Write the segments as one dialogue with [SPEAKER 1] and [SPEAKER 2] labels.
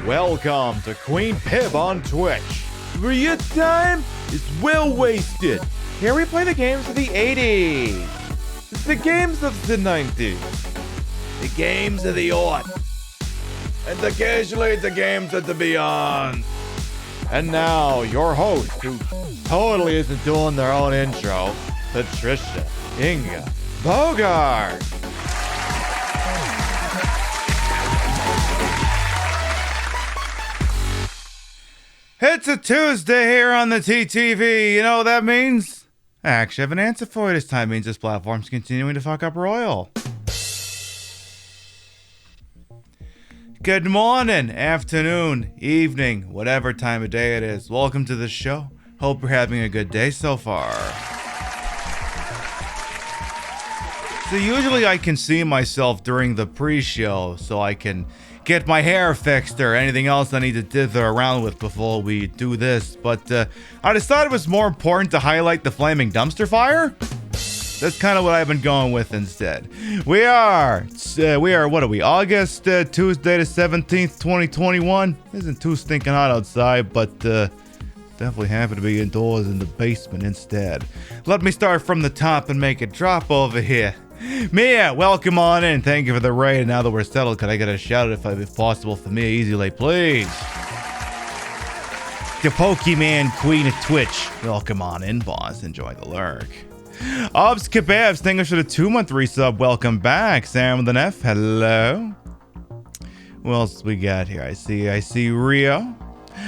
[SPEAKER 1] Welcome to Queen Pib on Twitch, where your time is well wasted. Here we play the games of the 80s, the games of the 90s, the games of the aughts, and occasionally the games of the beyond. And now, your host, who totally isn't doing their own intro, Patricia Inga Bogart. It's a Tuesday here on the TTV. You know what that means? I actually have an answer for you this time. It means this platform's continuing to fuck up Royal. Good morning, afternoon, evening, whatever time of day it is. Welcome to the show. Hope you're having a good day so far. So usually I can see myself during the pre-show so I can get my hair fixed or anything else I need to dither around with before we do this, but I decided it was more important to highlight the flaming dumpster fire. That's kind of what I've been going with instead. We are, what are we, August, Tuesday the 17th, 2021. Isn't too stinking hot outside, but definitely happy to be indoors in the basement instead. Let me start from the top and make it drop over here. Mia, welcome on in. Thank you for the raid. Now that we're settled, can I get a shout out if possible for Mia Easy please? The Pokemon Queen of Twitch. Welcome on in, boss. Enjoy the lurk. Obs Kebabs, thank you for the 2-month resub. Welcome back. Sam with an F, hello. What else we got here? I see Rio.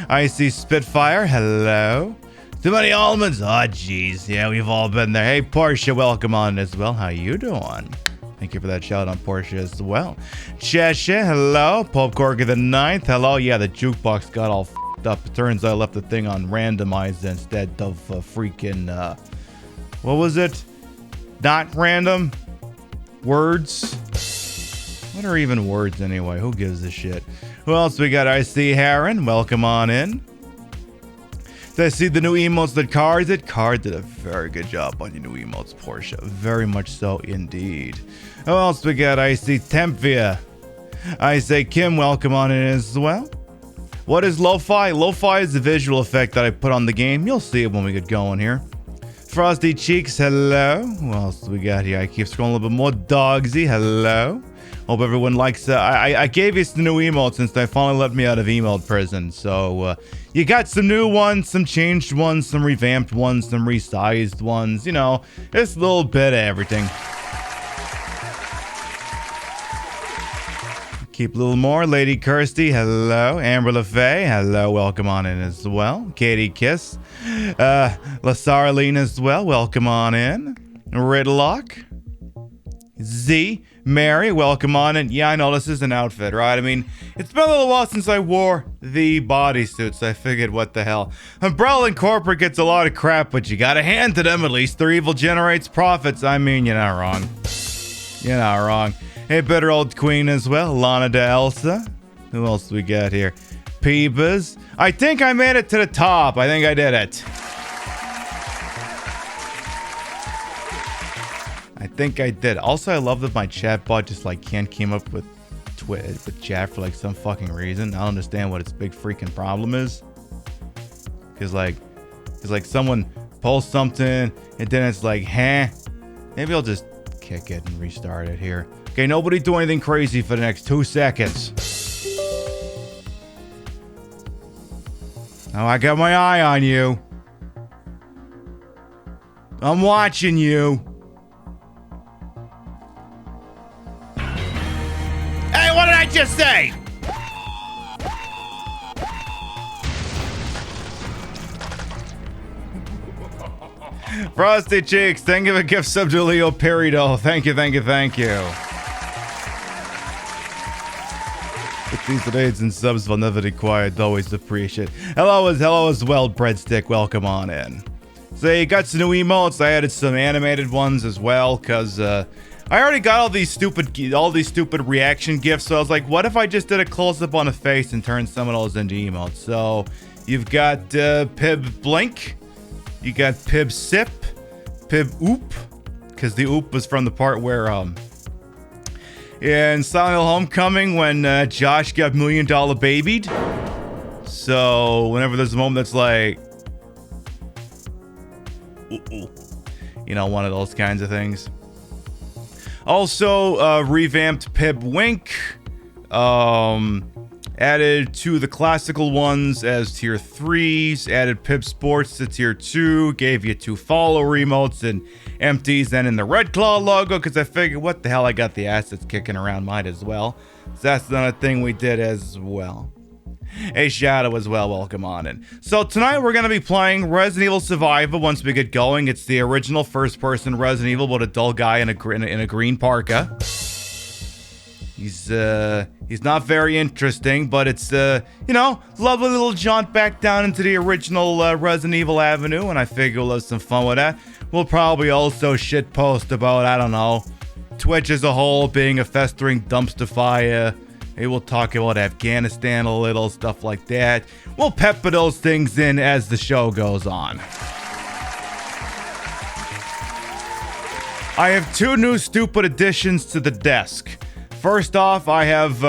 [SPEAKER 1] I see Spitfire, hello. Too many almonds. Oh, jeez. Yeah, we've all been there. Hey, Portia, welcome on as well. How you doing? Thank you for that shout on Portia as well. Cheshire, hello. Pope Corky the 9th, hello. Yeah, the jukebox got all f***ed up. It turns out I left the thing on randomize instead of freaking, what was it? Not random? Words? What are even words anyway? Who gives a shit? Who else we got? I see Heron. Welcome on in. Did I see the new emotes that Car did? Car did a very good job on your new emotes, Portia. Very much so indeed. Who else we got? I see Tempvia. I say Kim, welcome on in as well. What is lo-fi? Lo-fi is the visual effect that I put on the game. You'll see it when we get going here. Frosty Cheeks, hello. Who else do we got here? I keep scrolling a little bit more. Dogsy, hello. Hope everyone likes I gave you some new emotes since they finally let me out of emote prison. So you got some new ones, some changed ones, some revamped ones, some resized ones. You know, it's a little bit of everything. Keep a little more. Lady Kirsty, hello. Amber LaFay, hello. Welcome on in as well. Katie Kiss. LaSarline as well. Welcome on in. Ridlock. Z. Mary, welcome on in. Yeah, I know this is an outfit, right? I mean, it's been a little while since I wore the bodysuit, so I figured, what the hell. Umbrella and Corporate gets a lot of crap, but you gotta hand to them at least. Their evil generates profits. I mean, you're not wrong. You're not wrong. Hey, Bitter Old Queen as well. Lana de Elsa. Who else we got here? Peebas. I think I made it to the top. I think I did it. I think I did. Also, I love that my chatbot just like can't keep up with chat for like some fucking reason. I don't understand what its big freaking problem is. Cause like someone posts something and then it's like, huh? Maybe I'll just kick it and restart it here. Okay, nobody do anything crazy for the next 2 seconds. Oh, I got my eye on you. I'm watching you. Hey, what did I just say? Frosty Cheeks, thank you for gift sub to Leo Peridot. Thank you. With these raids and subs will never be quiet, always appreciate. Hello as well, Breadstick, welcome on in. So you got some new emotes, I added some animated ones as well, cause I already got all these stupid reaction gifs, so I was like, what if I just did a close-up on a face and turned some of those into emotes? So you've got Pib Blink, you got Pib Sip, Pib Oop, because the Oop was from the part where in Silent Hill Homecoming when Josh got $1 Million babied. So whenever there's a moment that's like, ooh, you know, one of those kinds of things. Also, revamped Pib Wink. Added to the classical ones as tier 3s. Added Pib Sports to tier 2. Gave you 2 follower emotes and empties and in the Red Claw logo. Because I figured, what the hell, I got the assets kicking around, might as well. So that's another thing we did as well. Hey, Shadow as well, welcome on in. So tonight we're going to be playing Resident Evil Survival once we get going. It's the original first-person Resident Evil with a dull guy in a green parka. He's not very interesting, but it's, you know, lovely little jaunt back down into the original Resident Evil Avenue, and I figure we'll have some fun with that. We'll probably also shitpost about, I don't know, Twitch as a whole being a festering dumpster fire. Maybe we'll talk about Afghanistan a little, stuff like that. We'll pepper those things in as the show goes on. I have 2 new stupid additions to the desk. First off, I have,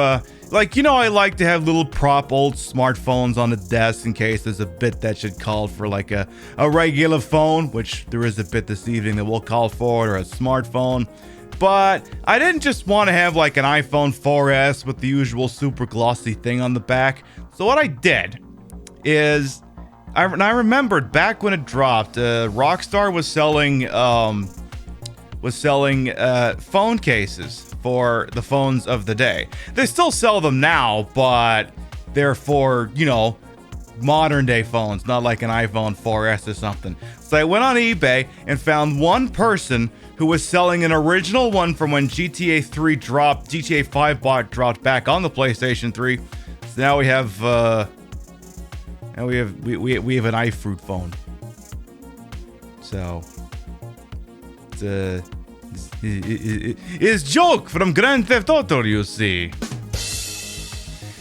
[SPEAKER 1] like, you know, I like to have little prop old smartphones on the desk in case there's a bit that should call for, like, a regular phone, which there is a bit this evening that we'll call for, or a smartphone. But I didn't just want to have, like, an iPhone 4S with the usual super glossy thing on the back. So what I did is, I remembered back when it dropped, Rockstar was selling phone cases for the phones of the day. They still sell them now, but they're for, you know, modern day phones, not like an iPhone 4S or something. So I went on eBay and found one person who was selling an original one from when GTA 3 dropped, GTA 5 bot dropped back on the PlayStation 3. So now we have we have an iFruit phone. So it's joke from Grand Theft Auto, you see.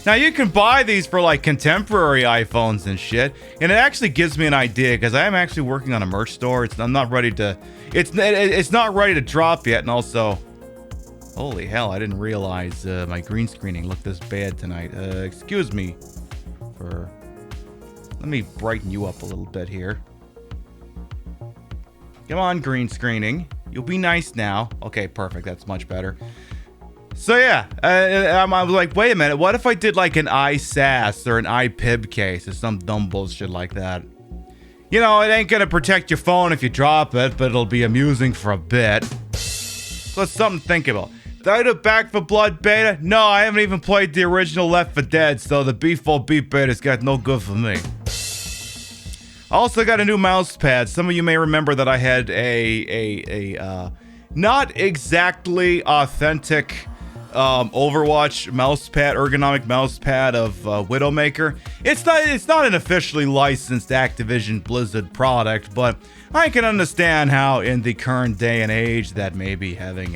[SPEAKER 1] Now you can buy these for like contemporary iPhones and shit, and it actually gives me an idea because I am actually working on a merch store. I'm not ready to. It's not ready to drop yet, and also, holy hell, I didn't realize my green screening looked this bad tonight. Excuse me for. Let me brighten you up a little bit here. Come on, green screening. You'll be nice now. Okay, perfect. That's much better. So yeah, I was like, wait a minute. What if I did like an iSAS or an iPiBcast or some dumb bullshit like that? You know, it ain't gonna protect your phone if you drop it, but it'll be amusing for a bit. So it's something to think about. Did I do Back for Blood beta? No, I haven't even played the original Left 4 Dead, so the B4 beat beta's got no good for me. I also got a new mouse pad. Some of you may remember that I had a not exactly authentic Overwatch mouse pad, ergonomic mouse pad of Widowmaker. It's not an officially licensed Activision Blizzard product, but I can understand how in the current day and age that maybe having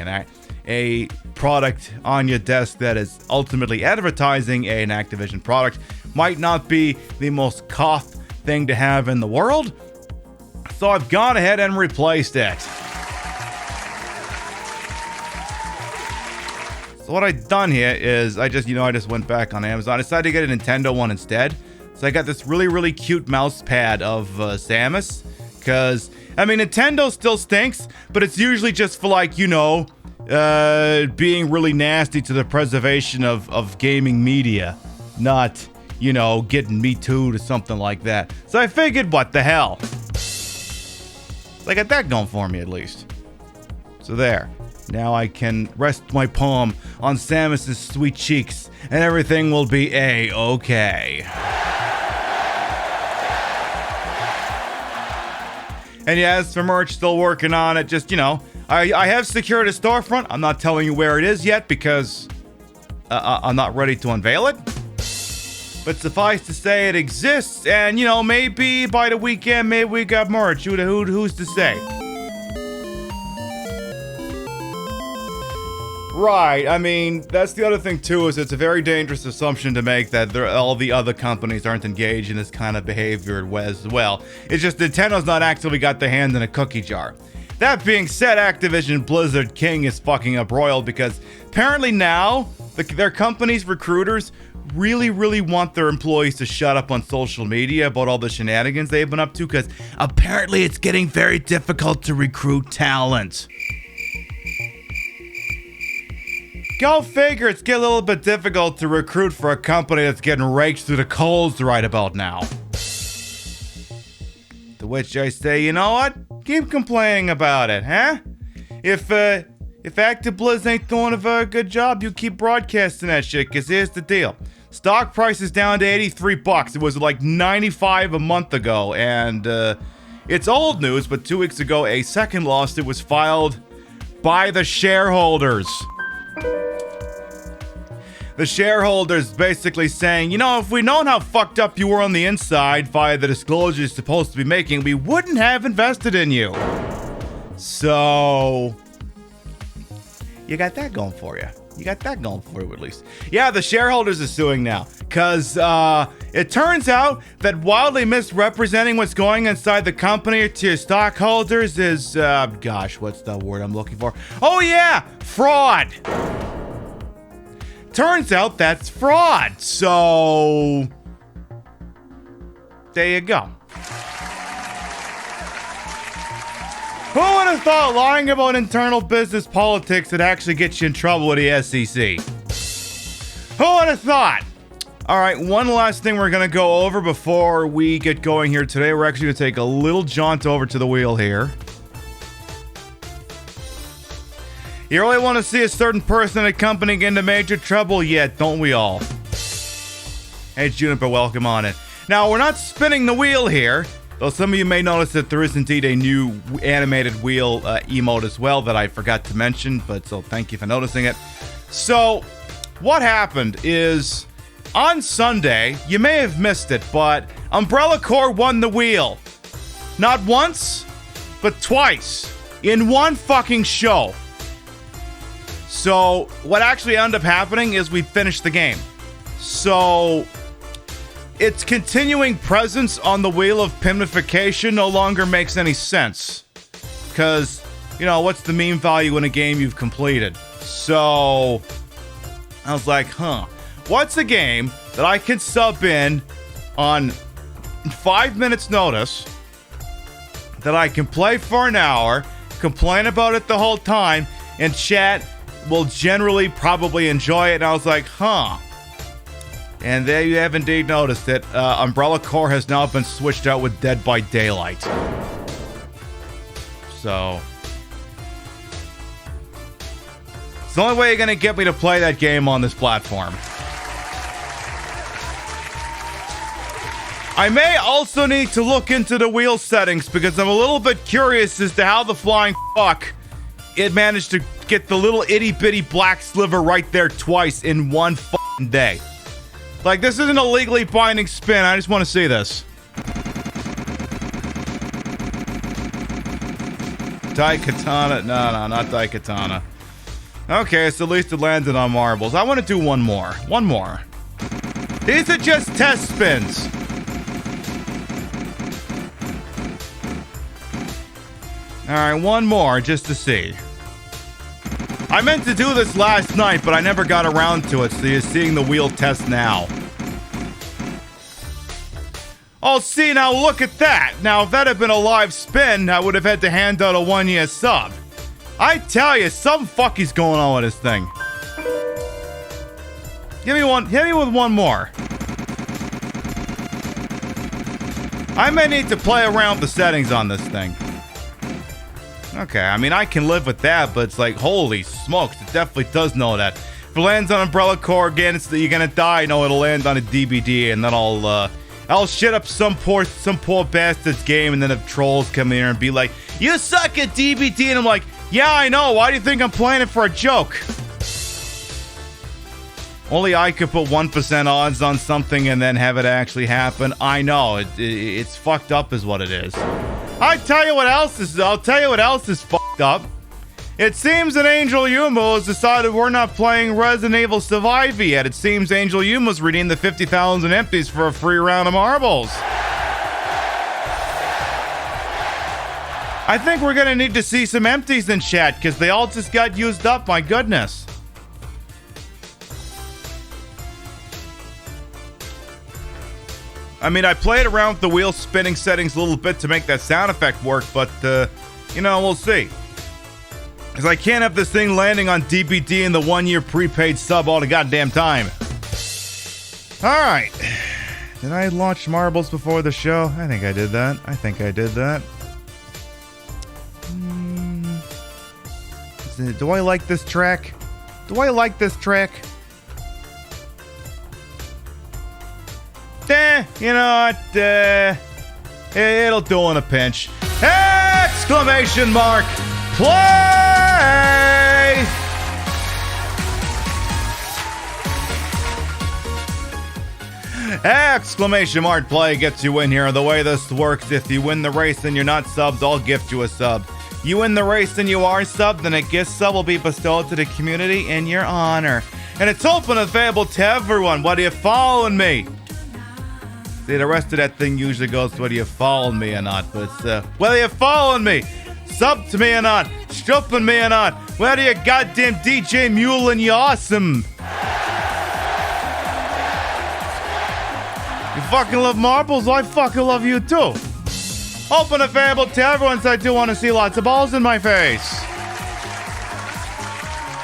[SPEAKER 1] a product on your desk that is ultimately advertising an Activision product might not be the most cost thing to have in the world. So I've gone ahead and replaced it. So what I've done here is I just went back on Amazon. I decided to get a Nintendo one instead. So I got this really, really cute mouse pad of Samus. Because, I mean, Nintendo still stinks, but it's usually just for, like, you know, being really nasty to the preservation of gaming media. Not, you know, getting Me Too'd or something like that. So I figured, what the hell? I got that going for me, at least. So there. Now I can rest my palm on Samus's sweet cheeks, and everything will be A-okay. And yes, for merch, still working on it. Just, I have secured a storefront. I'm not telling you where it is yet because I'm not ready to unveil it. But suffice to say, it exists. And, maybe by the weekend, maybe we got merch. Who's to say? Right. I mean, that's the other thing, too, is it's a very dangerous assumption to make that all the other companies aren't engaged in this kind of behavior as well. It's just Nintendo's not actively got their hand in a cookie jar. That being said, Activision Blizzard King is fucking up royal because apparently now their company's recruiters really, really want their employees to shut up on social media about all the shenanigans they've been up to because apparently it's getting very difficult to recruit talent. Go figure, it's getting a little bit difficult to recruit for a company that's getting raked through the coals right about now. To which I say, you know what? Keep complaining about it, huh? If ActiBliz ain't doing a very good job, you keep broadcasting that shit, because here's the deal. Stock price is down to $83. It was like $95 a month ago, and it's old news, but 2 weeks ago, a second lawsuit was filed by the shareholders. The shareholders basically saying, if we'd known how fucked up you were on the inside via the disclosures you're supposed to be making, we wouldn't have invested in you. So, you got that going for you. You got that going for you, at least. Yeah, the shareholders are suing now. Because it turns out that wildly misrepresenting what's going inside the company to your stockholders is, what's the word I'm looking for? Oh, yeah, fraud. Turns out that's fraud. So, there you go. Who would have thought lying about internal business politics would actually get you in trouble with the SEC? Who would have thought? All right, one last thing we're going to go over before we get going here today. We're actually going to take a little jaunt over to the wheel here. You really want to see a certain person in a company get into major trouble yet, don't we all? Hey, Juniper, welcome on in. Now, we're not spinning the wheel here, though some of you may notice that there is indeed a new animated wheel emote as well that I forgot to mention, but so thank you for noticing it. So, what happened is, on Sunday, you may have missed it, but Umbrella Corps won the wheel. Not once, but twice. In one fucking show. So, what actually ended up happening is we finished the game. So, its continuing presence on the wheel of pimnification no longer makes any sense. Because, what's the meme value in a game you've completed? So, I was like, what's a game that I can sub in on 5 minutes notice, that I can play for an hour, complain about it the whole time, and chat will generally probably enjoy it. And I was like, And there you have indeed noticed it. Umbrella Corps has now been switched out with Dead by Daylight. So, it's the only way you're going to get me to play that game on this platform. I may also need to look into the wheel settings because I'm a little bit curious as to how the flying fuck it managed to get the little itty-bitty black sliver right there twice in one fucking day. Like, this isn't a legally binding spin. I just want to see this. Daikatana. No, not Daikatana. Okay, so at least it landed on marbles. I want to do one more. One more. These are just test spins. Alright, one more just to see. I meant to do this last night, but I never got around to it, so you're seeing the wheel test now. Oh, see, now look at that. Now, if that had been a live spin, I would have had to hand out a 1-year sub. I tell you, some fucky's going on with this thing. Give me one. Hit me with one more. I may need to play around with the settings on this thing. Okay, I mean, I can live with that, but it's like, holy smokes, it definitely does know that. If it lands on Umbrella Corps again, you're gonna die. No, it'll land on a DBD, and then I'll shit up some poor bastard's game, and then the trolls come in here and be like, "You suck at DBD," and I'm like, "Yeah, I know. Why do you think I'm playing it for a joke?" Only I could put 1% odds on something and then have it actually happen. I know it's fucked up, is what it is. I'll tell you what else is fucked up. It seems that Angel Yumo has decided we're not playing Resident Evil Survive yet. It seems Angel Yumo's redeemed the 50,000 empties for a free round of marbles. I think we're gonna need to see some empties in chat because they all just got used up. My goodness. I mean, I played around with the wheel spinning settings a little bit to make that sound effect work, but, we'll see. Because I can't have this thing landing on DBD in the 1-year prepaid sub all the goddamn time. Alright. Did I launch marbles before the show? I think I did that. Do I like this track? You know what? It'll do in a pinch. Exclamation mark! Play! Exclamation mark play gets you in here. The way this works, if you win the race and you're not subbed, I'll gift you a sub. You win the race and you are subbed, then a gift sub will be bestowed to the community in your honor. And it's open and available to everyone. Whether you're following me. See, the rest of that thing usually goes to whether you're following me or not. But it's whether you're following me, sub to me or not, stripping me or not, whether you're goddamn DJ Mule and you're awesome. You fucking love marbles, I fucking love you too. Open and available to everyone, so I do want to see lots of balls in my face.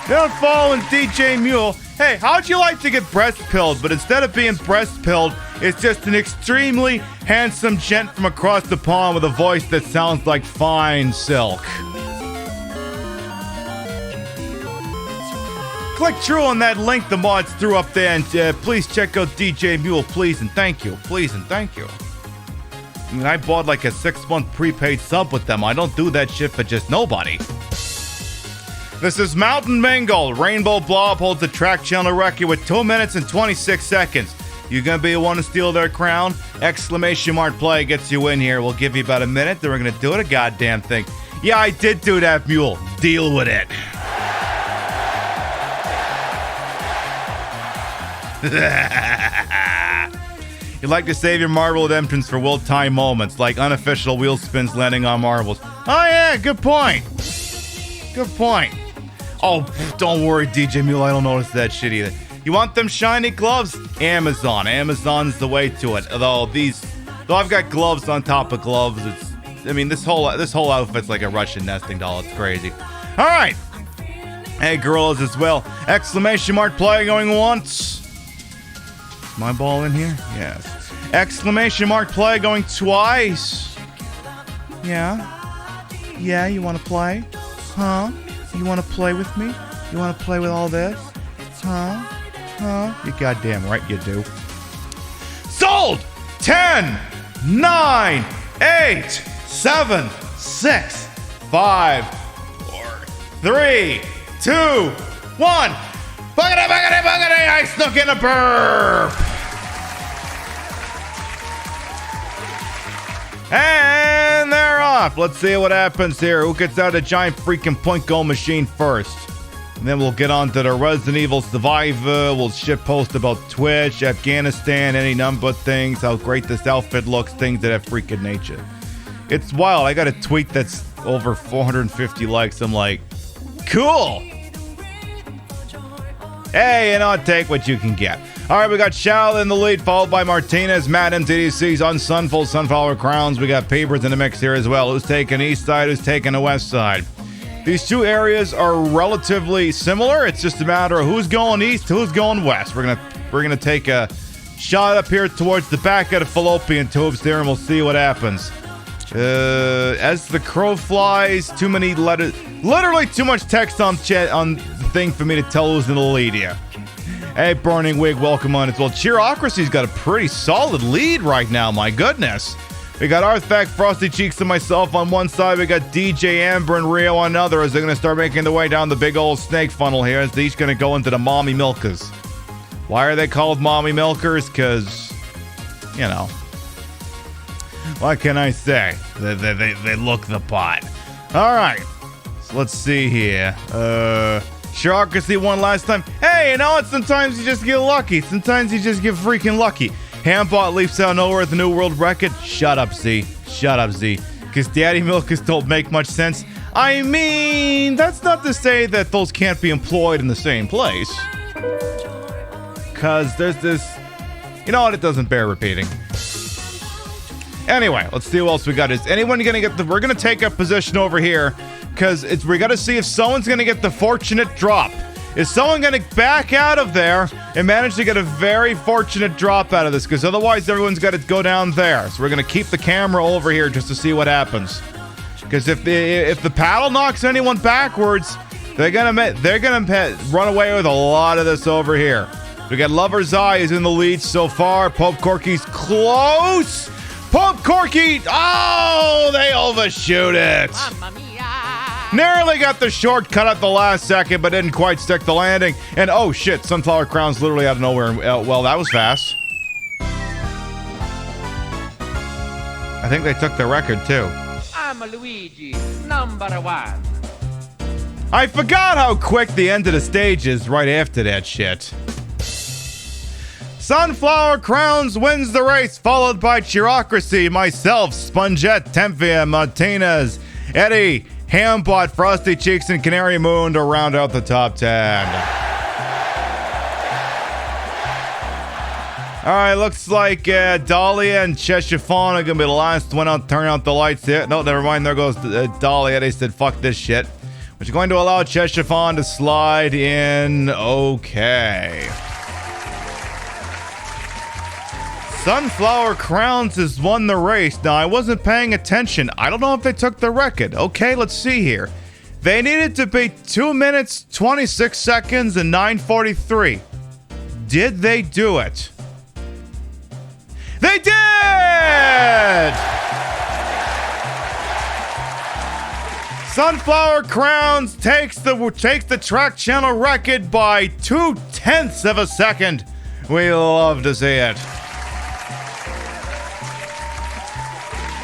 [SPEAKER 1] You're not following DJ Mule. Hey, how'd you like to get breast pilled, but instead of being breast pilled, it's just an extremely handsome gent from across the pond with a voice that sounds like fine silk. Click true on that link the mods threw up there, and please check out DJ Mule, please and thank you. Please and thank you. I mean, I bought like a 6-month prepaid sub with them. I don't do that shit for just nobody. This is Mountain Mango. Rainbow Blob holds the track channel record with 2 minutes and 26 seconds. You gonna be the one to steal their crown? Exclamation mark play gets you in here. We'll give you about a minute, then we're gonna do the goddamn thing. Yeah, I did do that, Mule. Deal with it. You like to save your marble redemptions for will-time moments, like unofficial wheel spins landing on marbles. Oh yeah, good point. Good point. Oh, don't worry, DJ Mule, I don't notice that shit either. You want them shiny gloves? Amazon. Amazon's the way to it. Though I've got gloves on top of gloves. This whole outfit's like a Russian nesting doll. It's crazy. All right. Hey, gorillas as well. Exclamation mark play going once. Is my ball in here? Yes. Exclamation mark play going twice. Yeah. Yeah, you want to play? Huh? You want to play with me? You want to play with all this? Huh? Huh? You goddamn right you do. Sold! 10, 9, 8, 7, 6, 5, 4, 3, 2, 1. Buggity, buggity, buggity! I snuck in a burp! And they're off. Let's see what happens here. Who gets out a giant freaking point goal machine first? And then we'll get on to the Resident Evil Survivor. We'll shitpost about Twitch, Afghanistan, any number of things, how great this outfit looks, things that have freaking nature. It's wild. I got a tweet that's over 450 likes. I'm like, cool. Hey, take what you can get. All right, we got Shao in the lead, followed by Martinez, Matt MTDC's on Sunful, Sunflower Crowns. We got Papers in the mix here as well. Who's taking east side, who's taking the west side? These two areas are relatively similar. It's just a matter of who's going east, who's going west. We're gonna take a shot up here towards the back of the fallopian tubes there, and we'll see what happens. As the crow flies, too many letters, literally too much text on chat on the thing for me to tell who's in the lead here. Hey, Burning Wig, welcome on as well. Cheerocracy's got a pretty solid lead right now, my goodness. We got Artifact, Frosty Cheeks, and myself on one side. We got DJ Amber and Rio on another as they're going to start making their way down the big old snake funnel here as they're each going to go into the mommy milkers. Why are they called mommy milkers? Because, you know, what can I say? They look the part. All right, so let's see here. Cheerocracy won last time. Hey, you know what? Sometimes you just get lucky. Sometimes you just get freaking lucky. Hambot leaps out of nowhere with a new world record. Shut up, Z. Shut up, Z. Because Daddy Milkers don't make much sense. I mean, that's not to say that those can't be employed in the same place. Because there's this... You know what? It doesn't bear repeating. Anyway, let's see what else we got. Is anyone going to get the... We're going to take a position over here. Because we got to see if someone's going to get the fortunate drop. Is someone going to back out of there and manage to get a very fortunate drop out of this? Because otherwise everyone's got to go down there. So we're going to keep the camera over here just to see what happens. Because if the paddle knocks anyone backwards, they're gonna run away with a lot of this over here. We got Lover's Eye is in the lead so far. Pope Corky's close. Pope Corky, oh, they overshoot it. Narrowly got the shortcut at the last second, but didn't quite stick the landing. And oh shit, Sunflower Crown's literally out of nowhere. Well, that was fast. I think they took the record too.
[SPEAKER 2] I'm Luigi, #1.
[SPEAKER 1] I forgot how quick the end of the stage is right after that shit. Sunflower Crowns wins the race, followed by Cheerocracy, myself, Spongette, Tempia, Martinez, Eddie, Hambot, Frosty Cheeks, and Canary Moon to round out the top 10. Alright, looks like Dahlia and Cheshire Fawn are going to be the last one out. Turn out the lights here. No, never mind. There goes Dahlia. They said, fuck this shit. Which is going to allow Cheshire Fawn to slide in. Okay. Sunflower Crowns has won the race. Now, I wasn't paying attention. I don't know if they took the record. Okay, let's see here. They needed to be 2 minutes, 26 seconds, and 9:43. Did they do it? They did! Sunflower Crowns takes the track channel record by 0.2 of a second. We love to see it.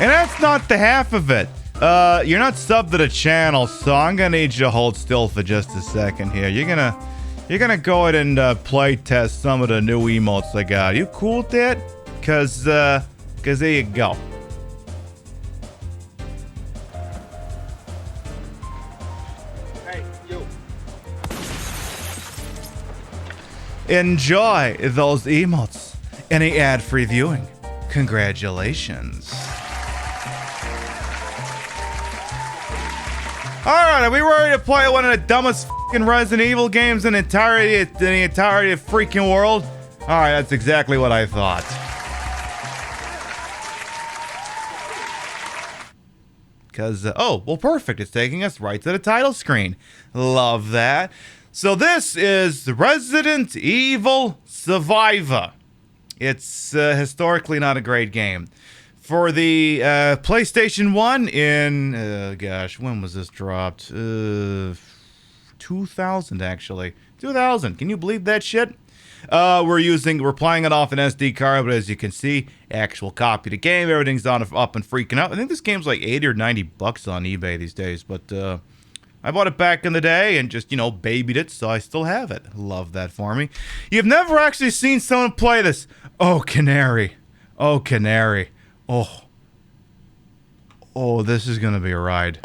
[SPEAKER 1] And that's not the half of it. You're not subbed to the channel, so I'm gonna need you to hold still for just a second here. You're gonna go ahead and play test some of the new emotes I got. You cool with that? Cause there you go.
[SPEAKER 2] Hey, you.
[SPEAKER 1] Enjoy those emotes. Any ad-free viewing. Congratulations. Alright, are we ready to play one of the dumbest fucking Resident Evil games in the entirety of the freaking world? Alright, that's exactly what I thought. Because, oh, well, perfect. It's taking us right to the title screen. Love that. So this is Resident Evil Survivor. It's historically not a great game. For the PlayStation 1 in, gosh, when was this dropped? 2000, actually. 2000. Can you believe that shit? We're playing it off an SD card, but as you can see, actual copy of the game. Everything's up and freaking out. I think this game's like 80 or 90 bucks on eBay these days, but I bought it back in the day and just, you know, babied it, so I still have it. Love that for me. You've never actually seen someone play this. Oh, Canary. Oh, Canary. Oh, this is gonna be a ride.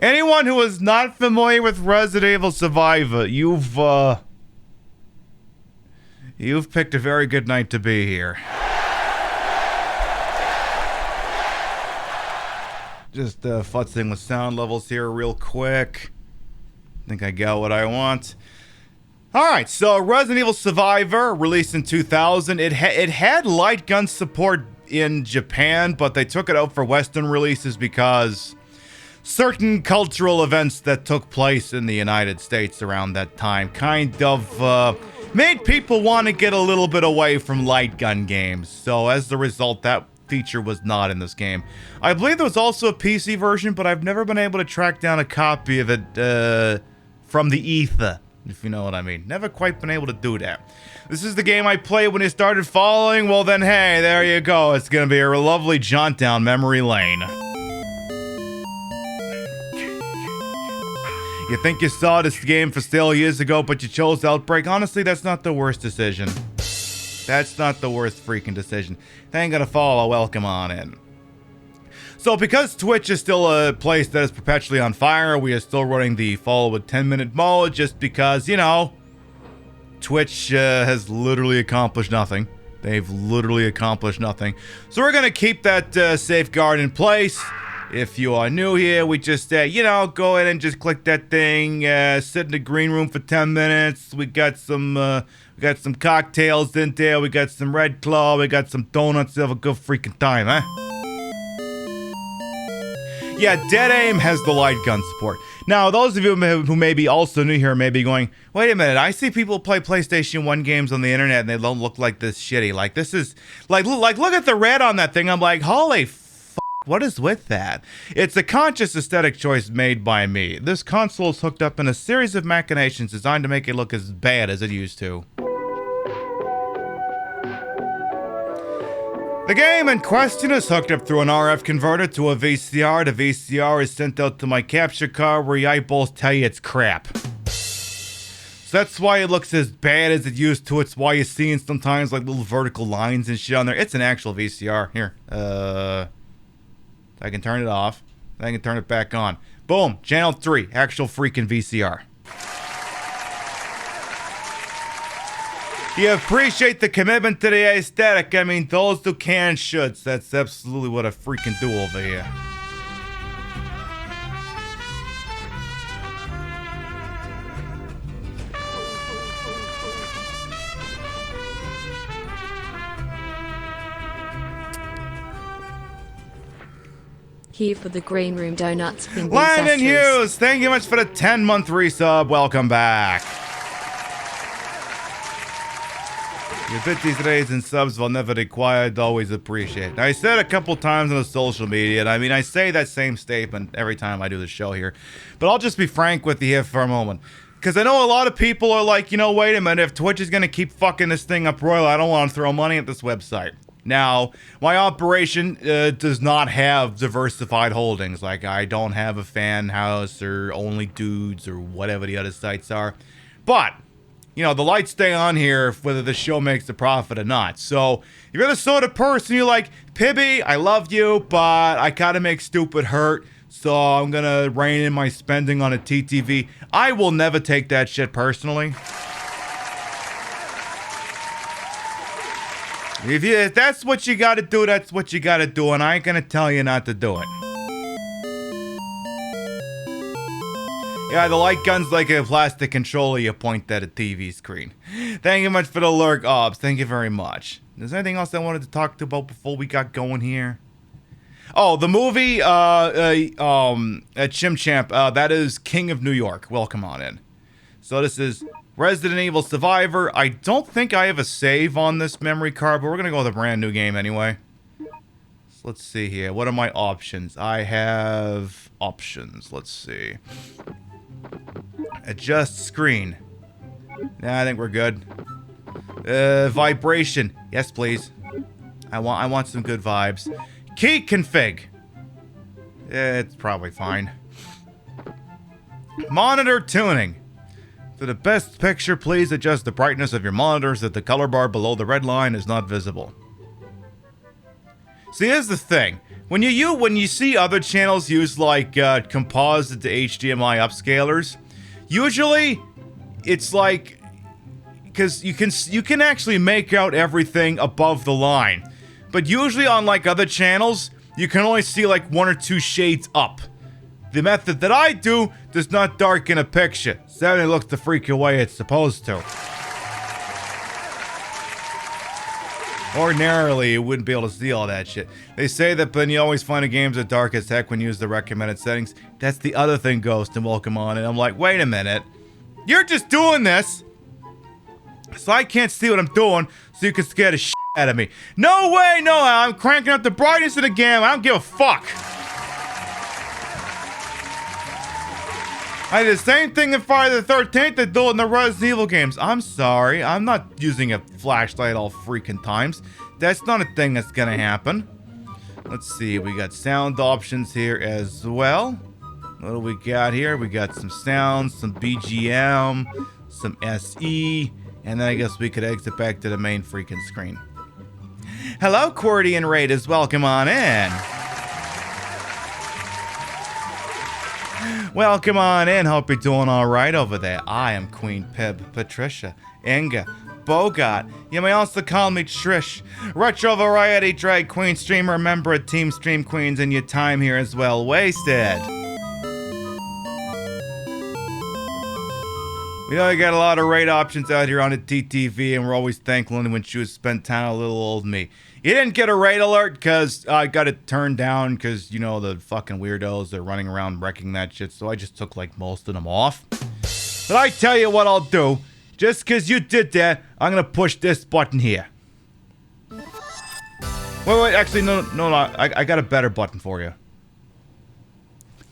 [SPEAKER 1] Anyone who is not familiar with Resident Evil Survivor, you've picked a very good night to be here. Just futzing with sound levels here real quick. I think I got what I want. Alright, so Resident Evil Survivor, released in 2000. It had light gun support in Japan, but they took it out for Western releases because certain cultural events that took place in the United States around that time kind of made people want to get a little bit away from light gun games. So as the result, that feature was not in this game. I believe there was also a PC version, but I've never been able to track down a copy of it from the ether, if you know what I mean. Never quite been able to do that. This is the game I played when it started falling. Well then, hey, there you go. It's gonna be a lovely jaunt down memory lane. You think you saw this game for sale years ago, but you chose Outbreak? Honestly, that's not the worst decision. That's not the worst freaking decision. Thank God to follow. Welcome on in. So because Twitch is still a place that is perpetually on fire, we are still running the follow with 10-minute mode just because, you know, Twitch has literally accomplished nothing. They've literally accomplished nothing. So we're going to keep that safeguard in place. If you are new here, we just, you know, go ahead and just click that thing, sit in the green room for 10 minutes. We got some cocktails in there. We got some Red Claw. We got some donuts. Have a good freaking time, huh? Yeah, Dead Aim has the light gun support. Now, those of you who may be also new here may be going, wait a minute, I see people play PlayStation 1 games on the internet and they don't look like this shitty. Like, this is, like look at the red on that thing. I'm like, holy what is with that? It's a conscious aesthetic choice made by me. This console is hooked up in a series of machinations designed to make it look as bad as it used to. The game in question is hooked up through an RF converter to a VCR. The VCR is sent out to my capture card where your eyeballs tell you it's crap. So that's why it looks as bad as it used to. It's why you're seeing sometimes like little vertical lines and shit on there. It's an actual VCR. Here, I can turn it off. I can turn it back on. Boom. Channel 3. Actual freaking VCR. You appreciate the commitment to the aesthetic. I mean, those who can should. That's absolutely what I freaking do over here.
[SPEAKER 3] Here for the green room donuts.
[SPEAKER 1] Landon Hughes, thank you much for the 10-month resub. Welcome back. Your 50s, rays, and subs will never required. Always appreciate. I said a couple times on the social media, and I mean, I say that same statement every time I do the show here. But I'll just be frank with you here for a moment. Because I know a lot of people are like, you know, wait a minute, if Twitch is going to keep fucking this thing up royal, I don't want to throw money at this website. Now, my operation does not have diversified holdings. Like, I don't have a fan house or only dudes or whatever the other sites are. But, you know, the lights stay on here whether the show makes a profit or not. So, if you're the sort of person you're like, Pibby, I love you, but I gotta make stupid hurt, so I'm gonna rein in my spending on a TTV. I will never take that shit personally. If that's what you gotta do, that's what you gotta do, and I ain't gonna tell you not to do it. Yeah, the light gun's like a plastic controller you point at a TV screen. Thank you much for the lurk, Obs. Thank you very much. Is there anything else I wanted to talk about before we got going here? Oh, the movie, Chim Champ, that is King of New York. Welcome on in. So this is Resident Evil Survivor. I don't think I have a save on this memory card, but we're going to go with a brand new game anyway. So let's see here. What are my options? I have options. Let's see. Adjust screen. Nah, I think we're good. Vibration. Yes, please. I want some good vibes. Key config. It's probably fine. Monitor tuning. For the best picture, please adjust the brightness of your monitor so that the color bar below the red line is not visible. See, here's the thing. When you see other channels use like composite to HDMI upscalers, usually it's like because you can actually make out everything above the line, but usually on like other channels, you can only see like 1 or 2 shades up. The method that I do does not darken a picture, so it looks the freaky way it's supposed to. Ordinarily, you wouldn't be able to see all that shit. They say that, but then you always find the games are dark as heck when you use the recommended settings. That's the other thing, Ghost, and welcome on. And I'm like, wait a minute. You're just doing this So I can't see what I'm doing, so you can scare the shit out of me. No way, no, I'm cranking up the brightness of the game. I don't give a fuck. I did the same thing in Friday the 13th I do in the Resident Evil games. I'm sorry, I'm not using a flashlight all freaking times. That's not a thing that's gonna happen. Let's see, we got sound options here as well. What do we got here? We got some sounds, some BGM, some SE, and then I guess we could exit back to the main freaking screen. Hello, Qwerty and Raiders, welcome on in. Welcome on in. Hope you're doing all right over there. I am Queen Pib, Patricia, Inga, Bogart. You may also call me Trish. Retro variety drag queen streamer, member of Team Stream Queens, and your time here is well wasted. We know you got a lot of raid options out here on the TTV, and we're always thankful when you spend time with little old me. You didn't get a raid alert because I got it turned down because, you know, the fucking weirdos are running around wrecking that shit, so I just took, like, most of them off. But I tell you what I'll do. Just because you did that, I'm going to push this button here. Wait, actually, no, I got a better button for you.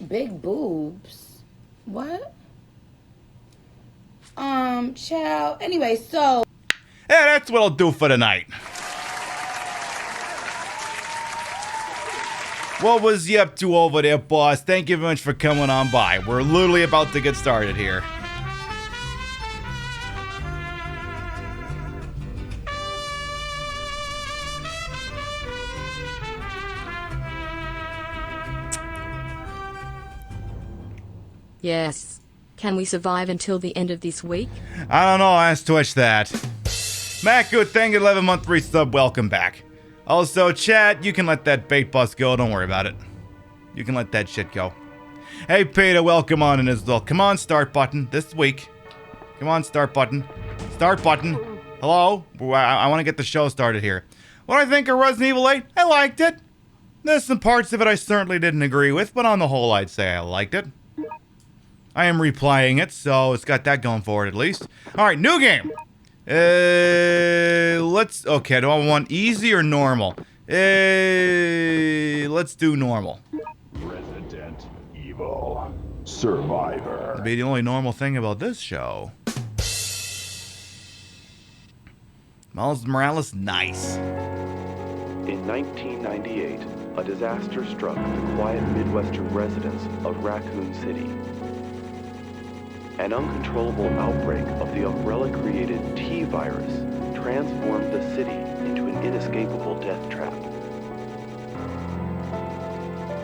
[SPEAKER 4] Big boobs? What? Child. Anyway, so...
[SPEAKER 1] Yeah, that's what I'll do for the night. What was you up to over there, boss? Thank you very much for coming on by. We're literally about to get started here.
[SPEAKER 3] Yes. Can we survive until the end of this week?
[SPEAKER 1] I don't know, ask Twitch that. Matt Good, thank you, 11-month resub, welcome back. Also, chat, you can let that bait bus go, don't worry about it. You can let that shit go. Hey, Peter, welcome on in as well. Come on, start button, this week. Come on, start button. Start button. Hello? I want to get the show started here. What do I think of Resident Evil 8? I liked it. There's some parts of it I certainly didn't agree with, but on the whole, I'd say I liked it. I am replaying it, so it's got that going for it at least. Alright, new game! Okay, do I want easy or normal? Let's do normal.
[SPEAKER 5] Resident Evil Survivor.
[SPEAKER 1] That'd be the only normal thing about this show. Miles Morales, nice.
[SPEAKER 6] In 1998, a disaster struck the quiet Midwestern residents of Raccoon City. An uncontrollable outbreak of the Umbrella-created T-virus transformed the city into an inescapable death trap.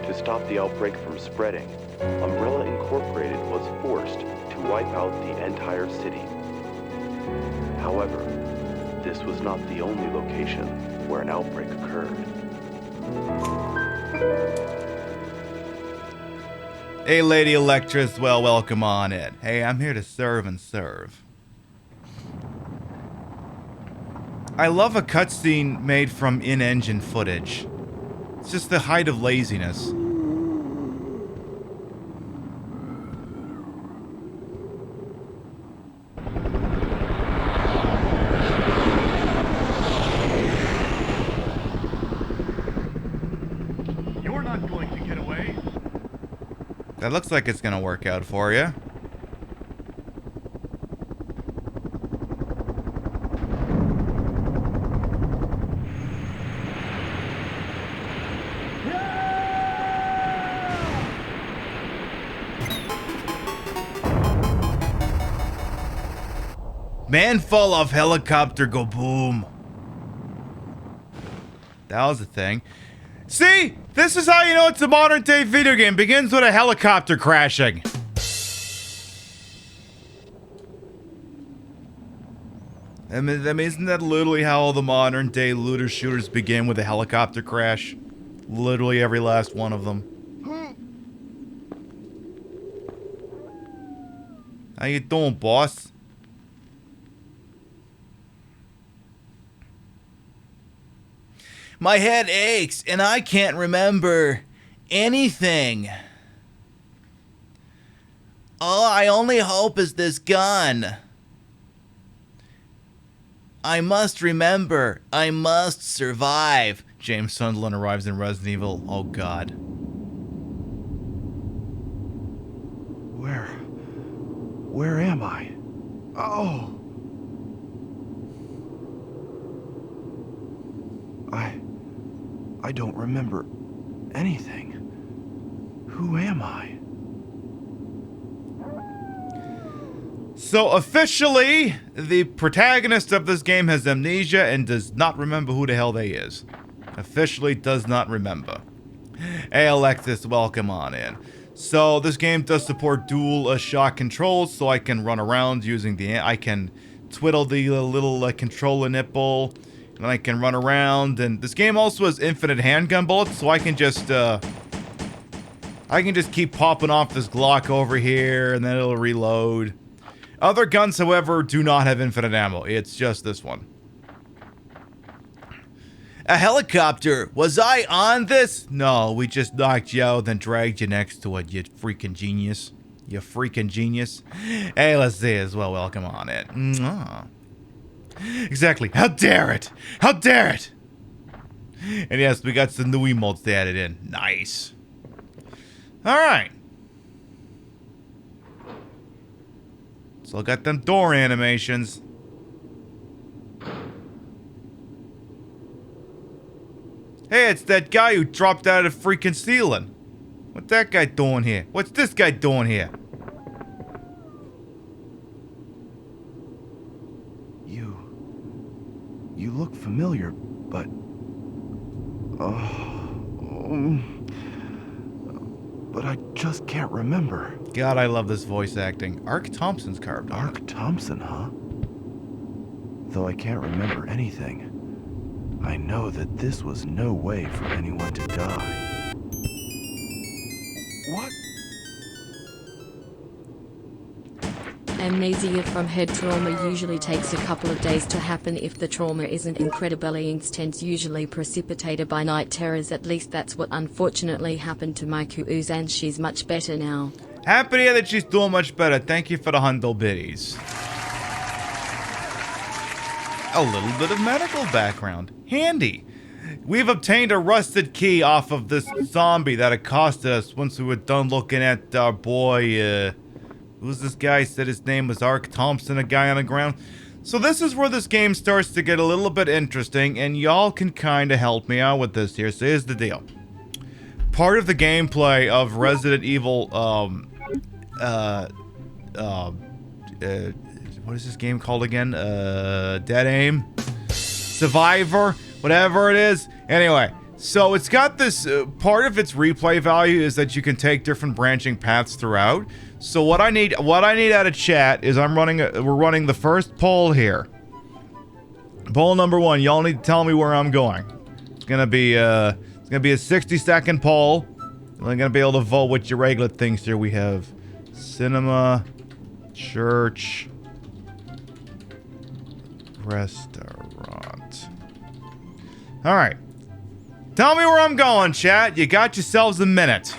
[SPEAKER 6] To stop the outbreak from spreading, Umbrella Incorporated was forced to wipe out the entire city. However, this was not the only location where an outbreak occurred.
[SPEAKER 1] Hey, Lady Electra as well, welcome on in. Hey, I'm here to serve and serve. I love a cutscene made from in-engine footage. It's just the height of laziness.
[SPEAKER 5] You're not going to get away.
[SPEAKER 1] That looks like it's gonna work out for you. Man fall off helicopter, go boom. That was the thing. See? This is how you know it's a modern day video game. Begins with a helicopter crashing. I mean, isn't that literally how all the modern day looter shooters begin, with a helicopter crash? Literally every last one of them. How you doing, boss? My head aches, and I can't remember anything. All I only hope is this gun. I must remember. I must survive. James Sunderland arrives in Resident Evil. Oh, God.
[SPEAKER 5] Where am I? Oh! I don't remember anything. Who am I?
[SPEAKER 1] So officially, the protagonist of this game has amnesia and does not remember who the hell they is. Officially does not remember. Hey Alexis, welcome on in. So this game does support dual shot controls, so I can run around using I can twiddle the little controller nipple, and I can run around. And this game also has infinite handgun bullets, so I can just keep popping off this Glock over here, and then it'll reload. Other guns, however, do not have infinite ammo. It's just this one. A helicopter? Was I on this? No, we just knocked you out, then dragged you next to it, you freaking genius. You freaking genius. Hey, let's see as well. Welcome on in. Mwah. Exactly. How dare it? How dare it? And yes, we got some new emotes they added in. Nice. Alright. Still got them door animations. Hey, it's that guy who dropped out of the freaking ceiling. What's that guy doing here? What's this guy doing here?
[SPEAKER 5] You look familiar, but... but I just can't remember.
[SPEAKER 1] God, I love this voice acting. Ark Thompson's carved on
[SPEAKER 5] Ark Thompson, huh? Though I can't remember anything, I know that this was no way for anyone to die. What?
[SPEAKER 3] Amnesia from head trauma usually takes a couple of days to happen if the trauma isn't incredibly intense, usually precipitated by night terrors. At least that's what unfortunately happened to Maiku Uz, and she's much better now.
[SPEAKER 1] Happy to hear that she's doing much better. Thank you for the hundo biddies. A little bit of medical background. Handy. We've obtained a rusted key off of this zombie that accosted us once we were done looking at our boy, who's this guy? Said his name was Ark Thompson, a guy on the ground. So this is where this game starts to get a little bit interesting, and y'all can kind of help me out with this here. So here's the deal. Part of the gameplay of Resident Evil, what is this game called again? Dead Aim? Survivor? Whatever it is. Anyway, so it's got this, part of its replay value is that you can take different branching paths throughout. So what I need out of chat is we're running the first poll here. Poll number 1, y'all need to tell me where I'm going. It's gonna be a 60-second poll. I'm gonna be able to vote with your regular things here. We have cinema, church, restaurant. Alright. Tell me where I'm going, chat. You got yourselves a minute.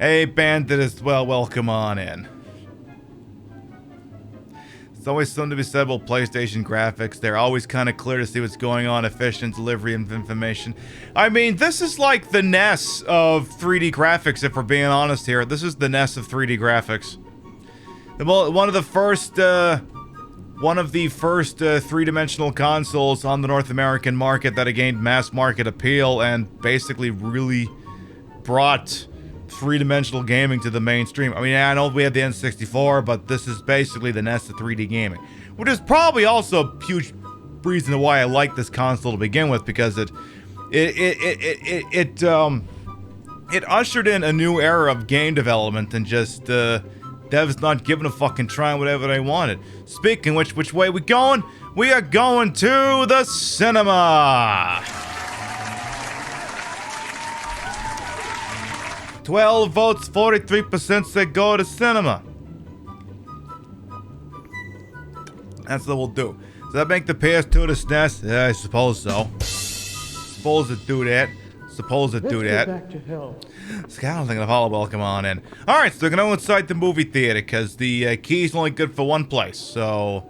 [SPEAKER 1] Hey, Bandit as well. Welcome on in. It's always something to be said about PlayStation graphics. They're always kind of clear to see what's going on. Efficient delivery of information. I mean, this is like the NES of 3D graphics, if we're being honest here. This is the NES of 3D graphics. One of the first three-dimensional consoles on the North American market that gained mass market appeal and basically really brought three-dimensional gaming to the mainstream. I mean, I know we have the N64, but this is basically the NES of 3D gaming, which is probably also a huge reason why I like this console to begin with, because it ushered in a new era of game development and just devs not giving a fucking trying whatever they wanted. Speaking of which way we going? We are going to the cinema. 12 votes, 43% said go to cinema. That's what we'll do. Does that make the PS2 the SNES? Yeah, I suppose so. Suppose it do that. supposed to do that.
[SPEAKER 7] Back to hell.
[SPEAKER 1] Scout's gonna follow. Welcome on in. All right, so they're gonna go inside the movie theater because the key's only good for one place. So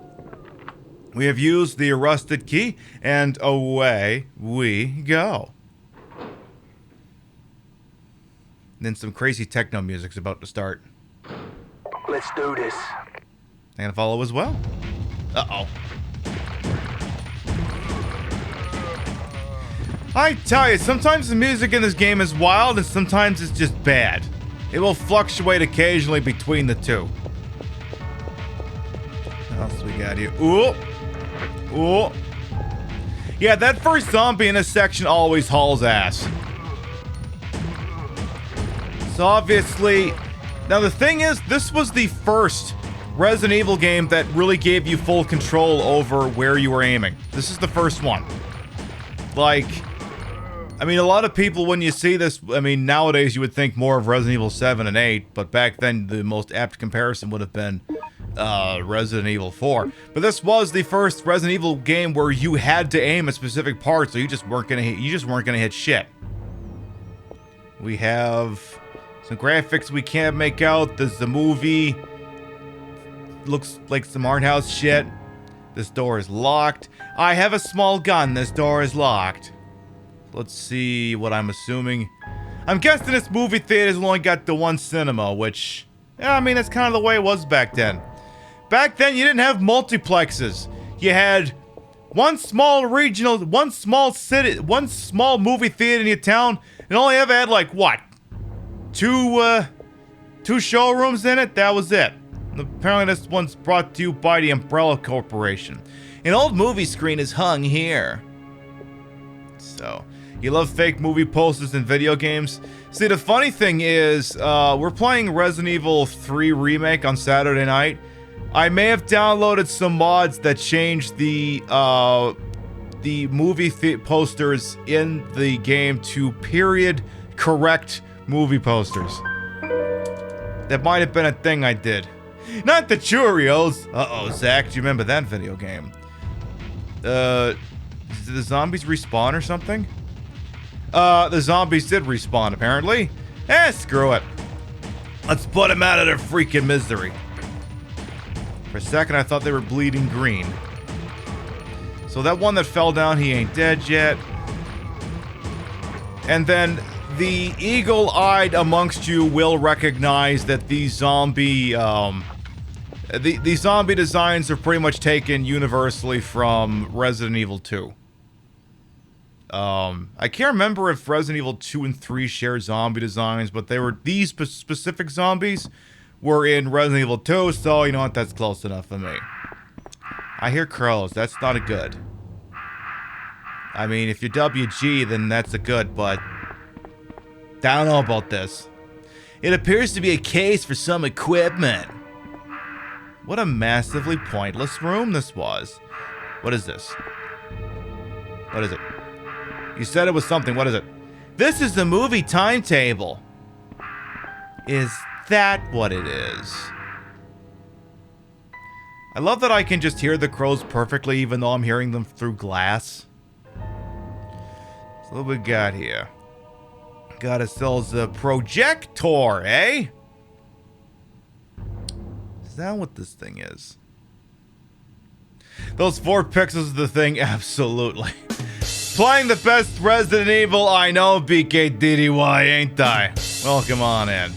[SPEAKER 1] we have used the rusted key, and away we go. And then some crazy techno music's about to start.
[SPEAKER 5] Let's do this.
[SPEAKER 1] They're gonna follow as well. Uh-oh. I tell you, sometimes the music in this game is wild and sometimes it's just bad. It will fluctuate occasionally between the two. What else we got here? Ooh. Ooh. Yeah, that first zombie in this section always hauls ass. So obviously, now the thing is, this was the first Resident Evil game that really gave you full control over where you were aiming. This is the first one. Like, I mean, a lot of people, when you see this, I mean, nowadays you would think more of Resident Evil 7 and 8, but back then the most apt comparison would have been Resident Evil 4. But this was the first Resident Evil game where you had to aim at specific parts, so you just weren't gonna hit shit. We have some graphics we can't make out. There's the movie. Looks like some art house shit. This door is locked. I have a small gun. This door is locked. Let's see what I'm assuming. I'm guessing this movie theater's only got the one cinema, which, yeah, I mean, that's kind of the way it was back then. Back then, you didn't have multiplexes. You had one small regional, one small movie theater in your town, and only ever had, like, what? Two showrooms in it? That was it. And apparently this one's brought to you by the Umbrella Corporation. An old movie screen is hung here. So, you love fake movie posters in video games? See, the funny thing is, we're playing Resident Evil 3 Remake on Saturday night. I may have downloaded some mods that change the movie posters in the game to period correct movie posters. That might have been a thing I did. Not the Cheerios! Uh-oh, Zach, do you remember that video game? Did the zombies respawn or something? The zombies did respawn, apparently. Screw it. Let's put them out of their freaking misery. For a second, I thought they were bleeding green. So that one that fell down, he ain't dead yet. And then the eagle-eyed amongst you will recognize that these zombie, the zombie designs are pretty much taken universally from Resident Evil 2. I can't remember if Resident Evil 2 and 3 share zombie designs, but they were, these specific zombies were in Resident Evil 2, so you know what, that's close enough for me. I hear crows, that's not a good. I mean, if you're WG, then that's a good, but I don't know about this. It appears to be a case for some equipment. What a massively pointless room this was. What is this? What is it? You said it was something. What is it? This is the movie timetable. Is that what it is? I love that I can just hear the crows perfectly even though I'm hearing them through glass. So what we got here? Got ourselves a projector, eh? Is that what this thing is? Those 4 pixels of the thing, absolutely. Playing the best Resident Evil I know, BKDDY, ain't I? Welcome on in.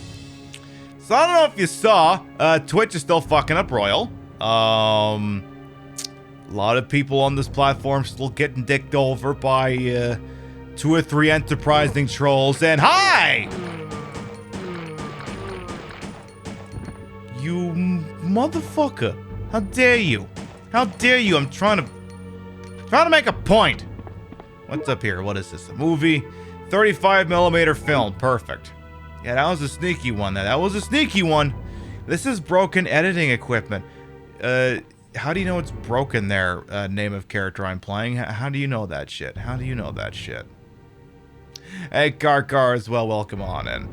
[SPEAKER 1] So I don't know if you saw, Twitch is still fucking up Royal. A lot of people on this platform still getting dicked over by 2 or 3 enterprising trolls. And hi! You motherfucker. How dare you? How dare you? I'm trying to make a point. What's up here? What is this? A movie? 35mm film. Perfect. Yeah, that was a sneaky one. That was a sneaky one. This is broken editing equipment. How do you know it's broken there, name of character I'm playing? How do you know that shit? How do you know that shit? Hey, Car as well. Welcome on in.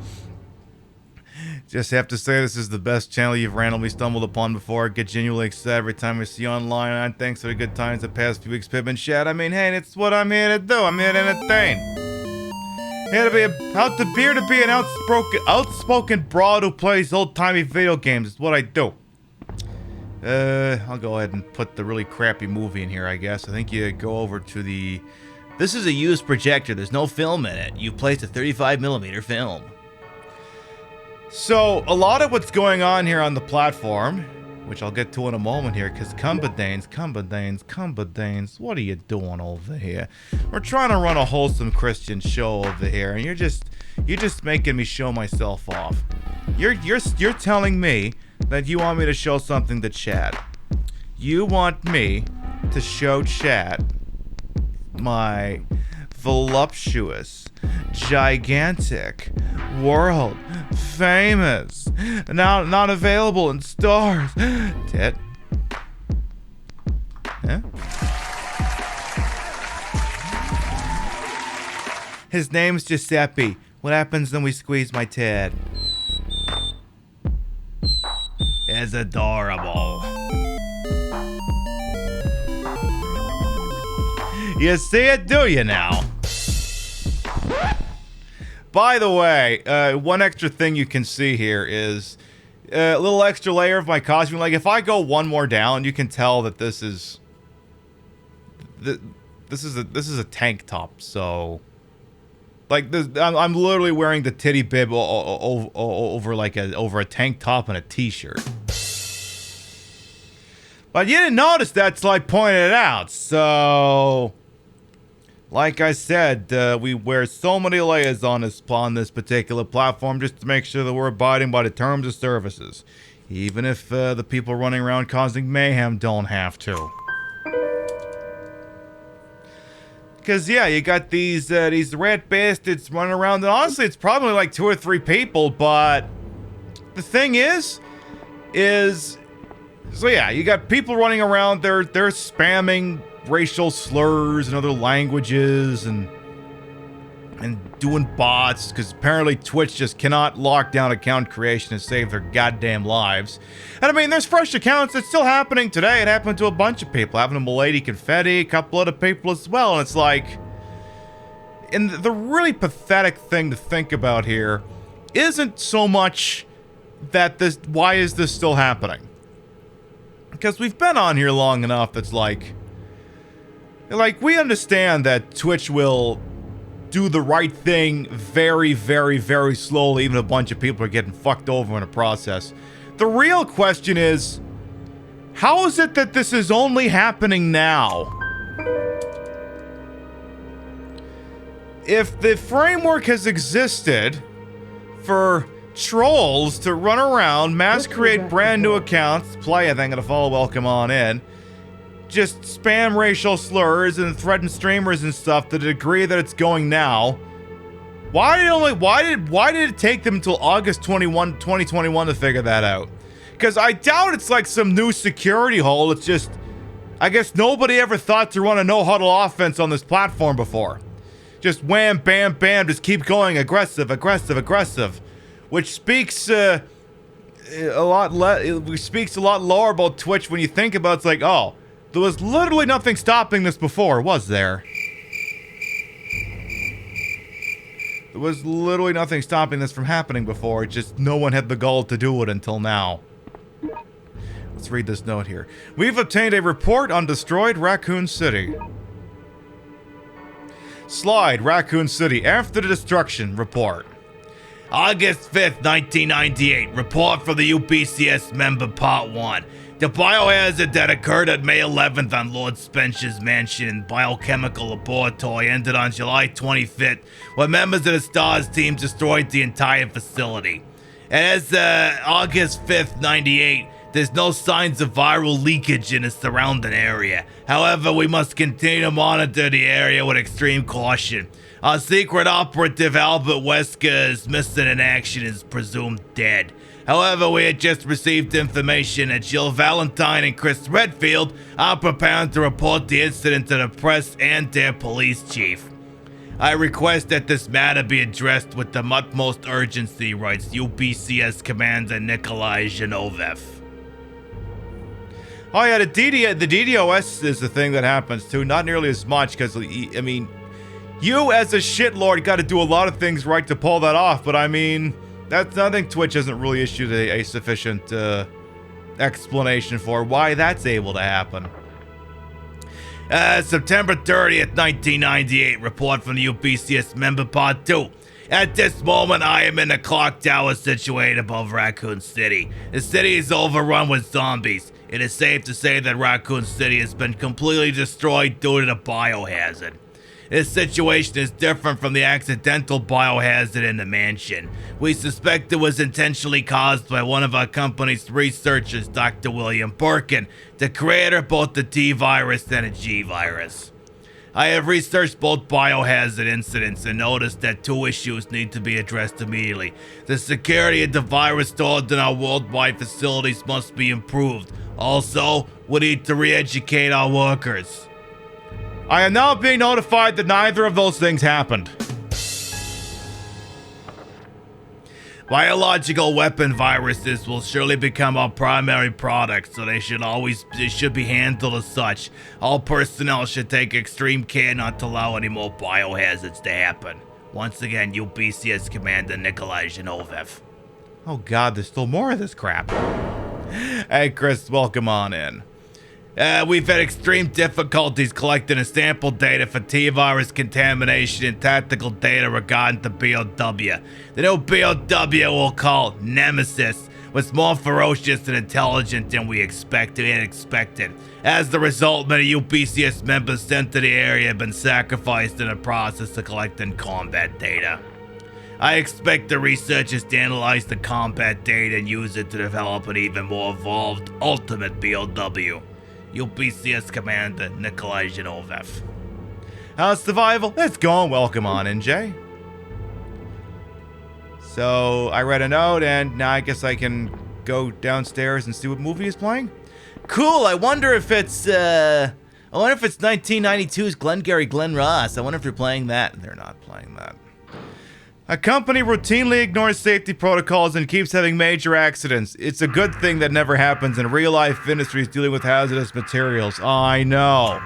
[SPEAKER 1] Just have to say this is the best channel you've randomly stumbled upon before. I get genuinely excited every time I see you online. And thanks for the good times the past few weeks, Pip and Shad. I mean, hey, it's what I'm here to do. I'm here to entertain. Here to be an outspoken broad who plays old-timey video games. Is what I do. I'll go ahead and put the really crappy movie in here, I guess. I think you go over to the... This is a used projector. There's no film in it. You placed a 35mm film. So, a lot of what's going on here on the platform, which I'll get to in a moment here, because Cumbadanes, what are you doing over here? We're trying to run a wholesome Christian show over here, and you're just making me show myself off. You're telling me that you want me to show something to chat. You want me to show chat my voluptuous, gigantic, world famous, now not available in stores, tit. Yeah? His name's Giuseppe. What happens when we squeeze my tit? It's adorable. You see it, do you now? By the way, one extra thing you can see here is a little extra layer of my costume. Like, if I go one more down, you can tell that this is a tank top. So, like, I'm literally wearing the titty bib over a tank top and a t-shirt. But you didn't notice that till I pointed it out. So, like I said, we wear so many layers on this particular platform just to make sure that we're abiding by the terms of services. Even if the people running around causing mayhem don't have to. Because, yeah, you got these rat bastards running around, and honestly, it's probably like 2 or 3 people, but the thing is, so yeah, you got people running around, they're spamming racial slurs and other languages and doing bots, because apparently Twitch just cannot lock down account creation and save their goddamn lives. And I mean, there's fresh accounts that's still happening today. It happened to a bunch of people. Happened to Milady Confetti, a couple other people as well, and it's like... And the really pathetic thing to think about here isn't so much that why is this still happening? Because we've been on here long enough that's like, we understand that Twitch will do the right thing very, very, very slowly, even if a bunch of people are getting fucked over in the process. The real question is, how is it that this is only happening now? If the framework has existed for trolls to run around, mass create brand new accounts, play, I think, gonna follow welcome on in, just spam racial slurs and threaten streamers and stuff to the degree that it's going now, why did it take them until August 2021 to figure that out? Because I doubt it's like some new security hole. It's just, I guess nobody ever thought to run a no-huddle offense on this platform before. Just wham, bam, bam, just keep going, aggressive, aggressive, aggressive. Which speaks a lot lower about Twitch when you think about it. It's like, oh, there was literally nothing stopping this before, was there? There was literally nothing stopping this from happening before. It's just no one had the gall to do it until now. Let's read this note here. We've obtained a report on destroyed Raccoon City. Slide, Raccoon City, after the destruction, report. August 5th, 1998, report for the UPCS member part 1. The biohazard that occurred at May 11th on Lord Spencer's mansion and biochemical laboratory ended on July 25th, when members of the STARS team destroyed the entire facility. And as August 5th, 98, there's no signs of viral leakage in the surrounding area. However, we must continue to monitor the area with extreme caution. Our secret operative Albert Wesker is missing in action and is presumed dead. However, we had just received information that Jill Valentine and Chris Redfield are preparing to report the incident to the press and their police chief. I request that this matter be addressed with the utmost urgency, writes UPCS Commander Nikolai Zhinovev. Oh yeah, the DDoS is the thing that happens too. Not nearly as much because, I mean, You as a shitlord got to do a lot of things right to pull that off, but I mean, I think Twitch hasn't really issued a sufficient explanation for why that's able to happen. September 30th, 1998, report from the UBCS member part 2. At this moment, I am in a clock tower situated above Raccoon City. The city is overrun with zombies. It is safe to say that Raccoon City has been completely destroyed due to the biohazard. This situation is different from the accidental biohazard in the mansion. We suspect it was intentionally caused by one of our company's researchers, Dr. William Birkin, the creator of both the T virus and the G virus. I have researched both biohazard incidents and noticed that 2 issues need to be addressed immediately. The security of the virus stored in our worldwide facilities must be improved. Also, we need to re-educate our workers. I am now being notified that neither of those things happened. Biological weapon viruses will surely become our primary product, so they should be handled as such. All personnel should take extreme care not to allow any more biohazards to happen. Once again, UBCS Commander Nikolai Zhinovev. Oh god, there's still more of this crap. Hey Chris, welcome on in. We've had extreme difficulties collecting sample data for T-virus contamination and tactical data regarding the BOW. The new BOW we'll call Nemesis was more ferocious and intelligent than we expected. As the result, many UBCS members sent to the area have been sacrificed in the process of collecting combat data. I expect the researchers to analyze the combat data and use it to develop an even more evolved ultimate BOW. UBCS Commander Nikolai Zhinovev. How's survival? It's going. Welcome on in, Jay. So I read a note and now I guess I can go downstairs and see what movie is playing. Cool. I wonder if it's 1992's Glengarry Glen Ross. I wonder if they're playing that. They're not playing that. A company routinely ignores safety protocols and keeps having major accidents. It's a good thing that never happens in real-life industries dealing with hazardous materials. I know.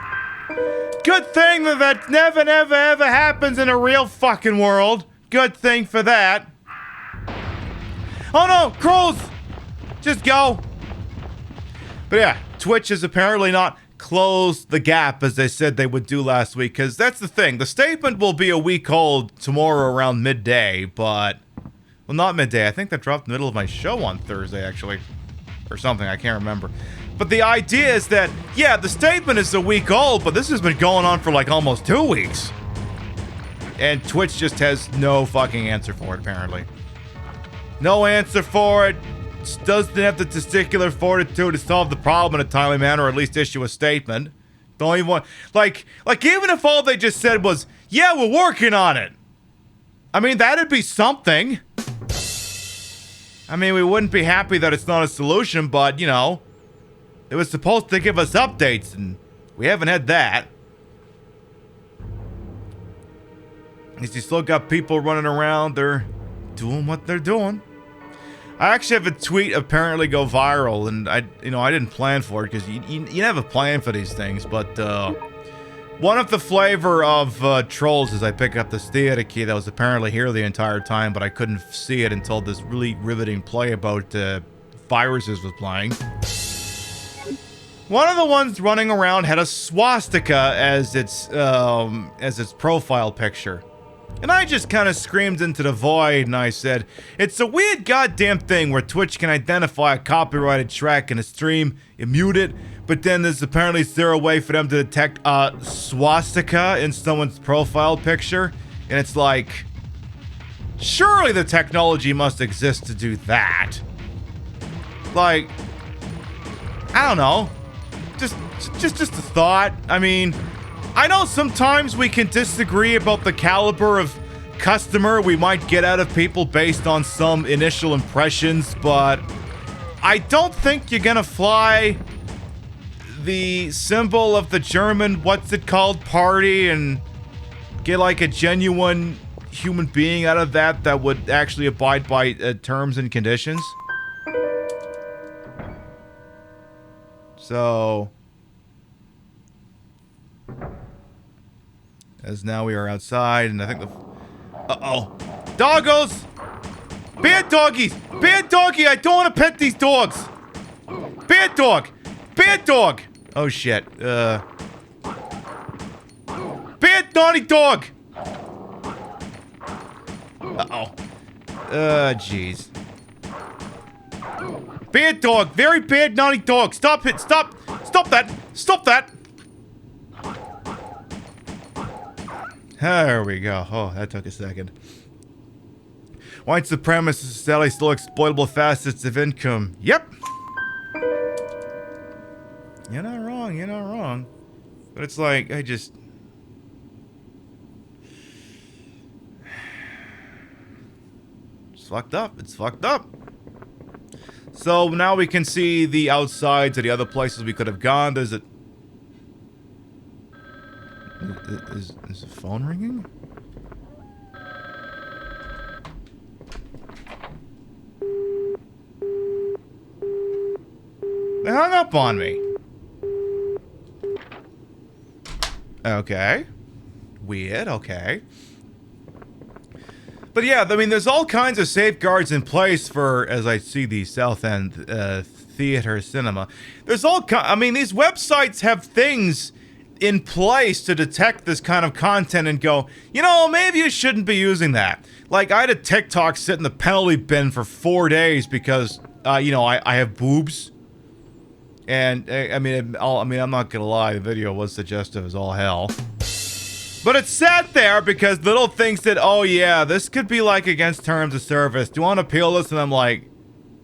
[SPEAKER 1] Good thing that never, ever happens in a real fucking world. Good thing for that. Oh no, Crow's! Just go. But yeah, Twitch is apparently not close the gap as they said they would do last week, because that's the thing. The statement will be a week old tomorrow around midday, but... Well, not midday. I think that dropped in the middle of my show on Thursday, actually. Or something, I can't remember. But the idea is that, yeah, the statement is a week old, but this has been going on for like almost 2 weeks. And Twitch just has no fucking answer for it, apparently. No answer for it. Doesn't have the testicular fortitude to solve the problem in a timely manner, or at least issue a statement. Don't even want, like even if all they just said was, yeah, we're working on it. I mean, that'd be something. I mean, we wouldn't be happy that it's not a solution, but, you know, it was supposed to give us updates, and we haven't had that. At least you still got people running around, they're doing what they're doing. I actually have a tweet apparently go viral, and I didn't plan for it because you never plan for these things. But one of the flavor of trolls is I pick up this theater key that was apparently here the entire time, but I couldn't see it until this really riveting play about viruses was playing. One of the ones running around had a swastika as its profile picture. And I just kind of screamed into the void and I said, it's a weird goddamn thing where Twitch can identify a copyrighted track in a stream, you mute it, but then there's apparently zero way for them to detect a swastika in someone's profile picture. And it's like, surely the technology must exist to do that. Like, I don't know. Just a thought. I mean, I know sometimes we can disagree about the caliber of customer we might get out of people based on some initial impressions, but I don't think you're gonna fly the symbol of the German party and get like a genuine human being out of that would actually abide by terms and conditions. So as now we are outside, and I think the... Uh-oh. Doggos! Bad doggies! Bad doggy! I don't want to pet these dogs! Bad dog! Bad dog! Oh, shit. Bad naughty dog! Uh-oh. Jeez. Bad dog! Very bad naughty dog! Stop it! Stop! Stop that! Stop that! There we go. Oh, that took a second. White supremacists sadly still exploitable facets of income. Yep! You're not wrong, you're not wrong. But it's like, I just... It's fucked up. It's fucked up. So now we can see the outsides of the other places we could have gone. There's a... Is the phone ringing? They hung up on me. Okay. Weird, okay. But yeah, I mean, there's all kinds of safeguards in place for, as I see the South End Theater Cinema. There's all I mean, these websites have things in place to detect this kind of content and go, you know, maybe you shouldn't be using that. Like, I had a TikTok sit in the penalty bin for 4 days because, you know, I have boobs. And, I mean, I'm not gonna lie, the video was suggestive as all hell. But it sat there because little things said, oh yeah, this could be like against terms of service. Do you want to appeal this? And I'm like,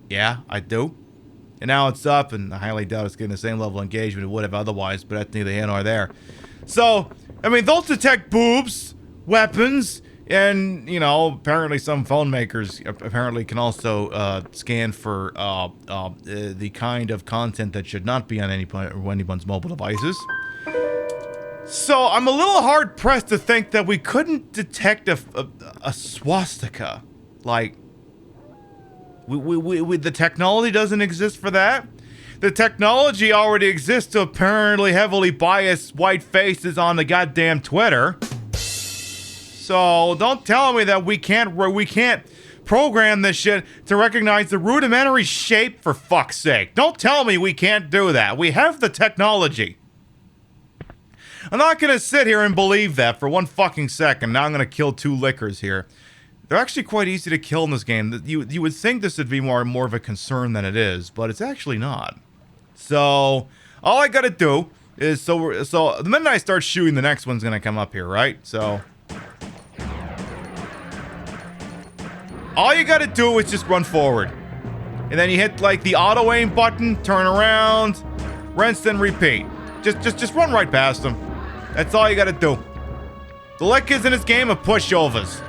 [SPEAKER 1] yeah, I do. And now it's up, and I highly doubt it's getting the same level of engagement it would have otherwise, but that's neither here nor there. So, I mean, they'll detect boobs, weapons, and, you know, apparently some phone makers apparently can also scan for the kind of content that should not be on anyone's mobile devices. So, I'm a little hard-pressed to think that we couldn't detect a swastika. Like, the technology doesn't exist for that. The technology already exists to apparently heavily bias white faces on the goddamn Twitter. So don't tell me that we can't program this shit to recognize the rudimentary shape, for fuck's sake. Don't tell me we can't do that. We have the technology. I'm not gonna sit here and believe that for one fucking second. Now I'm gonna kill 2 lickers here. They're actually quite easy to kill in this game. You would think this would be more of a concern than it is, but it's actually not. So all I gotta do is so the minute I start shooting, the next one's gonna come up here, right? So all you gotta do is just run forward, and then you hit like the auto aim button, turn around, rinse and repeat. Just run right past them. That's all you gotta do. The lickers in this game are pushovers.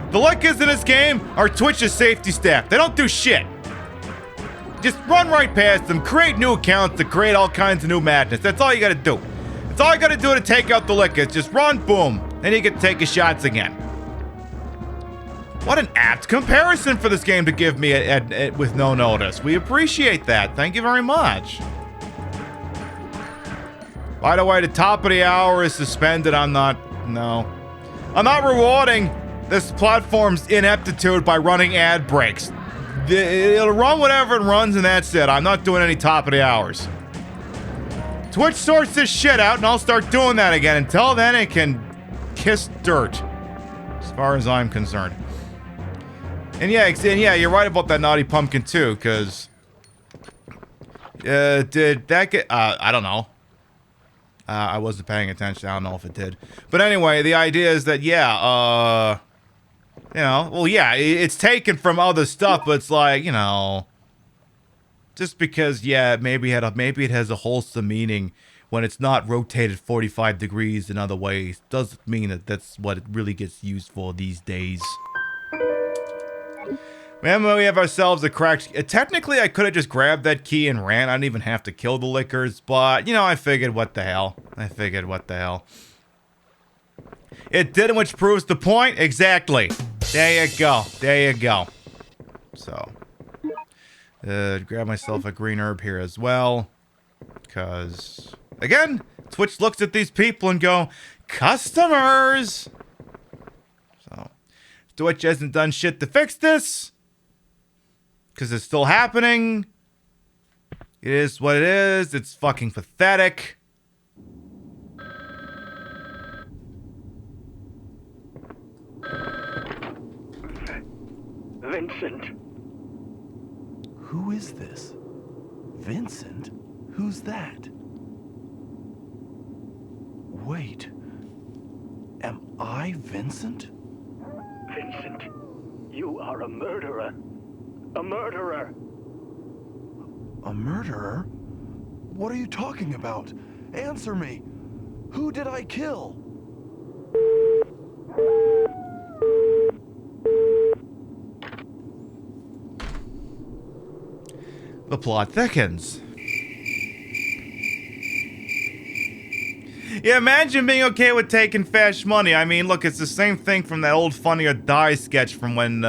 [SPEAKER 1] The lickers in this game are Twitch's safety staff. They don't do shit. Just run right past them, create new accounts to create all kinds of new madness. That's all you gotta do. That's all you gotta do to take out the lickers. Just run, boom. Then you can take your shots again. What an apt comparison for this game to give me with no notice. We appreciate that. Thank you very much. By the way, the top of the hour is suspended. I'm not rewarding this platform's ineptitude by running ad breaks. It'll run whatever it runs, and that's it. I'm not doing any top of the hours. Twitch sorts this shit out, and I'll start doing that again. Until then, it can kiss dirt, as far as I'm concerned. And yeah, you're right about that naughty pumpkin too, because did that get? I don't know. I wasn't paying attention. I don't know if it did. But anyway, the idea is that, yeah, you know, well, yeah, it's taken from other stuff, but it's like, you know, just because, yeah, maybe it has a wholesome meaning when it's not rotated 45 degrees in other ways, doesn't mean that that's what it really gets used for these days. Remember, we have ourselves a cracked... Technically, I could have just grabbed that key and ran. I didn't even have to kill the lickers, but, you know, I figured, what the hell. It didn't, which proves the point. Exactly. There you go. So, grab myself a green herb here as well. Because, again, Twitch looks at these people and go, customers. So, Twitch hasn't done shit to fix this. Because it's still happening. It is what it is. It's fucking pathetic.
[SPEAKER 7] Vincent.
[SPEAKER 5] Who is this? Vincent? Who's that? Wait. Am I Vincent?
[SPEAKER 7] Vincent, you are a murderer. A murderer.
[SPEAKER 5] A murderer? What are you talking about? Answer me. Who did I kill?
[SPEAKER 1] The plot thickens. Yeah, imagine being okay with taking fast money. I mean, look, it's the same thing from that old Funny or Die sketch from when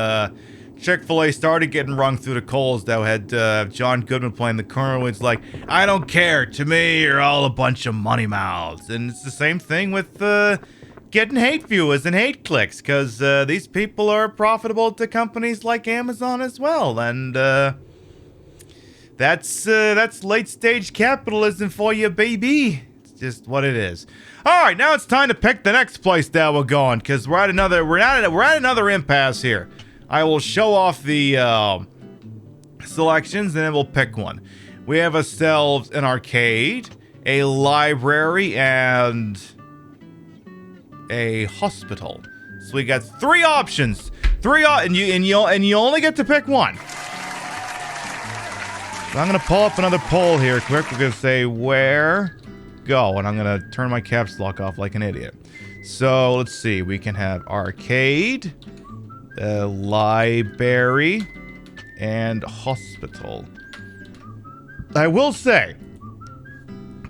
[SPEAKER 1] Chick-fil-A started getting rung through the coals that had John Goodman playing the Colonel. It's like, I don't care. To me, you're all a bunch of money mouths. And it's the same thing with getting hate viewers and hate clicks, because these people are profitable to companies like Amazon as well. And that's late-stage capitalism for you, baby. It's just what it is. All right, now it's time to pick the next place that we're going, because we're at another impasse here. I will show off the selections, and then we'll pick one. We have ourselves an arcade, a library, and a hospital. So we got three options. And you only get to pick one. So I'm gonna pull up another poll here quick. We're gonna say where go, and I'm gonna turn my caps lock off like an idiot. So let's see. We can have arcade, library, and hospital. I will say,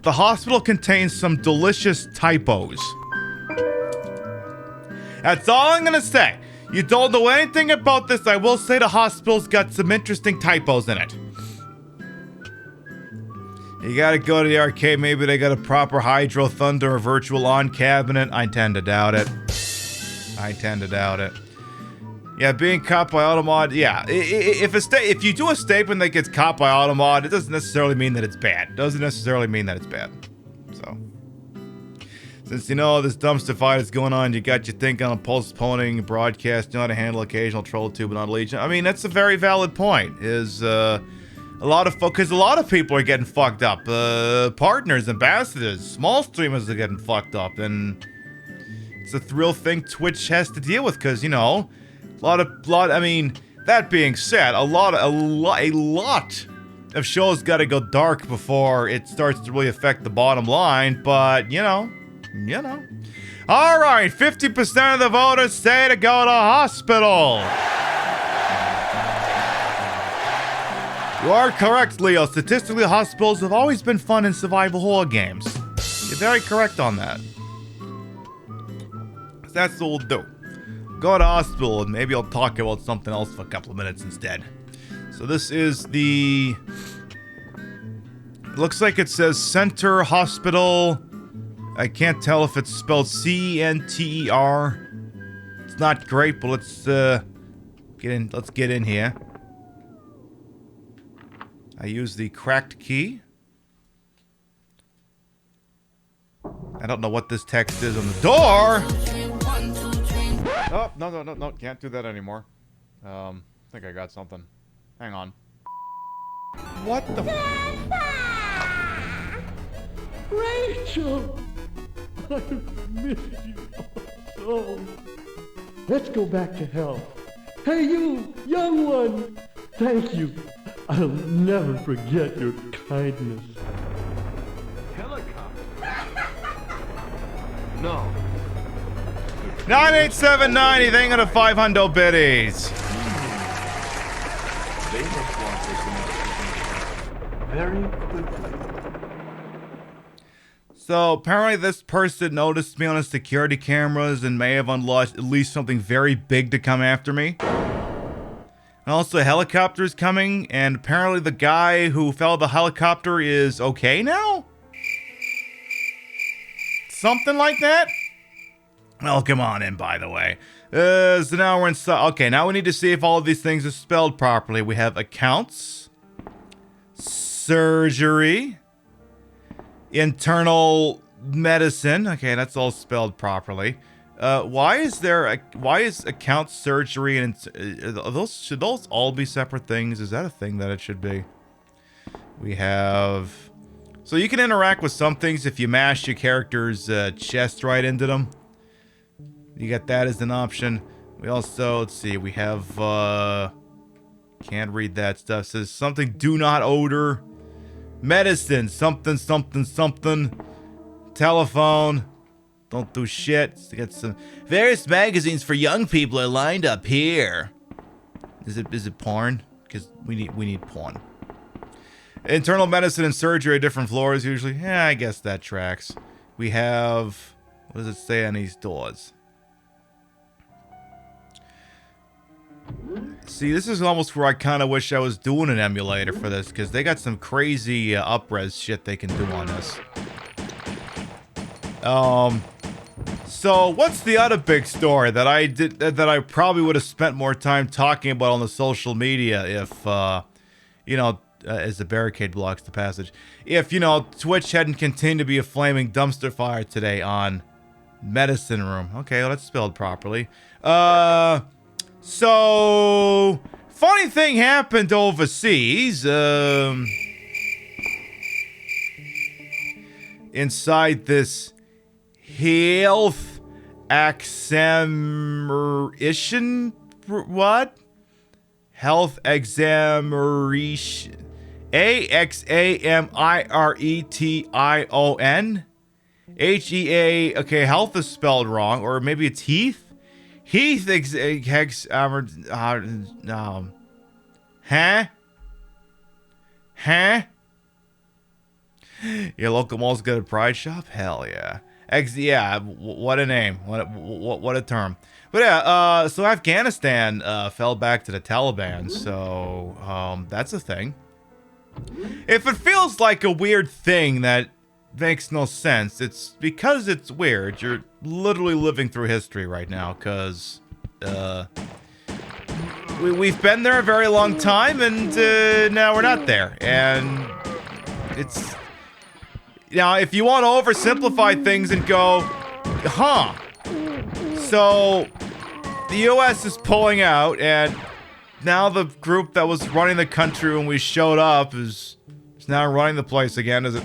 [SPEAKER 1] the hospital contains some delicious typos. That's all I'm gonna say. You don't know anything about this. I will say the hospital's got some interesting typos in it. You gotta go to the arcade. Maybe they got a proper Hydro Thunder or Virtual On cabinet. I tend to doubt it. Yeah, being caught by Automod. Yeah, if you do a statement that gets caught by Automod, it doesn't necessarily mean that it's bad. So, since you know this dumpster fight is going on, you got your thinking on postponing broadcast. You know how to handle occasional troll tube, but not Legion. I mean, that's a very valid point. A lot of people are getting fucked up. Partners, ambassadors, small streamers are getting fucked up, and it's a real thing Twitch has to deal with. Because I mean, that being said, a lot of shows got to go dark before it starts to really affect the bottom line. But you know. All right, 50% of the voters say to go to hospital. You are correct, Leo. Statistically, hospitals have always been fun in survival horror games. You're very correct on that. That's what we'll do. Go to hospital, and maybe I'll talk about something else for a couple of minutes instead. So this is the... It looks like it says Center Hospital. I can't tell if it's spelled C-E-N-T-E-R. It's not great, but let's get in here. I use the cracked key. I don't know what this text is on the door. Oh, no. Can't do that anymore. I think I got something. Hang on. What the...
[SPEAKER 8] Rachel! I miss you so. Let's go back to hell. Hey, you, young one! Thank you. I'll never forget your kindness.
[SPEAKER 7] Helicopter? No.
[SPEAKER 1] 9879, thank you to 500 biddies.
[SPEAKER 5] They must want this very quickly.
[SPEAKER 1] So apparently this person noticed me on his security cameras and may have unleashed at least something very big to come after me. And also a helicopter is coming, and apparently the guy who fell the helicopter is okay now? Something like that? Welcome on in, by the way. So now we're inside. Okay, now we need to see if all of these things are spelled properly. We have accounts, surgery, internal medicine. Okay, that's all spelled properly. Why is accounts, surgery, and should those all be separate things? Is that a thing that it should be? We have, so you can interact with some things if you mash your character's chest right into them. You got that as an option. We also, let's see, we have, can't read that stuff. It says something, do not odor. Medicine, something, something, something. Telephone, don't do shit. So got some various magazines for young people are lined up here. Is it porn? Because we need porn. Internal medicine and surgery are different floors usually. Yeah, I guess that tracks. We have, what does it say on these doors? See, this is almost where I kind of wish I was doing an emulator for this, because they got some crazy up-res shit they can do on this. So what's the other big story that I probably would have spent more time talking about on the social media if, you know, as the barricade blocks the passage, if, you know, Twitch hadn't continued to be a flaming dumpster fire today on medicine room. Okay, well, that's spelled properly. So, funny thing happened overseas, inside this health examination, what? Health examination, AXAMIRETION, HEA, okay, health is spelled wrong, or maybe it's Heath? Heath Huh? Your local mall's got a pride shop? Hell yeah. What a name. What a term. But yeah, so Afghanistan fell back to the Taliban, so that's a thing. If it feels like a weird thing that makes no sense, it's because it's weird. You're literally living through history right now, because we've been there a very long time, and now we're not there. And it's, now if you want to oversimplify things and go, huh, so the US is pulling out, and now the group that was running the country when we showed up is now running the place again. Does it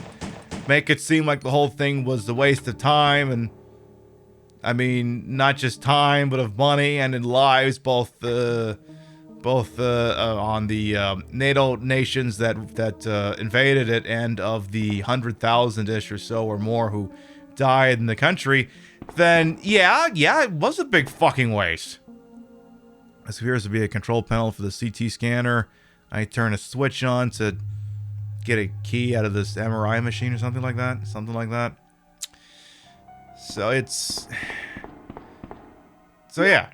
[SPEAKER 1] make it seem like the whole thing was a waste of time? And I mean, not just time, but of money and in lives, both on the NATO nations that invaded it, and of the 100,000-ish or so or more who died in the country. Then yeah, it was a big fucking waste. This appears to be a control panel for the CT scanner. I turn a switch on to get a key out of this MRI machine or something like that. So yeah.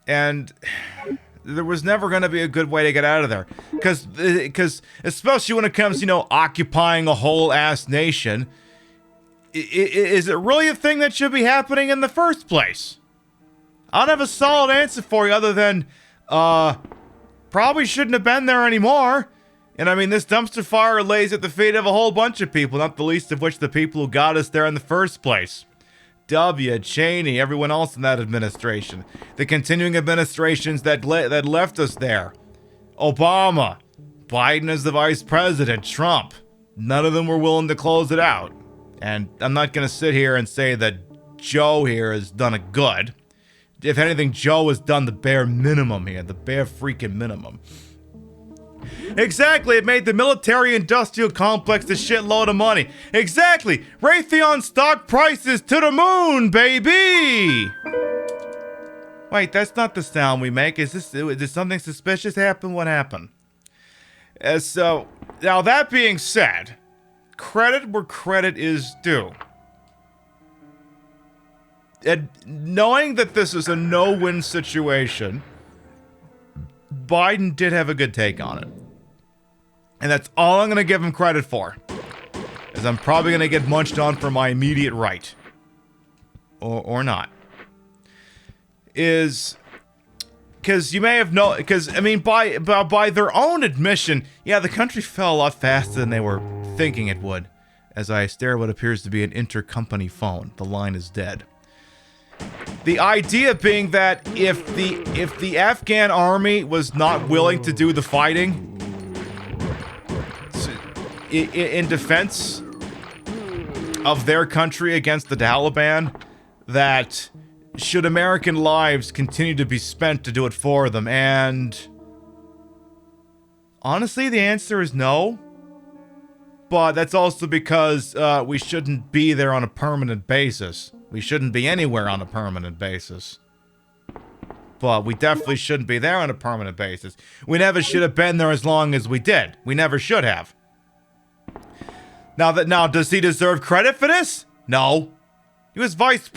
[SPEAKER 1] And there was never going to be a good way to get out of there. Because especially when it comes, you know, occupying a whole ass nation, is it really a thing that should be happening in the first place? I don't have a solid answer for you other than, probably shouldn't have been there anymore. And I mean, this dumpster fire lays at the feet of a whole bunch of people, not the least of which the people who got us there in the first place. W, Cheney, everyone else in that administration. The continuing administrations that left us there. Obama, Biden as the vice president, Trump. None of them were willing to close it out. And I'm not going to sit here and say that Joe here has done a good. If anything, Joe has done the bare minimum here. The bare freaking minimum. Exactly, it made the military-industrial complex a shitload of money. Exactly, Raytheon stock prices to the moon, baby! Wait, that's not the sound we make. Did something suspicious happen? What happened? So, now that being said, credit where credit is due. And knowing that this is a no-win situation, Biden did have a good take on it. And that's all I'm going to give him credit for. As I'm probably going to get munched on for my immediate right. Or not. is because you may have known, because I mean, by their own admission, yeah, the country fell a lot faster than they were thinking it would. As I stare at what appears to be an intercompany phone, the line is dead. The idea being that if the Afghan army was not willing to do the fighting in defense of their country against the Taliban, that should American lives continue to be spent to do it for them? And honestly, the answer is no. But that's also because we shouldn't be there on a permanent basis. We shouldn't be anywhere on a permanent basis. But we definitely shouldn't be there on a permanent basis. We never should have been there as long as we did. We never should have. Now, does he deserve credit for this? No. He was vice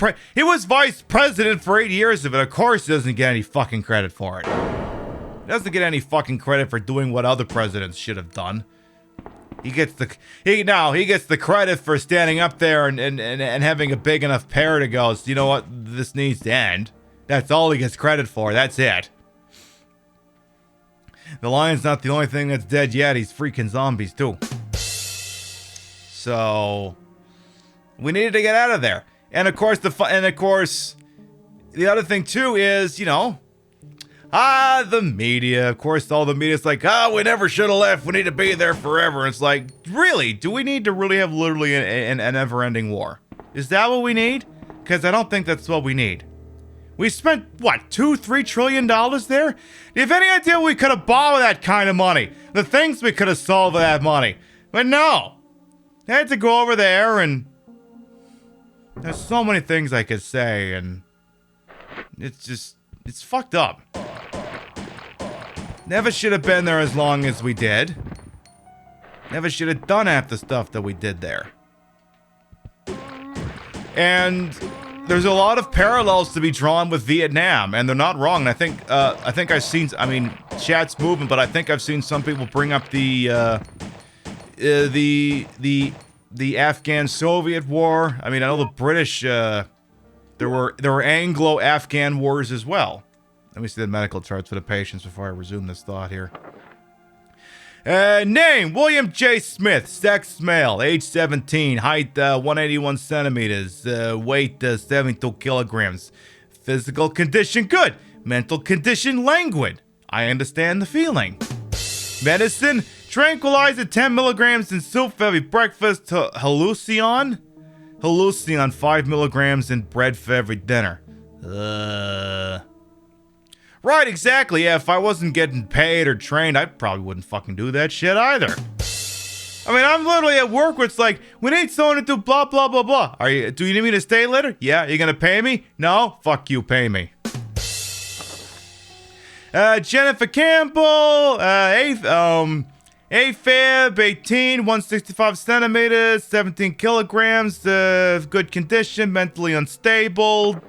[SPEAKER 1] president for 8 years of it. Of course he doesn't get any fucking credit for it. He doesn't get any fucking credit for doing what other presidents should have done. He gets the credit for standing up there and having a big enough pair to go, so you know what, this needs to end. That's all he gets credit for. That's it. The lion's not the only thing that's dead yet. He's freaking zombies too. So we needed to get out of there. And of course the other thing too is, you know, the media. Of course, all the media's like, we never should have left. We need to be there forever. And it's like, really? Do we need to really have literally an never-ending war? Is that what we need? Because I don't think that's what we need. We spent, what, $2-3 trillion there? Do you have any idea we could have bought with that kind of money? The things we could have solved with that money. But no. I had to go over there and... There's so many things I could say, and... It's fucked up. Never should have been there as long as we did. Never should have done half the stuff that we did there. And there's a lot of parallels to be drawn with Vietnam, and they're not wrong. I think I've seen, I mean, chat's moving, but I think I've seen some people bring up the Afghan-Soviet War. I mean, I know the British, there were Anglo-Afghan wars as well. Let me see the medical charts for the patients before I resume this thought here. Name, William J. Smith, sex male, age 17, height 181 centimeters, weight 72 kilograms. Physical condition good, mental condition languid. I understand the feeling. Medicine, tranquilizer 10 milligrams in soup for every breakfast, hallucion 5 milligrams in bread for every dinner. Right, exactly. Yeah, if I wasn't getting paid or trained, I probably wouldn't fucking do that shit either. I mean, I'm literally at work where it's like, we need someone to do blah, blah, blah, blah. Do you need me to stay later? Yeah, you gonna pay me? No? Fuck you, pay me. Jennifer Campbell, AFib, 18, 165 centimeters, 17 kilograms, good condition, mentally unstable,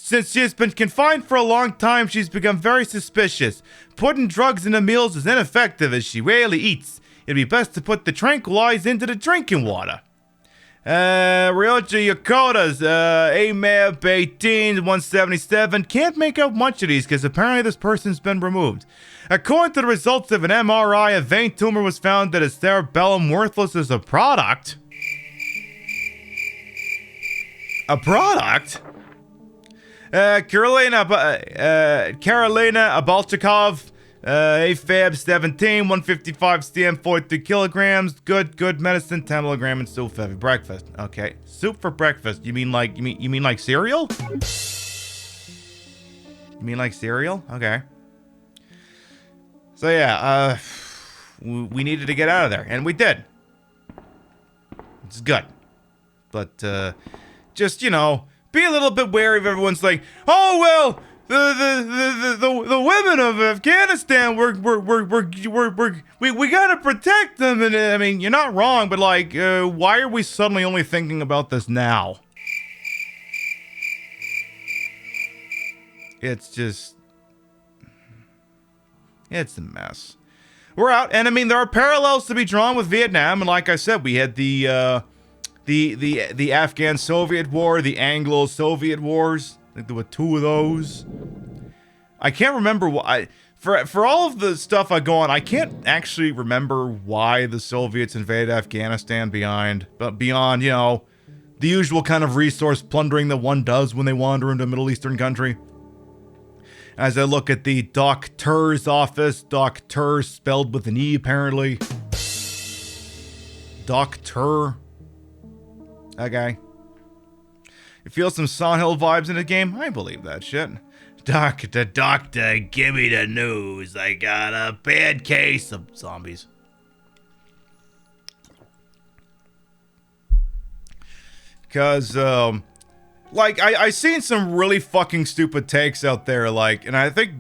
[SPEAKER 1] Since she has been confined for a long time, she's become very suspicious. Putting drugs into meals is ineffective as she rarely eats. It'd be best to put the tranquilizer into the drinking water. Ryoji Yokota's, AMAB 18, 177. Can't make out much of these because apparently this person's been removed. According to the results of an MRI, a vein tumor was found that is cerebellum worthless as a product. A product? Carolina Abalchikov, AFib 17, 155 cm, 43 kilograms. Good medicine, 10 milligrams in soup for every breakfast. Okay, soup for breakfast. You mean like cereal? You mean like cereal? Okay. So yeah, we needed to get out of there, and we did. It's good, but just, you know, be a little bit wary of everyone's like, oh well, the women of Afghanistan, we gotta protect them, and I mean, you're not wrong, but like, why are we suddenly only thinking about this now? It's just, it's a mess. We're out, and I mean, there are parallels to be drawn with Vietnam, and like I said, we had the Afghan-Soviet War, the Anglo-Soviet Wars. think there were 2 of those. I can't remember why. For all of the stuff I go on, I can't actually remember why the Soviets invaded Afghanistan beyond, you know, the usual kind of resource plundering that one does when they wander into a Middle Eastern country. As I look at the doctor's office, doctor spelled with an E apparently. Doctor. That guy. You feel some Silent Hill vibes in the game? I believe that shit. Doctor, give me the news. I got a bad case of zombies. Because, like, I seen some really fucking stupid takes out there, like, and I think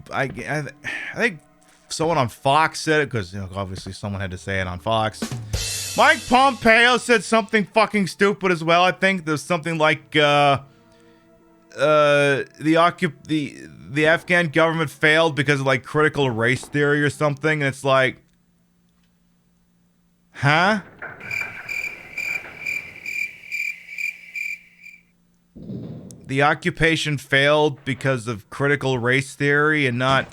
[SPEAKER 1] someone on Fox said it, because, you know, obviously someone had to say it on Fox. Mike Pompeo said something fucking stupid as well. I think there's something like, the Afghan government failed because of, like, critical race theory or something, and it's like, huh? The occupation failed because of critical race theory and not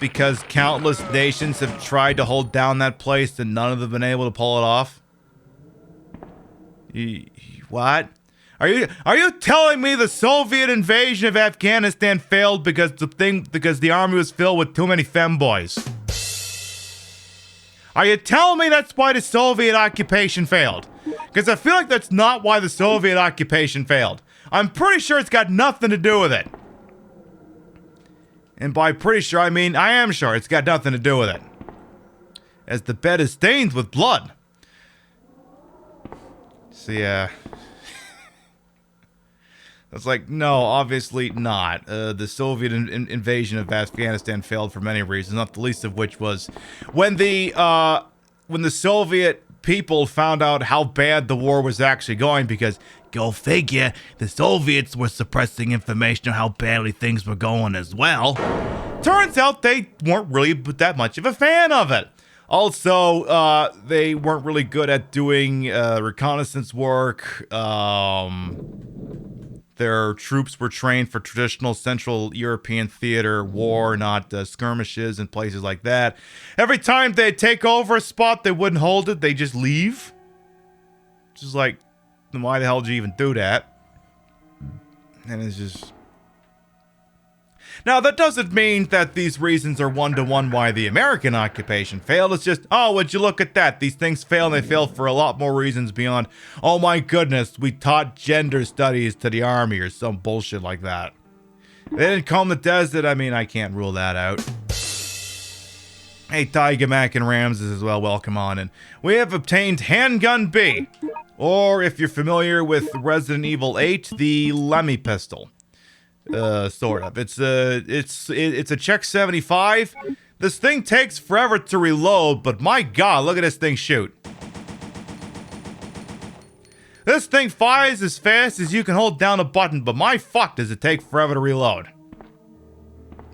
[SPEAKER 1] because countless nations have tried to hold down that place and none of them have been able to pull it off? What? Are you telling me the Soviet invasion of Afghanistan failed because the army was filled with too many femboys? Are you telling me that's why the Soviet occupation failed? Because I feel like that's not why the Soviet occupation failed. I'm pretty sure it's got nothing to do with it. And by pretty sure, I mean I am sure it's got nothing to do with it. As the bed is stained with blood. See, it's like, no, obviously not. The Soviet invasion of Afghanistan failed for many reasons, not the least of which was when the Soviet people found out how bad the war was actually going, because, go figure, the Soviets were suppressing information on how badly things were going as well. Turns out they weren't really that much of a fan of it. Also, they weren't really good at doing reconnaissance work. Their troops were trained for traditional Central European theater war, not skirmishes and places like that. Every time they'd take over a spot, they wouldn't hold it. They just leave. Just like, then why the hell did you even do that? And it's just... Now, that doesn't mean that these reasons are one-to-one why the American occupation failed. It's just, oh, would you look at that? These things fail, and they fail for a lot more reasons beyond, oh my goodness, we taught gender studies to the army or some bullshit like that. They didn't comb the desert. I mean, I can't rule that out. Hey, Tiger Mac and Ramses as well, welcome on in. We have obtained Handgun B, or if you're familiar with Resident Evil 8, the Lemmy pistol. Sort of. It's a Czech 75. This thing takes forever to reload, but my god, look at this thing shoot. This thing fires as fast as you can hold down a button, but my fuck does it take forever to reload.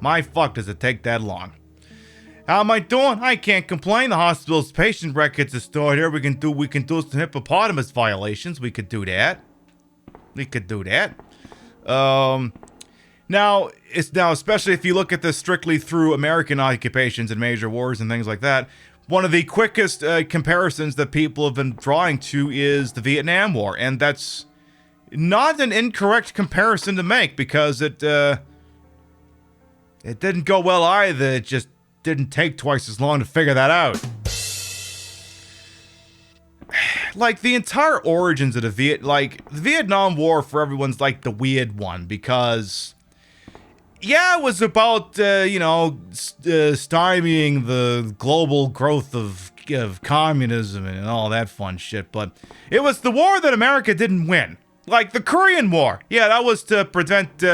[SPEAKER 1] My fuck does it take that long. How am I doing? I can't complain. The hospital's patient records are stored here. We can do some hippopotamus violations. We could do that. Now, especially if you look at this strictly through American occupations and major wars and things like that, one of the quickest comparisons that people have been drawing to is the Vietnam War, and that's not an incorrect comparison to make, because it didn't go well either. It just didn't take twice as long to figure that out. Like, the entire origins of the Vietnam War for everyone's like the weird one, because... yeah, it was about, stymieing the global growth of communism and all that fun shit, but it was the war that America didn't win. Like the Korean War. Yeah, that was to prevent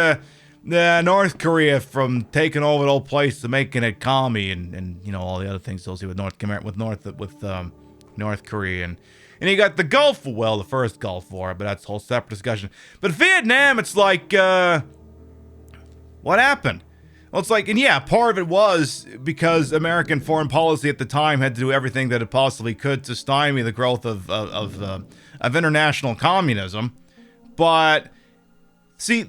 [SPEAKER 1] North Korea from taking over the whole place and making it commie and you know, all the other things associated with North Korea. And you got the Gulf, well, the first Gulf War, but that's a whole separate discussion. But Vietnam, it's like, what happened? Well, it's like, and yeah, part of it was because American foreign policy at the time had to do everything that it possibly could to stymie the growth of international communism. But See,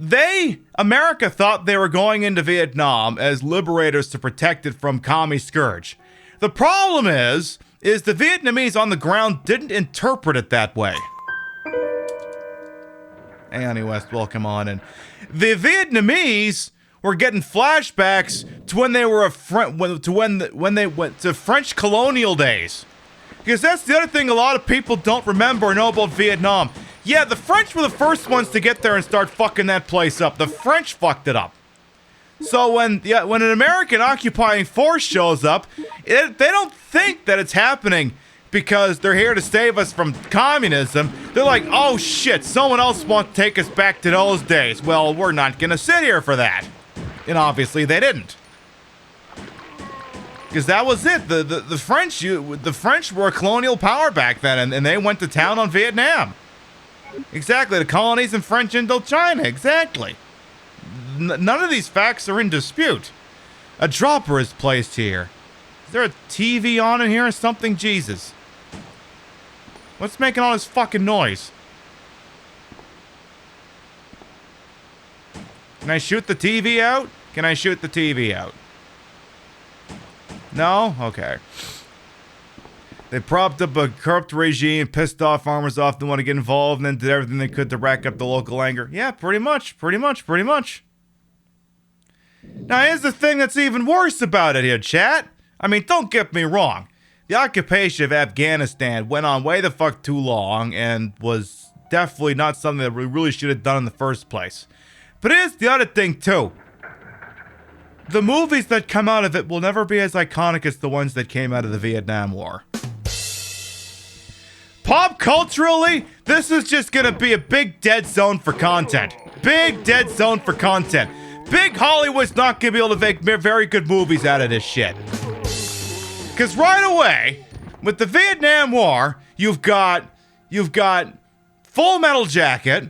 [SPEAKER 1] America thought they were going into Vietnam as liberators to protect it from commie scourge. The problem is the Vietnamese on the ground didn't interpret it that way. Hey, Honey West, welcome on in. The Vietnamese were getting flashbacks to when they were when they went to French colonial days. Because that's the other thing a lot of people don't remember or know about Vietnam. Yeah, the French were the first ones to get there and start fucking that place up. The French fucked it up. So when an American occupying force shows up, they don't think that it's happening because they're here to save us from communism. They're like, oh shit, someone else wants to take us back to those days. Well, we're not gonna sit here for that. And obviously they didn't. Because that was it. The French were a colonial power back then, and they went to town on Vietnam. Exactly, the colonies in French Indochina, exactly. None of these facts are in dispute. A dropper is placed here. Is there a TV on in here or something? Jesus. What's making all this fucking noise? Can I shoot the TV out? Can I shoot the TV out? No? Okay. They propped up a corrupt regime, pissed off farmers often want to get involved, and then did everything they could to rack up the local anger. Yeah, pretty much. Now, here's the thing that's even worse about it here, chat. I mean, don't get me wrong. The occupation of Afghanistan went on way the fuck too long and was definitely not something that we really should have done in the first place. But here's the other thing, too. The movies that come out of it will never be as iconic as the ones that came out of the Vietnam War. Pop culturally, this is just gonna be a big dead zone for content. Big dead zone for content. Big Hollywood's not gonna be able to make very good movies out of this shit. Because right away, with the Vietnam War, you've got Full Metal Jacket,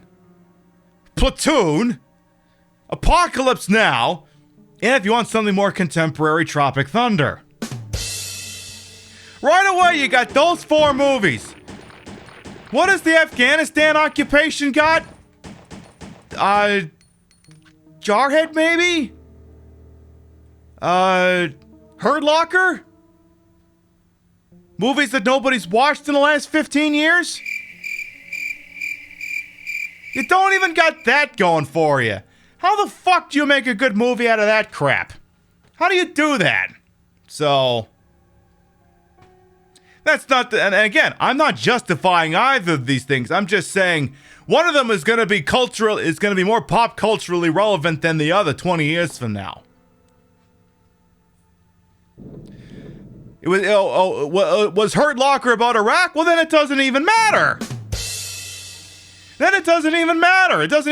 [SPEAKER 1] Platoon, Apocalypse Now, and if you want something more contemporary, Tropic Thunder. Right away, you got those 4 movies. What has the Afghanistan occupation got? Jarhead, maybe? Hurt Locker? Movies that nobody's watched in the last 15 years? You don't even got that going for you. How the fuck do you make a good movie out of that crap? How do you do that? So, that's not and again, I'm not justifying either of these things. I'm just saying one of them is going to be more pop culturally relevant than the other 20 years from now. Was Hurt Locker about Iraq? Well, then it doesn't even matter. It doesn't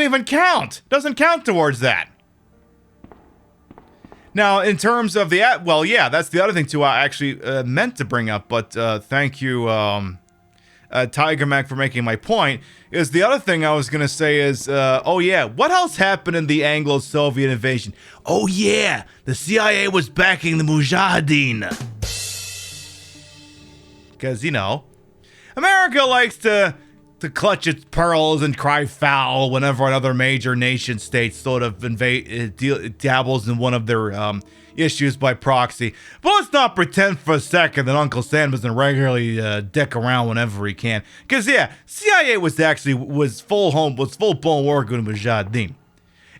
[SPEAKER 1] even count. It doesn't count towards that. Now, in terms of that's the other thing too I actually meant to bring up, but thank you, Tiger Mac, for making my point, is the other thing I was going to say is, what else happened in the Anglo-Soviet invasion? Oh yeah, the CIA was backing the Mujahideen. Because, America likes to clutch its pearls and cry foul whenever another major nation state sort of dabbles in one of their issues by proxy. But let's not pretend for a second that Uncle Sam doesn't regularly dick around whenever he can. Because CIA was full-blown working with Mujahideen.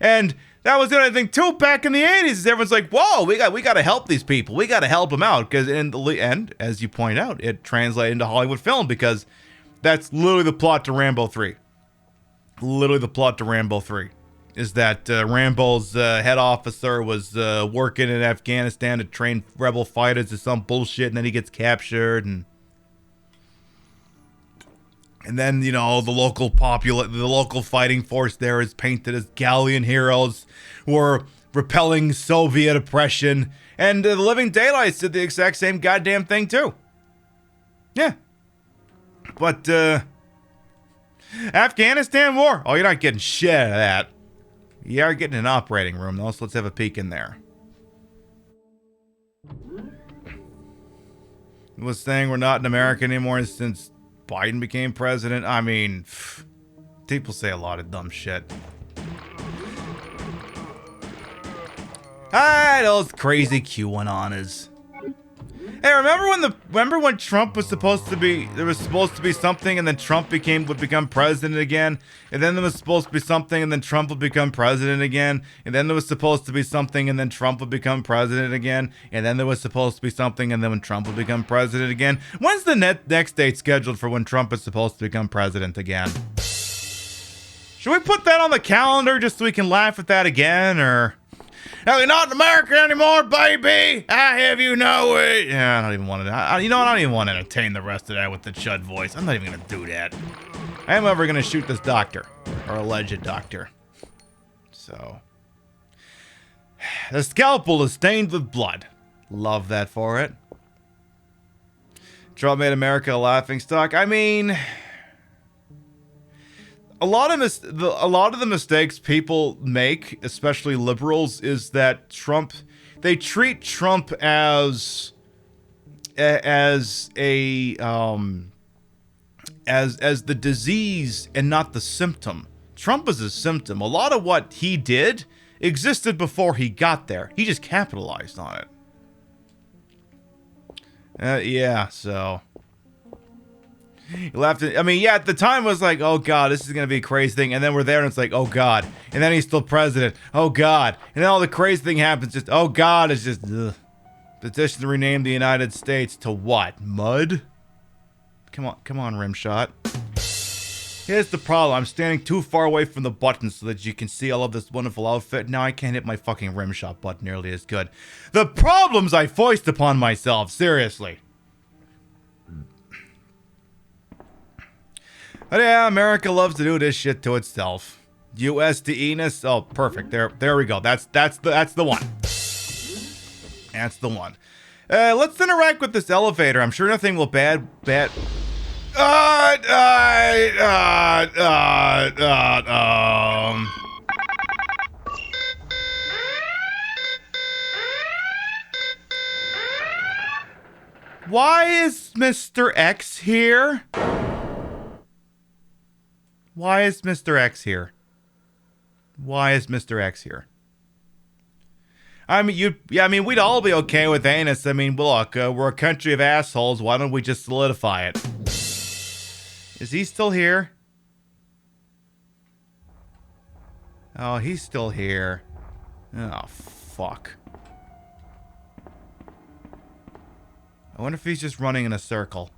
[SPEAKER 1] And that was the other thing too back in the 80s. Is everyone's like, whoa, we got to help these people. We got to help them out. Because in the end, as you point out, it translated into Hollywood film because that's literally the plot to Rambo 3. Literally the plot to Rambo 3. Is that Rambo's head officer was working in Afghanistan to train rebel fighters or some bullshit, and then he gets captured, and then, the local fighting force there is painted as gallant heroes who are repelling Soviet oppression, and the Living Daylights did the exact same goddamn thing too. Yeah. But, Afghanistan war? Oh, you're not getting shit out of that. You are getting an operating room, though, so let's have a peek in there. He was saying we're not in America anymore since Biden became president. I mean, people say a lot of dumb shit. Ah, those crazy QAnoners. Hey, remember when Trump was supposed to be, there was supposed to be something and then Trump would become president again, and then there was supposed to be something and then Trump would become president again, and then there was supposed to be something and then Trump would become president again, and then there was supposed to be something and then when Trump would become president again? When's the next date scheduled for when Trump is supposed to become president again? Should we put that on the calendar just so we can laugh at that again, or... Now you're not in America anymore, baby. I have you know it. Yeah, I don't even want to. You know what? I don't even want to entertain the rest of that with the chud voice. I'm not even gonna do that. I am ever gonna shoot this doctor, or alleged doctor. So, the scalpel is stained with blood. Love that for it. Trump made America a laughingstock. I mean, a lot of the mistakes people make, especially liberals, is that they treat Trump as the disease and not the symptom. Trump is a symptom. A lot of what he did existed before he got there. He just capitalized on it. Yeah, so... At the time it was like, oh god, this is gonna be a crazy thing, and then we're there and it's like, oh god, and then he's still president, oh god, and then all the crazy thing happens, just, oh god, it's just, ugh. Petition to rename the United States to what? Mud? Come on, Rimshot. Here's the problem, I'm standing too far away from the button so that you can see all of this wonderful outfit. Now I can't hit my fucking Rimshot button nearly as good. The problems I foist upon myself, seriously. But yeah, America loves to do this shit to itself. USDE-ness. Oh, perfect. There we go. That's the one. That's the one. Let's interact with this elevator. I'm sure nothing will bad. Why is Mr. X here? Why is Mr. X here? Why is Mr. X here? I mean, we'd all be okay with anus. I mean, look, we're a country of assholes. Why don't we just solidify it? Is he still here? Oh, he's still here. Oh, fuck. I wonder if he's just running in a circle.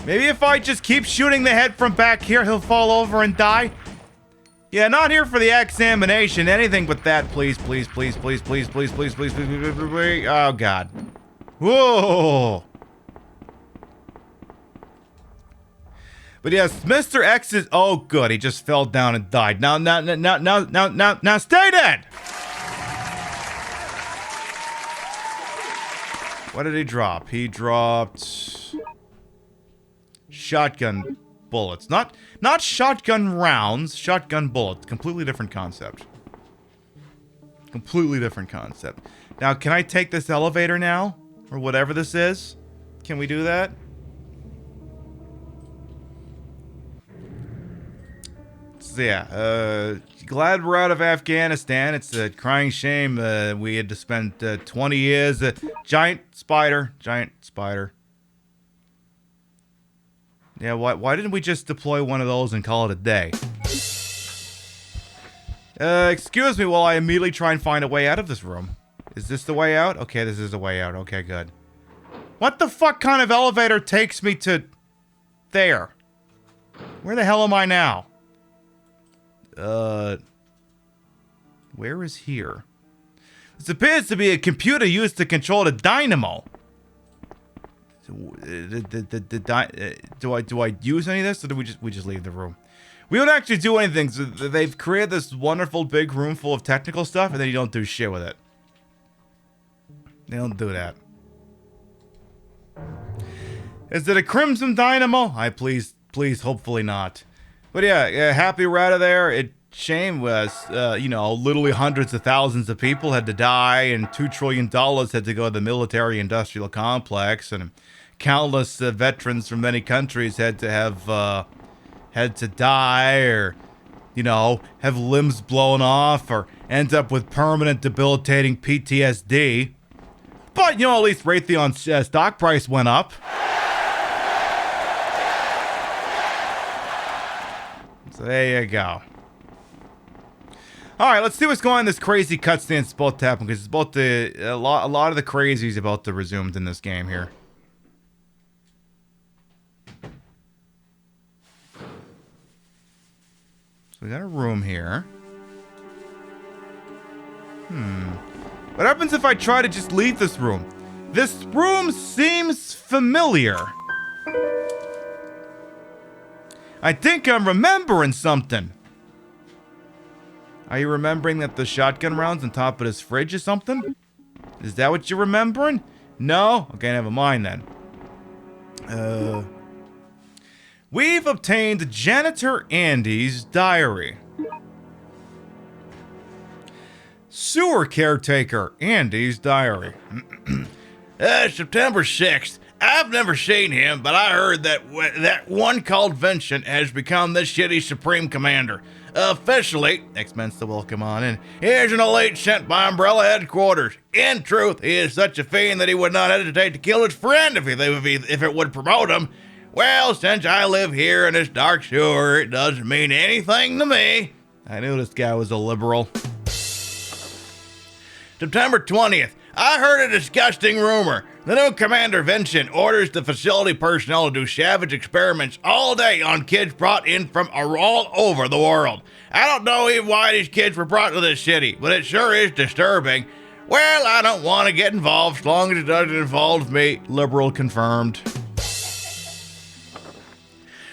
[SPEAKER 1] Maybe if I just keep shooting the head from back here, he'll fall over and die? Yeah, not here for the examination. Anything but that, please, please, please, please, please, please, please, please, please, please, please, please. Oh, God. Whoa. But yes, Mr. X is... Oh, good. He just fell down and died. Now, stay dead! What did he drop? He dropped... shotgun bullets. Not shotgun rounds, shotgun bullets. Completely different concept. Completely different concept. Now, can I take this elevator now? Or whatever this is? Can we do that? So yeah, glad we're out of Afghanistan. It's a crying shame we had to spend 20 years. Giant spider. Yeah, why didn't we just deploy one of those and call it a day? Excuse me while I immediately try and find a way out of this room. Is this the way out? Okay, this is the way out. Okay, good. What the fuck kind of elevator takes me to... there? Where the hell am I now? Where is here? This appears to be a computer used to control the dynamo. Do I use any of this, or do we just leave the room? We don't actually do anything. So they've created this wonderful big room full of technical stuff, and then you don't do shit with it. They don't do that. Is it a crimson dynamo? Please, hopefully not. But yeah, happy we're out of there. Shame was, literally hundreds of thousands of people had to die, and $2 trillion had to go to the military-industrial complex, and countless veterans from many countries had to die, or have limbs blown off or end up with permanent debilitating PTSD. But, at least Raytheon's stock price went up. So there you go. All right, let's see what's going on in this crazy cutscene that's about to happen, because it's about to a lot of the crazy is about to resumed in this game here. So we got a room here. What happens if I try to just leave this room? This room seems familiar. I think I'm remembering something. Are you remembering that the shotgun round's on top of this fridge or something? Is that what you're remembering? No? Okay, never mind then. We've obtained Janitor Andy's diary. Sewer Caretaker Andy's diary. September 6th. I've never seen him, but I heard that that one called Vincent has become the shitty Supreme Commander. Officially, X-Men still welcome on in, here's an elite sent by Umbrella headquarters. In truth, he is such a fiend that he would not hesitate to kill his friend if it would promote him. Well, since I live here in this dark sewer, it doesn't mean anything to me. I knew this guy was a liberal. September 20th. I heard a disgusting rumor. The new Commander Vincent orders the facility personnel to do savage experiments all day on kids brought in from all over the world. I don't know even why these kids were brought to this city, but it sure is disturbing. Well, I don't want to get involved as long as it doesn't involve me. Liberal confirmed.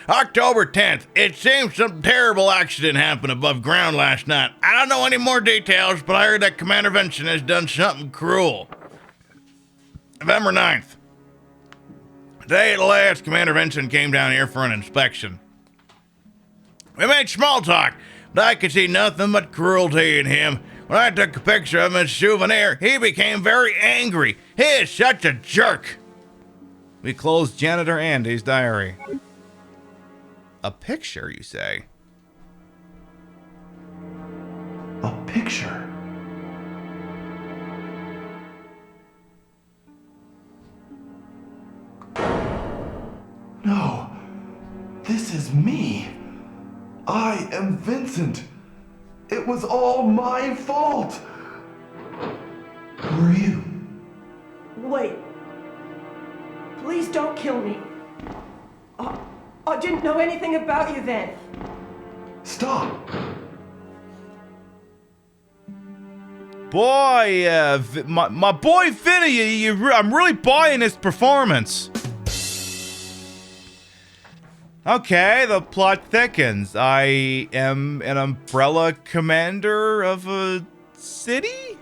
[SPEAKER 1] October 10th. It seems some terrible accident happened above ground last night. I don't know any more details, but I heard that Commander Vincent has done something cruel. November 9th. Today at last, Commander Vincent came down here for an inspection. We made small talk, but I could see nothing but cruelty in him. When I took a picture of him as a souvenir, he became very angry. He is such a jerk. We closed Janitor Andy's diary. A picture, you say?
[SPEAKER 5] A picture? No, this is me. I am Vincent. It was all my fault. Who are you?
[SPEAKER 9] Wait. Please don't kill me. I didn't know anything about you then.
[SPEAKER 5] Stop.
[SPEAKER 1] Boy, my boy Vinny, I'm really buying his performance. Okay, the plot thickens. I am an umbrella commander of a city?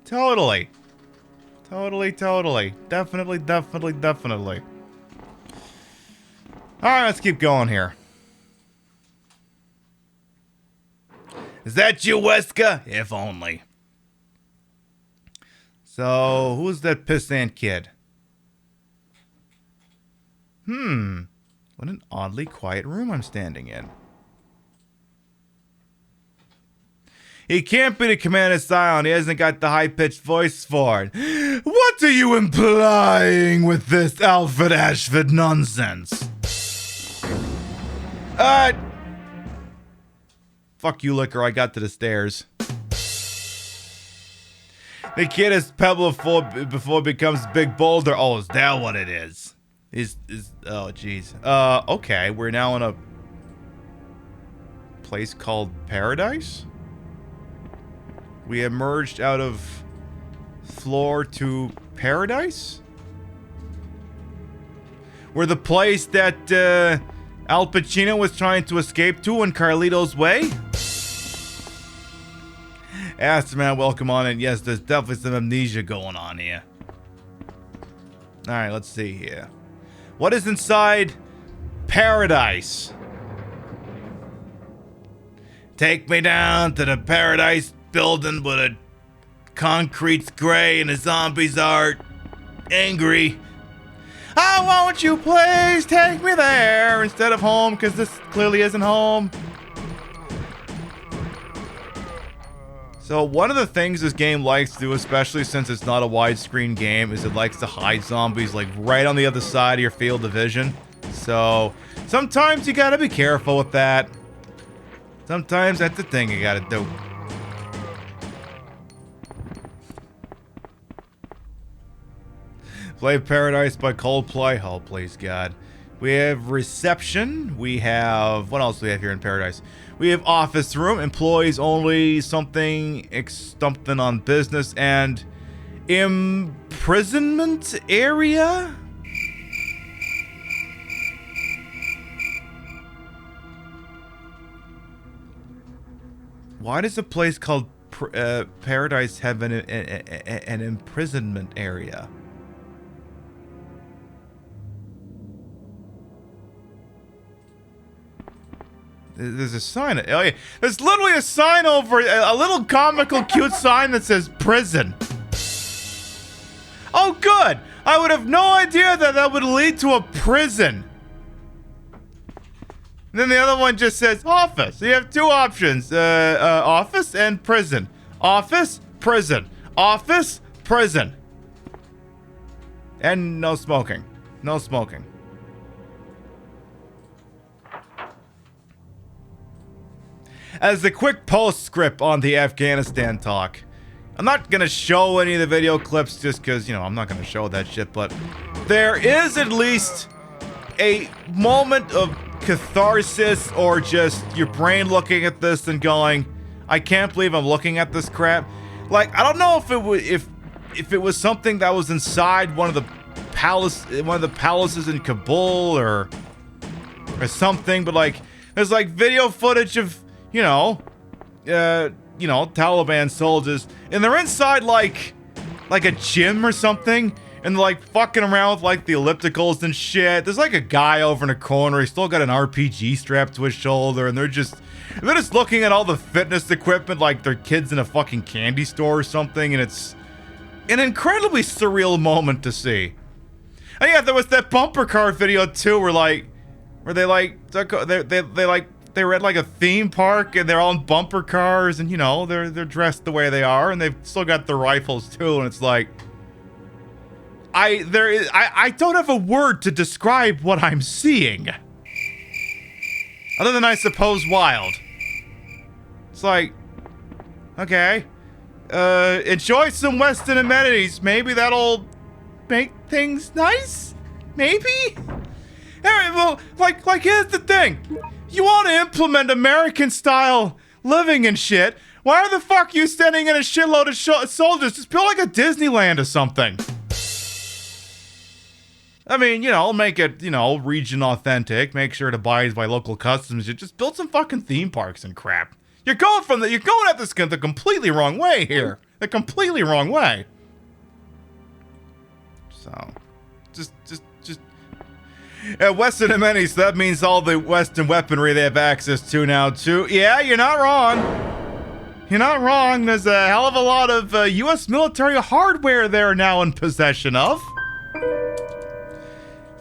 [SPEAKER 1] Totally. Totally. Definitely. Alright, let's keep going here. Is that you, Weska? If only. So, who's that pissant kid? What an oddly quiet room I'm standing in. He can't be the Commander Scion. He hasn't got the high-pitched voice for it. What are you implying with this Alfred Ashford nonsense? Fuck you, Liquor. I got to the stairs. The kid is Pebble before it becomes Big Boulder. Oh, is that what it is? Oh, jeez. Okay. We're now in a place called Paradise? We emerged out of floor to paradise? We're the place that Al Pacino was trying to escape to in Carlito's Way? Man, welcome on in. Yes, there's definitely some amnesia going on here. Alright, let's see here. What is inside Paradise? Take me down to the Paradise building where the concrete's gray and the zombies are angry. Oh, won't you please take me there instead of home, because this clearly isn't home. So one of the things this game likes to do, especially since it's not a widescreen game, is it likes to hide zombies like right on the other side of your field of vision. So sometimes you gotta be careful with that. Sometimes that's the thing you gotta do. Play Paradise by Coldplay. Oh, please, God. We have Reception. We have... What else do we have here in Paradise? We have Office Room. Employees Only. Something on Business. And Imprisonment Area? Why does a place called Paradise have an imprisonment area? There's a sign. Oh, yeah. There's literally a sign over a little comical, cute sign that says prison. Oh, good. I would have no idea that that would lead to a prison. And then the other one just says office. So you have two options: office and prison. Office, prison. Office, prison. And no smoking. No smoking. As the quick postscript on the Afghanistan talk, I'm not gonna show any of the video clips just because, you know, I'm not gonna show that shit, but there is at least a moment of catharsis, or just your brain looking at this and going, I can't believe I'm looking at this crap. Like, I don't know if it was if it was something that was inside one of the palaces in Kabul or something, but like there's like video footage of, you know, Taliban soldiers, and they're inside like a gym or something, and they're like fucking around with like the ellipticals and shit. There's like a guy over in a corner. He's still got an RPG strapped to his shoulder, and they're just looking at all the fitness equipment like they're kids in a fucking candy store or something, and it's an incredibly surreal moment to see. And yeah, there was that bumper car video too, where they were at like a theme park and they're all in bumper cars, and you know, they're dressed the way they are, and they've still got their rifles too, and it's like I don't have a word to describe what I'm seeing. Other than, I suppose, wild. It's like, okay. Enjoy some Western amenities. Maybe that'll make things nice? Maybe? Alright, well, like here's the thing. You want to implement American-style living and shit. Why the fuck are you sending in a shitload of soldiers? Just build like a Disneyland or something. I mean, you know, make it, you know, region authentic. Make sure it abides by local customs. You just build some fucking theme parks and crap. You're going at this the completely wrong way here. The completely wrong way. So, just. Western amenities, that means all the Western weaponry they have access to now, too. Yeah, you're not wrong. You're not wrong. There's a hell of a lot of U.S. military hardware they're now in possession of.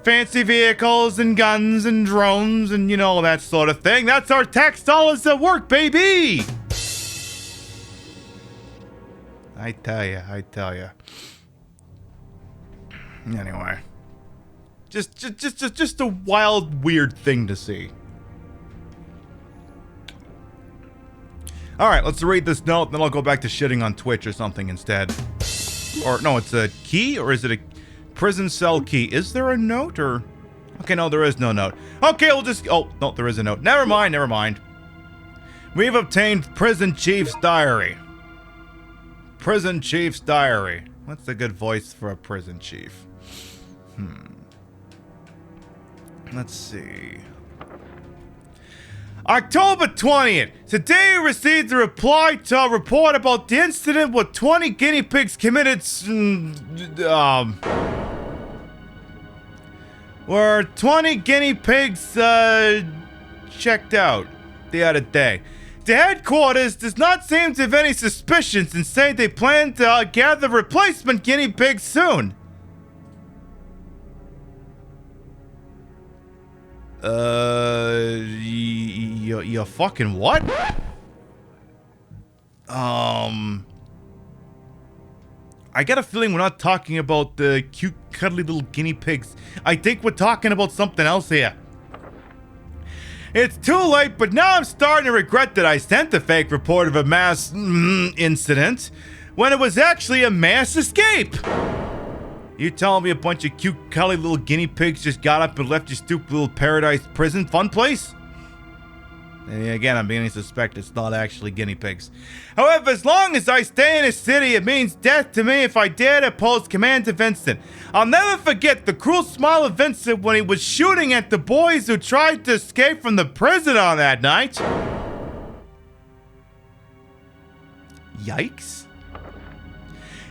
[SPEAKER 1] Fancy vehicles and guns and drones and, you know, that sort of thing. That's our tax dollars at work, baby! I tell ya. Anyway. Just a wild, weird thing to see. Alright, let's read this note, then I'll go back to shitting on Twitch or something instead. Or, no, it's a key, or is it a prison cell key? Is there a note, or... Okay, no, there is no note. Okay, we'll just... Oh, no, there is a note. Never mind. We've obtained Prison Chief's diary. Prison Chief's diary. What's a good voice for a prison chief? Let's see. October 20th. Today we received a reply to a report about the incident where 20 guinea pigs committed where 20 guinea pigs checked out the other day. The headquarters does not seem to have any suspicions and say they plan to gather replacement guinea pigs soon. You fucking what? I get a feeling we're not talking about the cute, cuddly little guinea pigs. I think we're talking about something else here. It's too late, but now I'm starting to regret that I sent the fake report of a mass incident when it was actually a mass escape. You telling me a bunch of cute, cuddly little guinea pigs just got up and left your stupid little paradise prison fun place? And again, I'm beginning to suspect it's not actually guinea pigs. However, as long as I stay in the city, it means death to me if I dare to oppose Commander Vincent. I'll never forget the cruel smile of Vincent when he was shooting at the boys who tried to escape from the prison on that night. Yikes.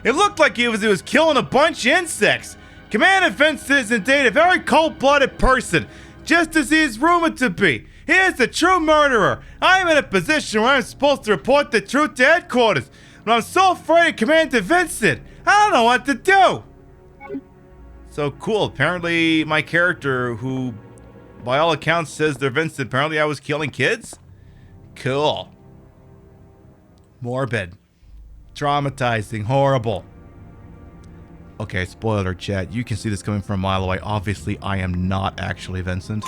[SPEAKER 1] It looked like he was killing a bunch of insects. Commander Vincent is indeed a very cold-blooded person, just as he is rumored to be. He is the true murderer. I am in a position where I'm supposed to report the truth to headquarters, but I'm so afraid of Commander Vincent. I don't know what to do. So cool. Apparently, my character, who by all accounts says they're Vincent, apparently I was killing kids? Cool. Morbid. Traumatizing. Horrible. Okay, spoiler alert, chat. You can see this coming from a mile away. Obviously, I am not actually Vincent.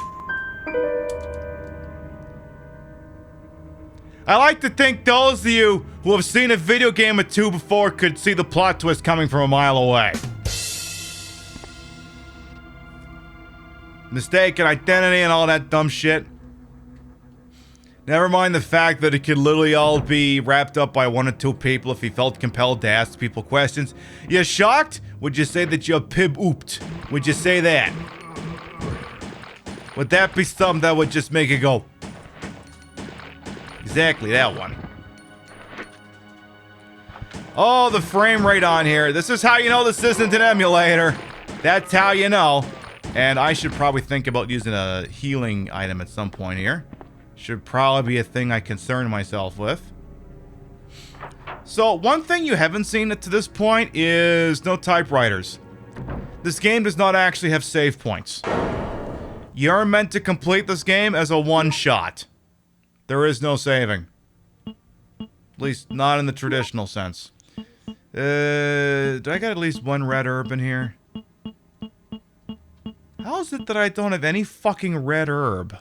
[SPEAKER 1] I like to think those of you who have seen a video game or two before could see the plot twist coming from a mile away. Mistaken identity and all that dumb shit. Never mind the fact that it could literally all be wrapped up by one or two people if he felt compelled to ask people questions. You shocked? Would you say that you're pib-ooped? Would you say that? Would that be something that would just make it go? Exactly, that one. Oh, the frame rate on here. This is how you know this isn't an emulator. That's how you know. And I should probably think about using a healing item at some point here. Should probably be a thing I concern myself with. So, one thing you haven't seen to this point is no typewriters. This game does not actually have save points. You're meant to complete this game as a one-shot. There is no saving. At least, not in the traditional sense. Do I got at least one red herb in here? How is it that I don't have any fucking red herb?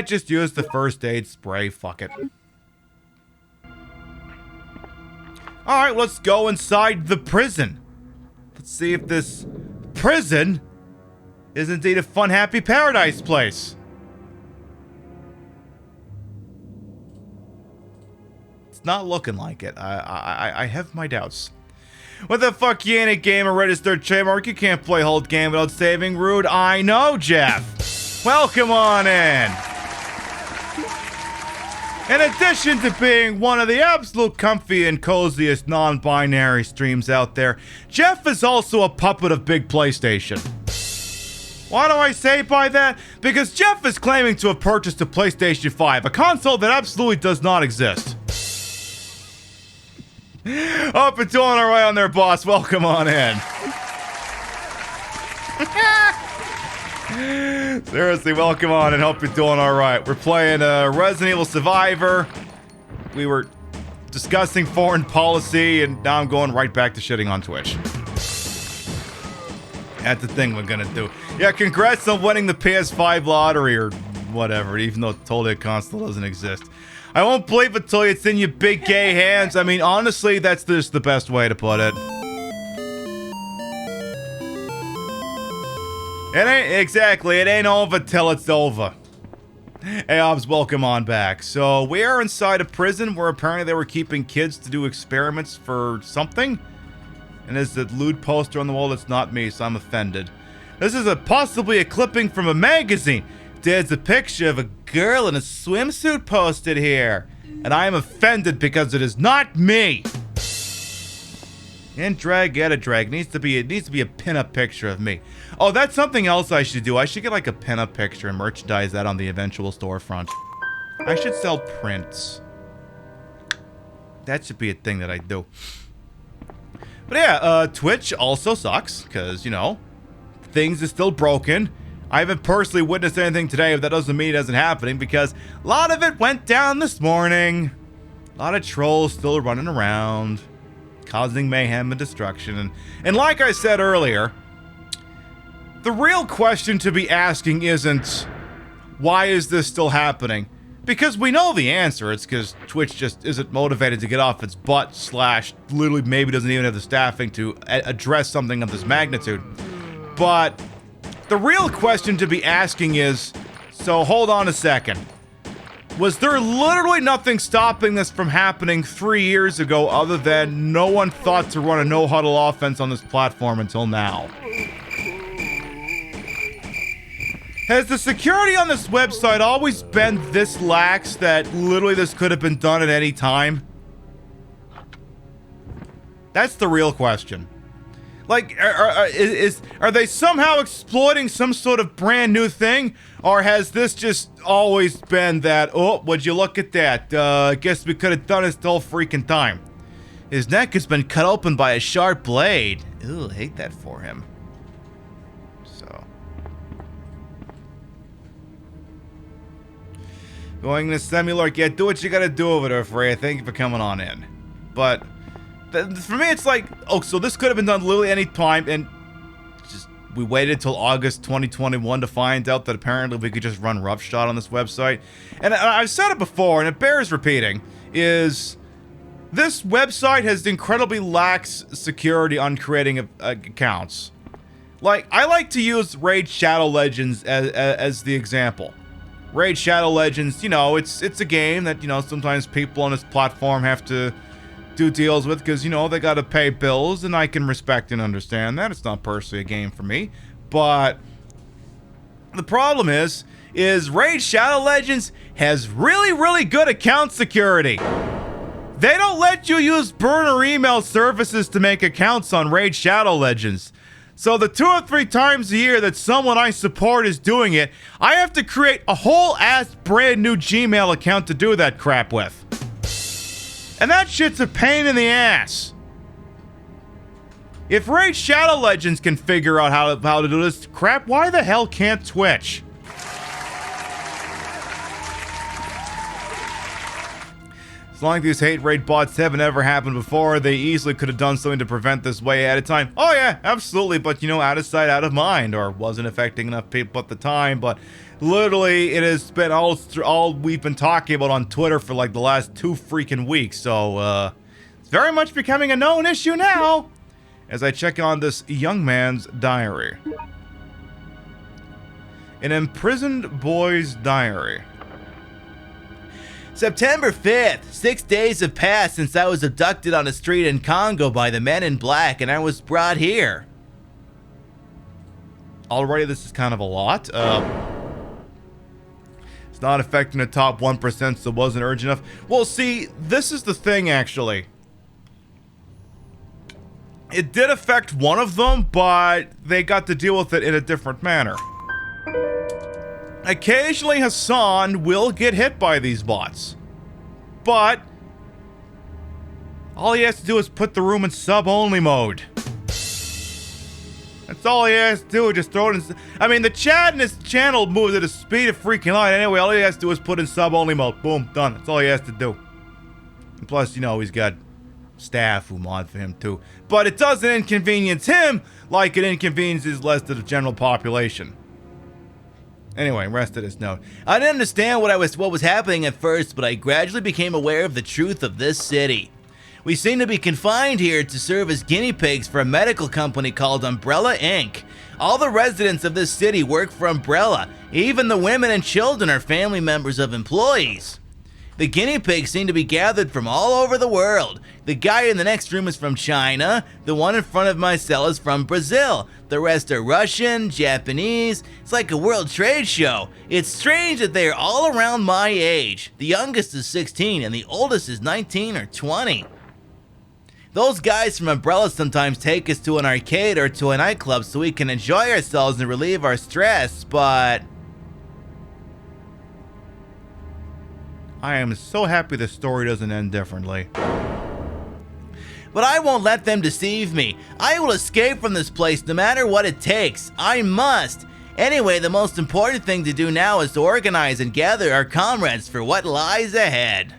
[SPEAKER 1] Just use the first aid spray. Fuck it. Alright, let's go inside the prison. Let's see if this prison is indeed a fun, happy paradise place. It's not looking like it. I have my doubts. What the fuck, you ain't a gamer registered trademark? You can't play whole game without saving. Rude. I know, Jeff. Welcome on in. In addition to being one of the absolute comfy and coziest non-binary streams out there, Jeff is also a puppet of Big PlayStation. Why do I say by that? Because Jeff is claiming to have purchased a PlayStation 5, a console that absolutely does not exist. Hope you're doing alright on there, boss. Welcome on in. Seriously, welcome on and hope you're doing alright. We're playing Resident Evil Survivor. We were discussing foreign policy, and now I'm going right back to shitting on Twitch. That's the thing we're gonna do. Yeah, congrats on winning the PS5 lottery or whatever, even though totally a console doesn't exist. I won't believe it till it's in your big gay hands. I mean, honestly, that's just the best way to put it. It ain't, exactly, it ain't over till it's over. Hey, Obs, welcome on back. So, we are inside a prison where apparently they were keeping kids to do experiments for something. And there's a lewd poster on the wall that's not me, so I'm offended. This is possibly a clipping from a magazine. There's a picture of a girl in a swimsuit posted here. And I am offended because it is not me. And drag, get a drag. It needs to be a pinup picture of me. Oh, that's something else I should do. I should get like a pinup picture and merchandise that on the eventual storefront. I should sell prints. That should be a thing that I do. But yeah, Twitch also sucks, because, you know, things are still broken. I haven't personally witnessed anything today, but that doesn't mean it isn't happening because a lot of it went down this morning. A lot of trolls still running around, causing mayhem and destruction. And like I said earlier, the real question to be asking isn't, why is this still happening? Because we know the answer. It's because Twitch just isn't motivated to get off its butt / literally maybe doesn't even have the staffing to address something of this magnitude. But the real question to be asking is, so hold on a second. Was there literally nothing stopping this from happening 3 years ago other than no one thought to run a no-huddle offense on this platform until now? Has the security on this website always been this lax that literally this could have been done at any time? That's the real question. Like, are they somehow exploiting some sort of brand new thing? Or has this just always been that, oh, would you look at that? I guess we could have done this the whole freaking time. His neck has been cut open by a sharp blade. Ooh, I hate that for him. So. Going to Semilork, yeah, do what you gotta do over there, Freya. Thank you for coming on in. But for me, it's like, oh, so this could have been done literally any time, and just we waited till August 2021 to find out that apparently we could just run roughshod on this website. And I've said it before, and it bears repeating, is this website has incredibly lax security on creating accounts. Like, I like to use Raid Shadow Legends as the example. Raid Shadow Legends, you know, it's a game that, you know, sometimes people on this platform have to do deals with because, you know, they gotta pay bills, and I can respect and understand that. It's not personally a game for me. But the problem is Raid Shadow Legends has really, really good account security. They don't let you use burner email services to make accounts on Raid Shadow Legends. So the 2 or 3 times a year that someone I support is doing it, I have to create a whole ass brand new Gmail account to do that crap with. And that shit's a pain in the ass. If Raid Shadow Legends can figure out how to do this crap, why the hell can't Twitch? As long as these hate raid bots haven't ever happened before, they easily could have done something to prevent this way at a time. Oh yeah, absolutely, but you know, out of sight, out of mind, or wasn't affecting enough people at the time, but literally it has been all we've been talking about on Twitter for like the last 2 freaking weeks, so it's very much becoming a known issue now, as I check on this young man's diary. An imprisoned boy's diary. September 5th, 6 days have passed since I was abducted on a street in Congo by the men in black, and I was brought here. Already this is kind of a lot. It's not affecting the top 1%, so it wasn't urgent enough. Well, see, this is the thing, actually. It did affect one of them, but they got to deal with it in a different manner. Occasionally, Hassan will get hit by these bots, but all he has to do is put the room in sub-only mode. That's all he has to do, just throw it in. I mean, the chat in his channel moves at a speed of freaking light anyway. All he has to do is put in sub-only mode. Boom, done. That's all he has to do. And plus, you know, he's got staff who mod for him too. But it doesn't inconvenience him like it inconveniences less to the general population. Anyway, rest of this note. I didn't understand what was happening at first, but I gradually became aware of the truth of this city. We seem to be confined here to serve as guinea pigs for a medical company called Umbrella Inc. All the residents of this city work for Umbrella. Even the women and children are family members of employees. The guinea pigs seem to be gathered from all over the world. The guy in the next room is from China. The one in front of my cell is from Brazil. The rest are Russian, Japanese. It's like a world trade show. It's strange that they are all around my age. The youngest is 16 and the oldest is 19 or 20. Those guys from Umbrella sometimes take us to an arcade or to a nightclub so we can enjoy ourselves and relieve our stress, but I am so happy the story doesn't end differently.
[SPEAKER 10] But I won't let them deceive me. I will escape from this place no matter what it takes. I must. Anyway, the most important thing to do now is to organize and gather our comrades for what lies ahead.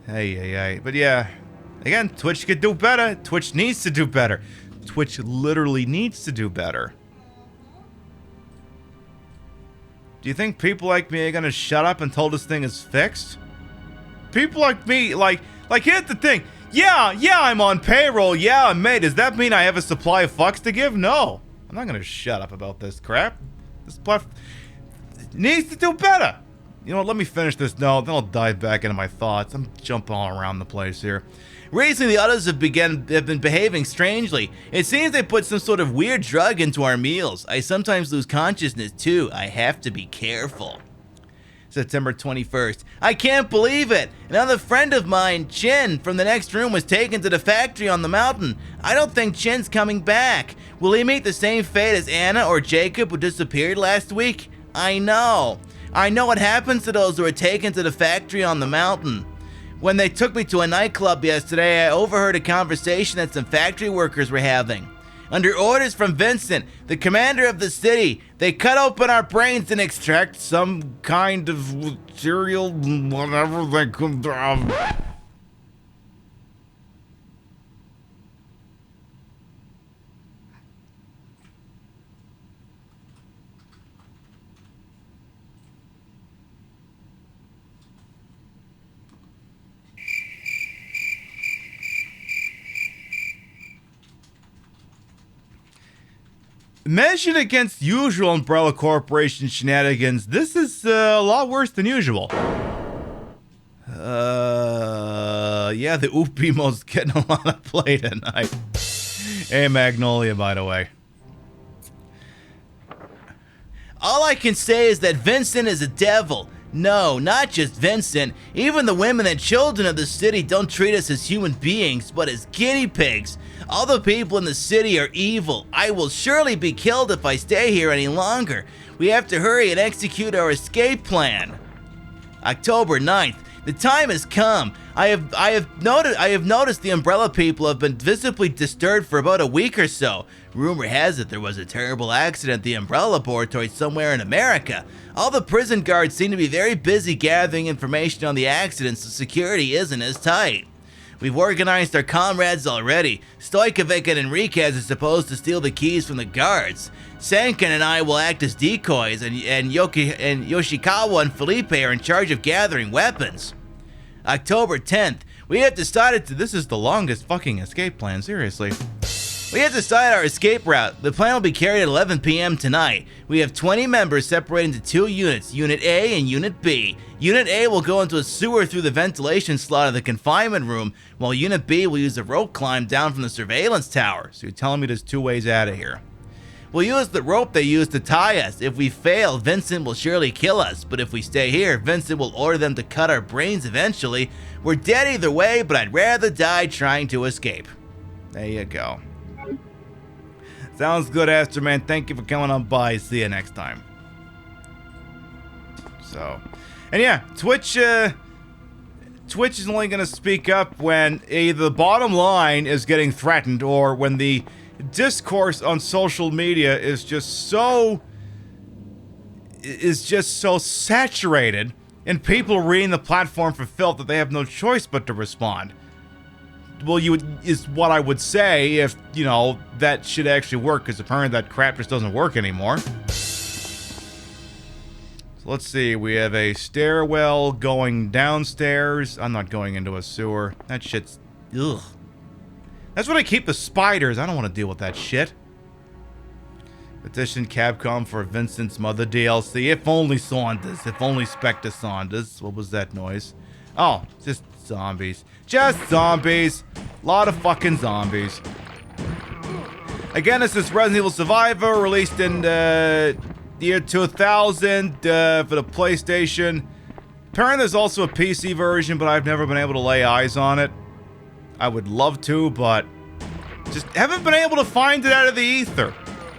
[SPEAKER 1] Hey. But yeah, again, Twitch could do better. Twitch needs to do better. Twitch literally needs to do better. Do you think people like me are gonna shut up until this thing is fixed? People like me, like here's the thing. Yeah, I'm on payroll. Yeah, I'm made. Does that mean I have a supply of fucks to give? No. I'm not gonna shut up about this crap. This platform needs to do better. You know what, let me finish this note, then I'll dive back into my thoughts. I'm jumping all around the place here.
[SPEAKER 10] Recently, the others have been behaving strangely. It seems they put some sort of weird drug into our meals. I sometimes lose consciousness too. I have to be careful. September 21st. I can't believe it! Another friend of mine, Chin, from the next room was taken to the factory on the mountain. I don't think Chin's coming back. Will he meet the same fate as Anna or Jacob who disappeared last week? I know what happens to those who are taken to the factory on the mountain. When they took me to a nightclub yesterday, I overheard a conversation that some factory workers were having. Under orders from Vincent, the commander of the city, they cut open our brains and extract some kind of material, whatever they could.
[SPEAKER 1] Measured against usual Umbrella Corporation shenanigans, this is a lot worse than usual. Yeah, the Oopimo's getting a lot of play tonight. Hey, Magnolia, by the way.
[SPEAKER 10] All I can say is that Vincent is a devil. No, not just Vincent. Even the women and children of the city don't treat us as human beings, but as guinea pigs. All the people in the city are evil. I will surely be killed if I stay here any longer. We have to hurry and execute our escape plan. October 9th. The time has come. I have noticed the Umbrella people have been visibly disturbed for about a week or so. Rumor has it there was a terrible accident at the Umbrella Laboratory somewhere in America. All the prison guards seem to be very busy gathering information on the accident, so security isn't as tight. We've organized our comrades already. Stojkovic and Enriquez are supposed to steal the keys from the guards. Sankin and I will act as decoys, and Yoshikawa and Felipe are in charge of gathering weapons. October 10th. We have decided to... This is the longest fucking escape plan, seriously. We have decided our escape route. The plan will be carried at 11 p.m. tonight. We have 20 members separated into two units, Unit A and Unit B. Unit A will go into a sewer through the ventilation slot of the confinement room, while Unit B will use a rope climb down from the surveillance tower. So you're telling me there's two ways out of here. We'll use the rope they used to tie us. If we fail, Vincent will surely kill us. But if we stay here, Vincent will order them to cut our brains eventually. We're dead either way, but I'd rather die trying to escape. There you go. Sounds good, Astroman. Thank you for coming on by. See you next time. So, and yeah, Twitch is only going to speak up when either the bottom line is getting threatened or when the discourse on social media is just so saturated and people reading the platform for filth that they have no choice but to respond. Well, is what I would say if, you know, that should actually work, because apparently that crap just doesn't work anymore. So let's see, we have a stairwell going downstairs. I'm not going into a sewer. That shit's... ugh. That's what I keep the spiders. I don't want to deal with that shit. Petition Capcom for Vincent's Mother DLC. If only Saunders. If only Spectre Saunders. What was that noise? Oh, just zombies. Just zombies. A lot of fucking zombies. Again, this is Resident Evil Survivor, released in year 2000 for the PlayStation. Apparently there's also a PC version, but I've never been able to lay eyes on it. I would love to, but just haven't been able to find it out of the ether.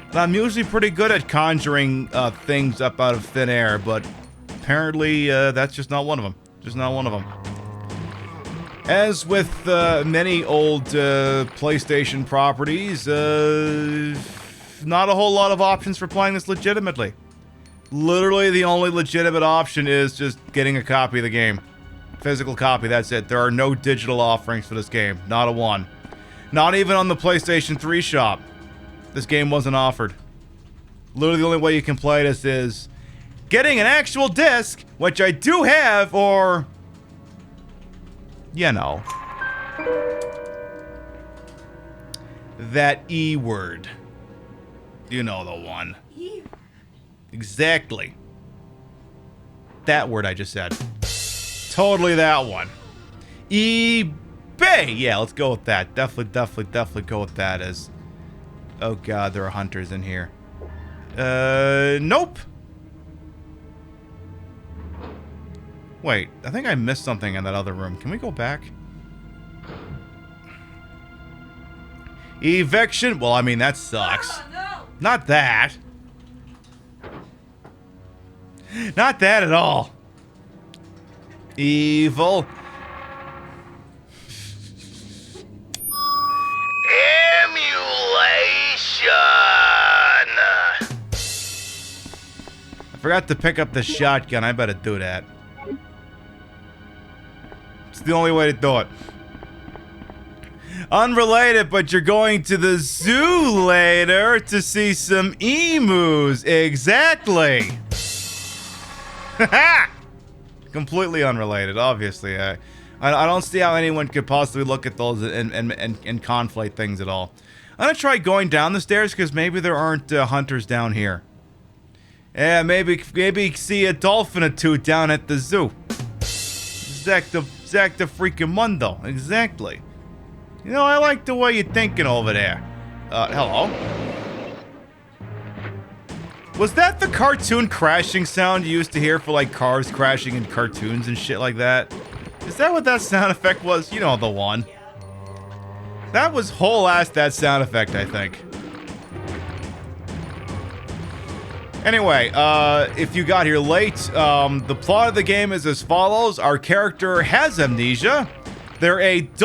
[SPEAKER 10] And I'm usually pretty good at conjuring things up out of thin air, but apparently that's just not one of them. Just not one of them.
[SPEAKER 1] As with many old PlayStation properties, not a whole lot of options for playing this legitimately. Literally, the only legitimate option is just getting a copy of the game. Physical copy, that's it. There are no digital offerings for this game. Not a one. Not even on the PlayStation 3 shop. This game wasn't offered. Literally, the only way you can play this is getting an actual disc, which I do have, or... you know. That E word. You know the one. Exactly. That word I just said. Totally that one. eBay. Yeah, let's go with that. Definitely go with that as... oh god, there are hunters in here. Nope. Wait, I think I missed something in that other room. Can we go back? Eviction? Well, I mean, that sucks. No. Not that. Not that at all. Evil. Emulation. I forgot to pick up the shotgun. I better do that. It's the only way to do it. Unrelated, but you're going to the zoo later to see some emus. Exactly. Completely unrelated, obviously. I don't see how anyone could possibly look at those and conflate things at all. I'm gonna try going down the stairs because maybe there aren't hunters down here. Yeah, maybe see a dolphin or two down at the zoo. Exacta freaking mundo. Exactly. You know, I like the way you're thinking over there. Hello? Was that the cartoon crashing sound you used to hear for, like, cars crashing in cartoons and shit like that? Is that what that sound effect was? You know the one. That was whole ass that sound effect, I think. Anyway, if you got here late, the plot of the game is as follows. Our character has amnesia. It's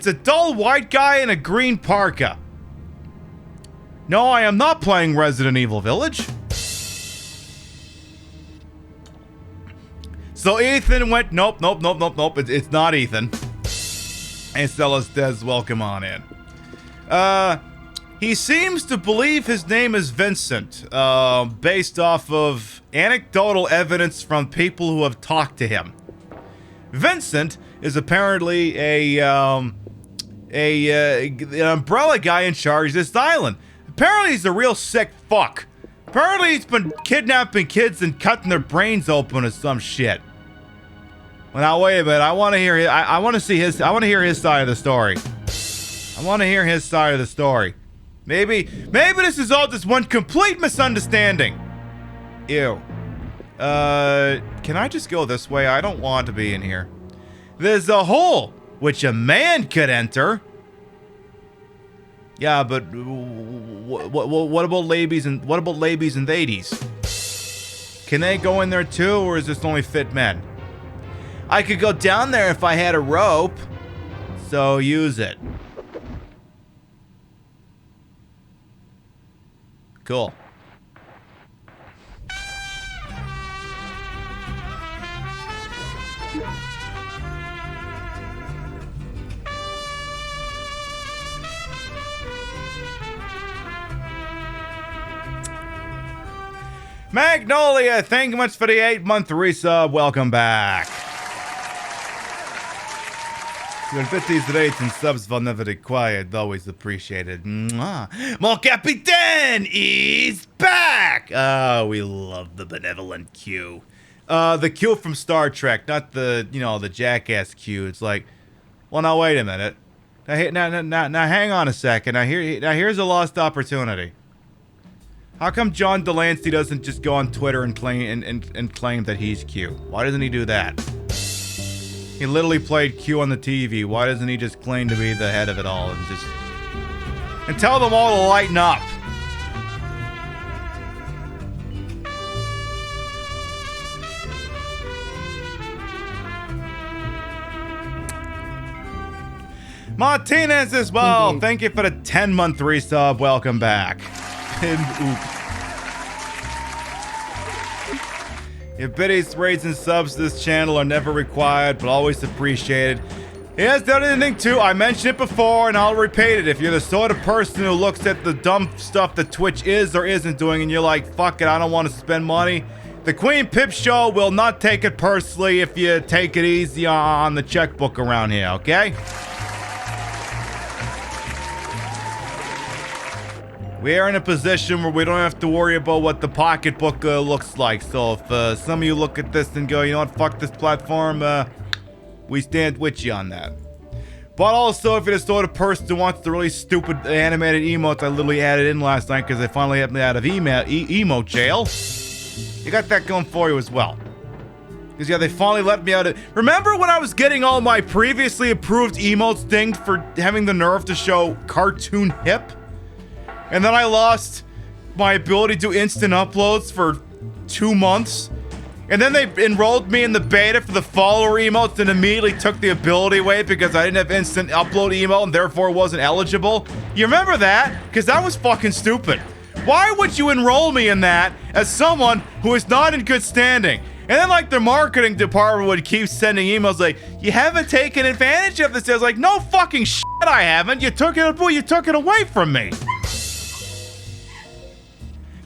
[SPEAKER 1] a dull white guy in a green parka. No, I am not playing Resident Evil Village. So Ethan went, nope. It's not Ethan. And Stella says, welcome on in. He seems to believe his name is Vincent, based off of anecdotal evidence from people who have talked to him. Vincent is apparently an umbrella guy in charge of this island. Apparently he's a real sick fuck. Apparently he's been kidnapping kids and cutting their brains open or some shit. Well, now wait a minute. I want to hear. I want to see his. I want to hear his side of the story. I want to hear his side of the story. Maybe this is all just one complete misunderstanding. Ew. Can I just go this way? I don't want to be in here. There's a hole which a man could enter. Yeah, but what about ladies and ladies? Can they go in there too, or is this only fit men? I could go down there if I had a rope, so use it. Cool. Magnolia, thank you much for the 8-month resub. Welcome back. Your 50s rates and subs will never required. Always appreciated. Mwah. Mon Capitaine is back. Oh, we love the benevolent Q. The Q from Star Trek, not the, the jackass Q. It's like, well, now wait a minute. Now hang on a second. Now here's a lost opportunity. How come John Delancey doesn't just go on Twitter and claim and claim that he's Q? Why doesn't he do that? He literally played Q on the TV. Why doesn't he just claim to be the head of it all and tell them all to lighten up? Martinez as well. Thank you for the 10-month resub. Welcome back. And Your biddies, rates, and subs to this channel are never required, but always appreciated. He has done anything too. I mentioned it before, and I'll repeat it. If you're the sort of person who looks at the dumb stuff that Twitch is or isn't doing, and you're like, fuck it, I don't want to spend money, the Queen Pip Show will not take it personally if you take it easy on the checkbook around here, okay? We are in a position where we don't have to worry about what the pocketbook looks like. So if some of you look at this and go, you know what, fuck this platform, we stand with you on that. But also, if you're the sort of person who wants the really stupid animated emotes I literally added in last night because they finally let me out of emote jail, you got that going for you as well. Because, yeah, they finally let me out of... Remember when I was getting all my previously approved emotes dinged for having the nerve to show cartoon hip? And then I lost my ability to do instant uploads for 2 months. And then they enrolled me in the beta for the follower emotes and immediately took the ability away because I didn't have instant upload emote and therefore wasn't eligible. You remember that? Because that was fucking stupid. Why would you enroll me in that as someone who is not in good standing? And then, like, their marketing department would keep sending emails like, you haven't taken advantage of this. I was like, no fucking shit I haven't. You took it away from me.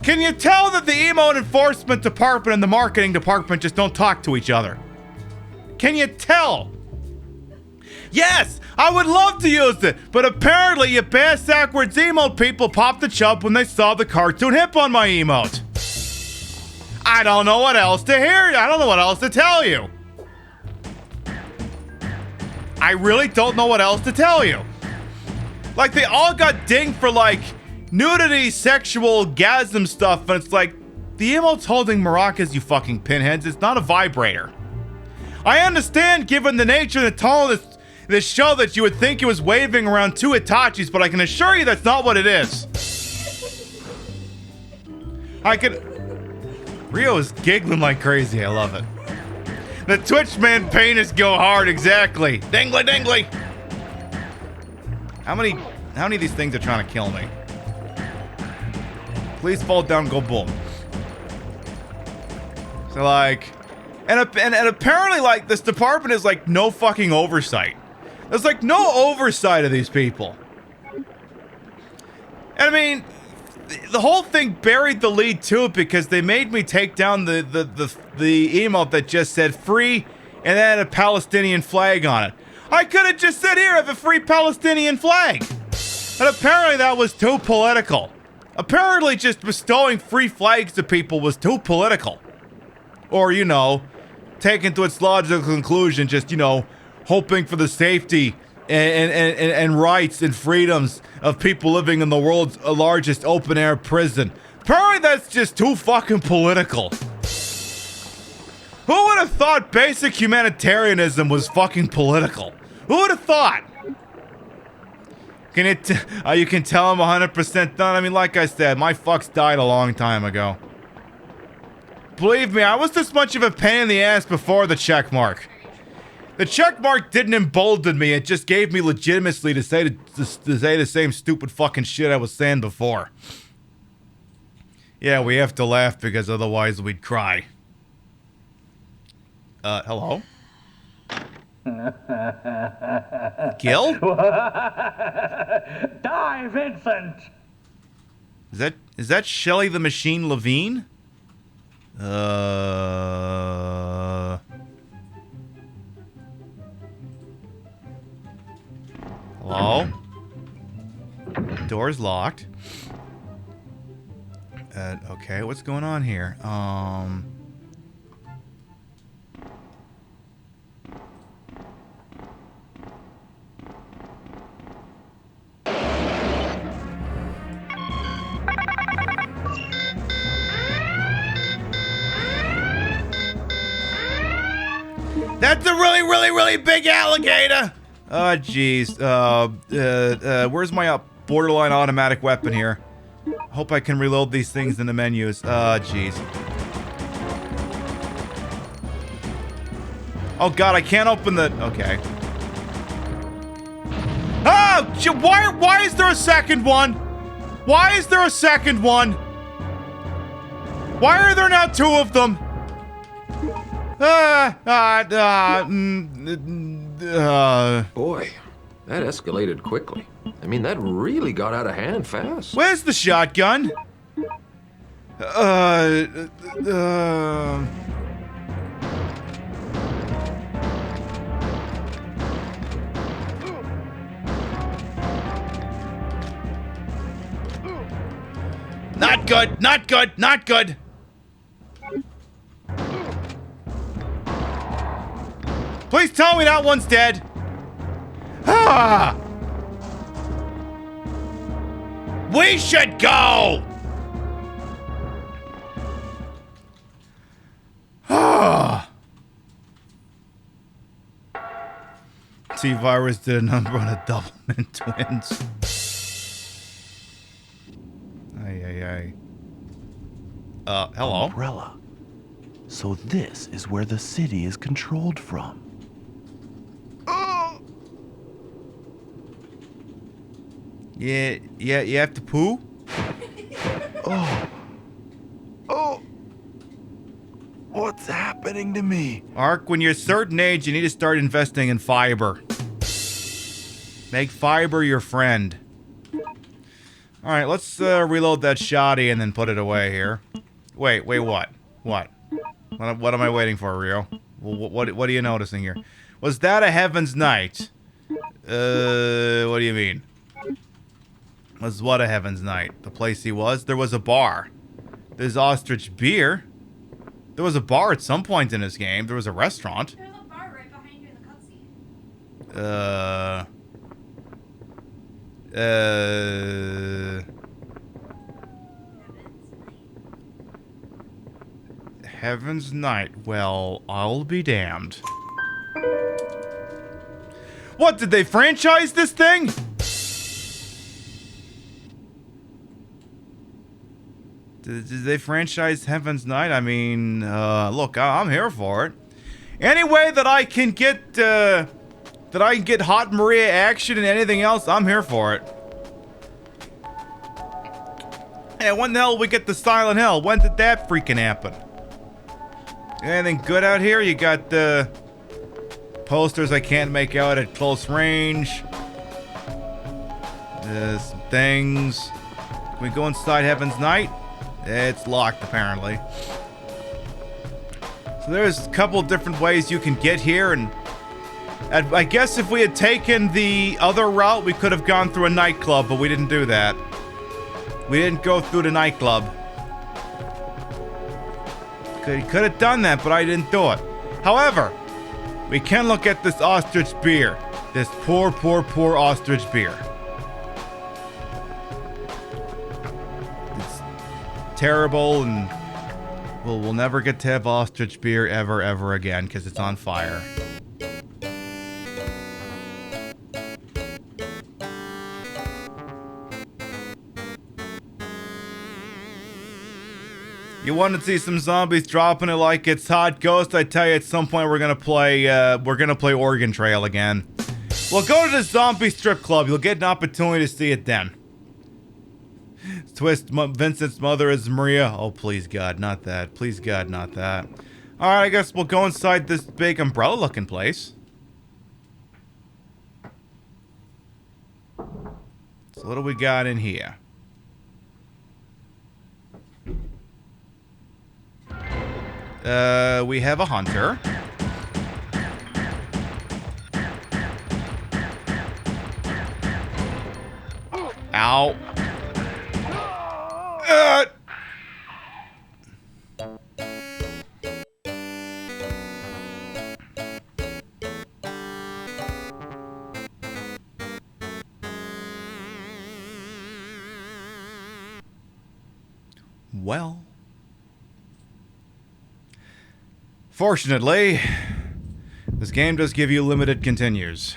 [SPEAKER 1] Can you tell that the emote enforcement department and the marketing department just don't talk to each other? Can you tell? Yes, I would love to use it, but apparently you bass-backwards emote people popped the chub when they saw the cartoon hip on my emote. I don't know what else to hear. I don't know what else to tell you. I really don't know what else to tell you. Like, they all got dinged for, like, nudity, sexual, gasm stuff, and it's like, the emote's holding maracas, you fucking pinheads. It's not a vibrator. I understand, given the nature and the tone of this show, that you would think it was waving around 2 Hitachis, but I can assure you that's not what it is. Rio is giggling like crazy. I love it. The Twitch man penis go hard, exactly. Dingly, dingly. How many of these things are trying to kill me? Please fall down, go boom. So, like, and apparently, like, this department is, like, no fucking oversight. There's, like, no oversight of these people. And I mean, the whole thing buried the lead too because they made me take down the emote that just said free and then had a Palestinian flag on it. I could have just said, here, I have a free Palestinian flag. And apparently that was too political. Apparently just bestowing free flags to people was too political. Or, you know, taken to its logical conclusion, just, you know, hoping for the safety and rights and freedoms of people living in the world's largest open-air prison. Apparently that's just too fucking political. Who would have thought basic humanitarianism was fucking political? Who would have thought? You can tell I'm 100% done. I mean, like I said, my fucks died a long time ago. Believe me, I was this much of a pain in the ass before the check mark. The check mark didn't embolden me, it just gave me legitimacy to say the same stupid fucking shit I was saying before. Yeah, we have to laugh because otherwise we'd cry. Hello? Gil?
[SPEAKER 7] Die, Vincent!
[SPEAKER 1] Is that Shelly the Machine Levine? Hello? Door's locked. Okay, what's going on here? That's a really, really, really big alligator! Oh, jeez. Where's my borderline automatic weapon here? Hope I can reload these things in the menus. Jeez. Oh, God, I can't open the... Okay. Oh, why is there a second one? Why is there a second one? Why are there now two of them?
[SPEAKER 11] Boy, that escalated quickly. I mean, that really got out of hand fast.
[SPEAKER 1] Where's the shotgun? Not good, not good, not good. Please tell me that one's dead. Ah! We should go! Ah! T-Virus did a number on a Doublemint twins. Hello?
[SPEAKER 5] Umbrella. So this is where the city is controlled from.
[SPEAKER 1] Yeah, you have to poo?
[SPEAKER 5] Oh. What's happening to me?
[SPEAKER 1] Ark, when you're a certain age, you need to start investing in fiber. Make fiber your friend. Alright, let's reload that shoddy and then put it away here. Wait, what? What am I waiting for, Rio? What are you noticing here? Was that a Heaven's Night? What do you mean? Was what a Heaven's Night? The place he was? There was a bar. There's ostrich beer. There was a bar at some point in this game. There was a restaurant.
[SPEAKER 12] There's a bar right behind you in the cutscene.
[SPEAKER 1] Heaven's Night. Well, I'll be damned. What, did they franchise this thing? Did they franchise Heaven's Night? I mean, look, I'm here for it. Any way that I can get, Hot Maria action and anything else, I'm here for it. Hey, when the hell we get to Silent Hill? When did that freaking happen? Anything good out here? You got the posters I can't make out at close range. Some things. Can we go inside Heaven's Night? It's locked, apparently. So there's a couple different ways you can get here, and I guess if we had taken the other route, we could have gone through a nightclub, but we didn't do that. We didn't go through the nightclub. Could have done that, but I didn't do it. However, we can look at this ostrich beer. This poor ostrich beer. It's terrible, and we'll never get to have ostrich beer ever again because it's on fire. You want to see some zombies dropping it like it's hot? Ghost, I tell you, at some point we're gonna play Oregon Trail again. Well, go to the zombie strip club. You'll get an opportunity to see it then. Twist, Vincent's mother is Maria. Oh, please God, not that. Please God, not that. All right, I guess we'll go inside this big umbrella-looking place. So what do we got in here? We have a hunter. Ow. Well. Fortunately, this game does give you limited continues.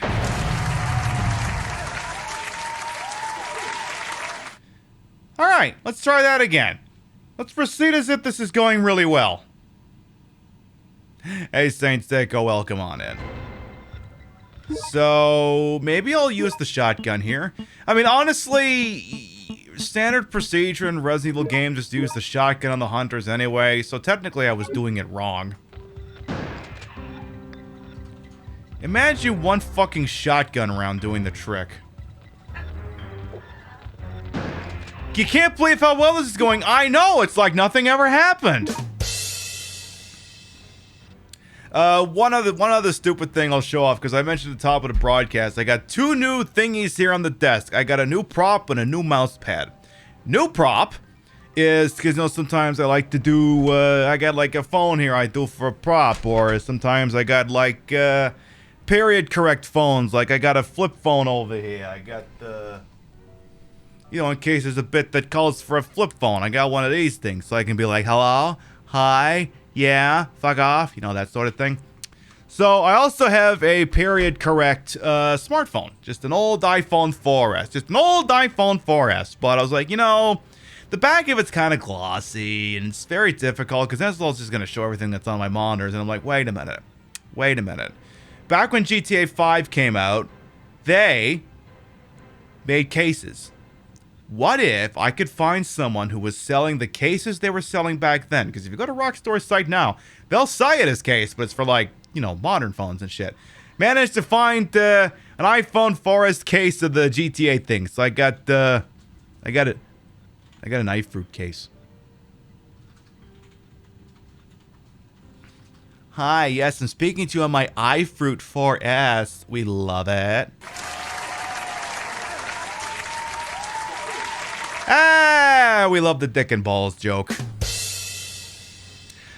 [SPEAKER 1] Alright, let's try that again. Let's proceed as if this is going really well. Hey, Saint Seiko, welcome on in. So maybe I'll use the shotgun here. I mean, honestly, standard procedure in Resident Evil games is to use the shotgun on the hunters anyway, so technically I was doing it wrong. Imagine one fucking shotgun round doing the trick. You can't believe how well this is going. I know, it's like nothing ever happened. One other stupid thing I'll show off, because I mentioned at the top of the broadcast, I got 2 new thingies here on the desk. I got a new prop and a new mouse pad. New prop is, because, you know, sometimes I like to do, I got like a phone here I do for a prop, or sometimes I got like, period correct phones, like I got a flip phone over here. I got, you know, in case there's a bit that calls for a flip phone, I got one of these things, so I can be like, hello, hi, yeah, fuck off, you know, that sort of thing. So I also have a period correct smartphone, just an old iPhone 4S, just an old iPhone 4S. But I was like, you know, the back of it's kind of glossy and it's very difficult because that's all just going to show everything that's on my monitors. And I'm like, wait a minute. Back when GTA 5 came out, they made cases. What if I could find someone who was selling the cases they were selling back then? Because if you go to Rockstor's site now, they'll sell it as case, but it's for like, you know, modern phones and shit. Managed to find an iPhone 4S case of the GTA thing. So I got an iFruit case. Hi, yes, I'm speaking to you on my iFruit 4S. We love it. Ah, we love the dick and balls joke.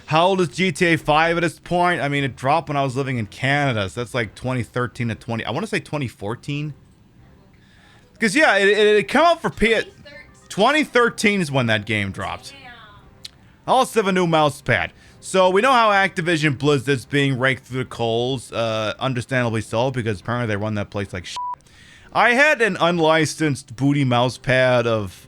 [SPEAKER 1] How old is GTA 5 at this point? I mean, it dropped when I was living in Canada, so that's like 2013 to 20... I want to say 2014? Because, yeah, it came out for PS... 2013 is when that game dropped. I also have a new mouse pad. So, we know how Activision Blizzard's being raked through the coals. Understandably so, because apparently they run that place like shit. I had an unlicensed booty mouse pad of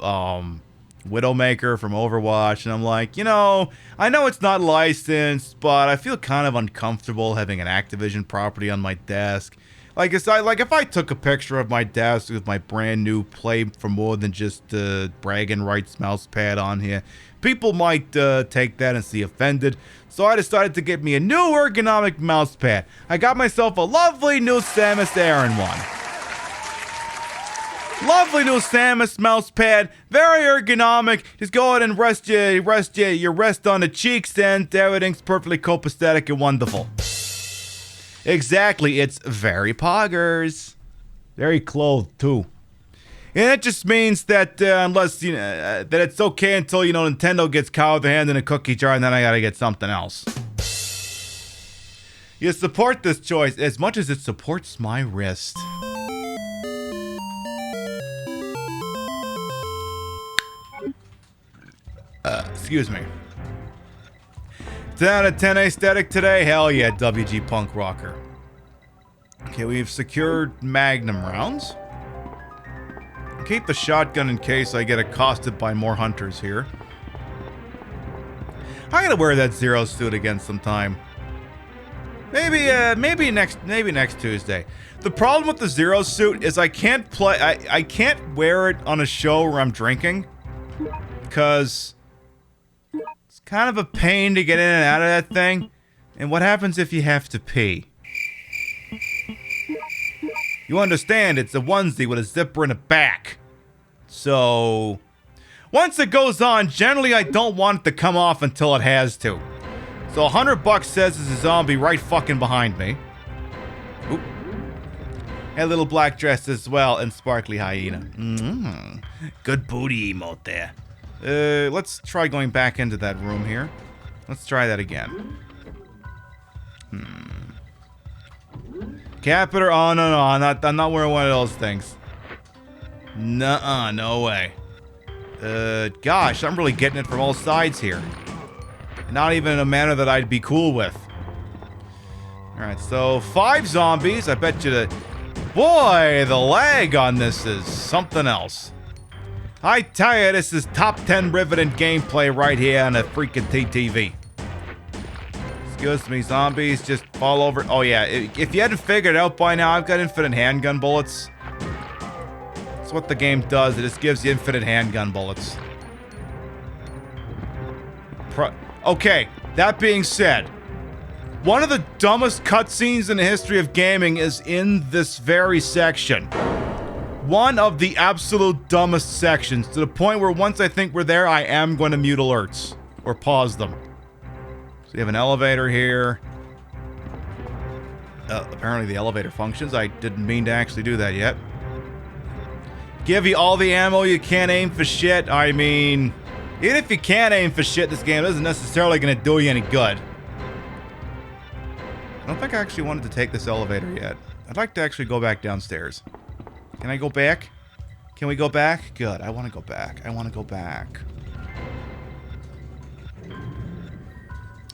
[SPEAKER 1] Widowmaker from Overwatch, and I'm like, you know, I know it's not licensed, but I feel kind of uncomfortable having an Activision property on my desk. Like if I took a picture of my desk with my brand new Play for More Than Just Bragging Rights mouse pad on here, people might take that and see offended. So I decided to get me a new ergonomic mouse pad. I got myself a lovely new Samus Aran one. Lovely new Samus mouse pad, very ergonomic. Just go ahead and rest on the cheeks, and everything's perfectly copacetic and wonderful. Exactly, it's very poggers, very clothed too, and it just means that unless you know that it's okay until you know Nintendo gets caught with their hand in a cookie jar, and then I gotta get something else. You support this choice as much as it supports my wrist. Excuse me. 10 out of 10 aesthetic today? Hell yeah, WG Punk Rocker. Okay, we've secured Magnum rounds. Keep the shotgun in case I get accosted by more hunters here. I gotta wear that Zero suit again sometime. Maybe next Tuesday. The problem with the Zero suit is I can't wear it on a show where I'm drinking, because it's kind of a pain to get in and out of that thing. And what happens if you have to pee? You understand, it's a onesie with a zipper in the back. So, once it goes on, generally I don't want it to come off until it has to. So $100 says there's a zombie right fucking behind me. Oop. And a little black dress as well, and sparkly hyena. Good booty emote there. Let's try going back into that room here. Let's try that again. Catheter? Oh, no, I'm not wearing one of those things. Nuh-uh, no way. Gosh, I'm really getting it from all sides here. Not even in a manner that I'd be cool with. Alright, so 5 zombies. I bet you that... Boy, the lag on this is something else. I tell you, this is top 10 riveting gameplay right here on a freaking TTV. Excuse me, zombies just fall over. Oh yeah, if you hadn't figured it out by now, I've got infinite handgun bullets. That's what the game does. It just gives you infinite handgun bullets. Okay, that being said, one of the dumbest cutscenes in the history of gaming is in this very section. One of the absolute dumbest sections, to the point where once I think we're there, I am going to mute alerts. Or pause them. So you have an elevator here. Apparently the elevator functions. I didn't mean to actually do that yet. Give you all the ammo, you can't aim for shit. I mean, even if you can't aim for shit, this game isn't necessarily going to do you any good. I don't think I actually wanted to take this elevator yet. I'd like to actually go back downstairs. Can I go back? Can we go back? Good. I want to go back. I want to go back.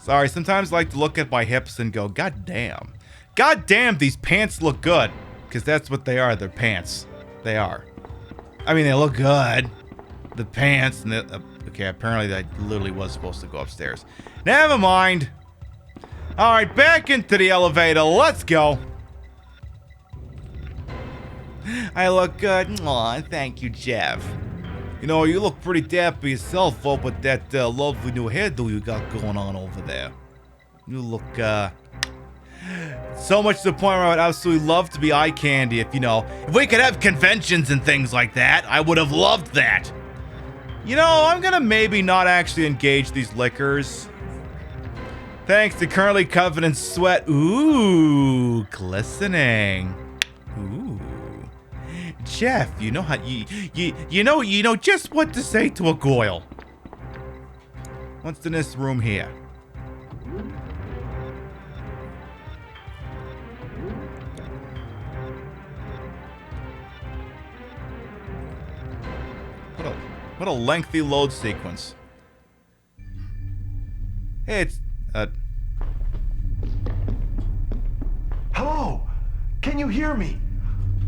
[SPEAKER 1] Sorry, sometimes I like to look at my hips and go, God damn. God damn, these pants look good. Because that's what they are. They're pants. They are. I mean, they look good. The pants and the... okay, apparently that literally was supposed to go upstairs. Never mind. Alright, back into the elevator. Let's go. I look good. Aw, thank you, Jeff. You know, you look pretty dapper yourself up with that lovely new hairdo you got going on over there. You look, so much to the point where I would absolutely love to be eye candy if, you know, if we could have conventions and things like that, I would have loved that. You know, I'm gonna maybe not actually engage these liquors. Thanks to currently covered in sweat. Ooh, glistening. Ooh. Jeff, you know how you know just what to say to a Goyle. What's in this room here? What a lengthy load sequence. Hey, it's
[SPEAKER 5] Hello? Can you hear me?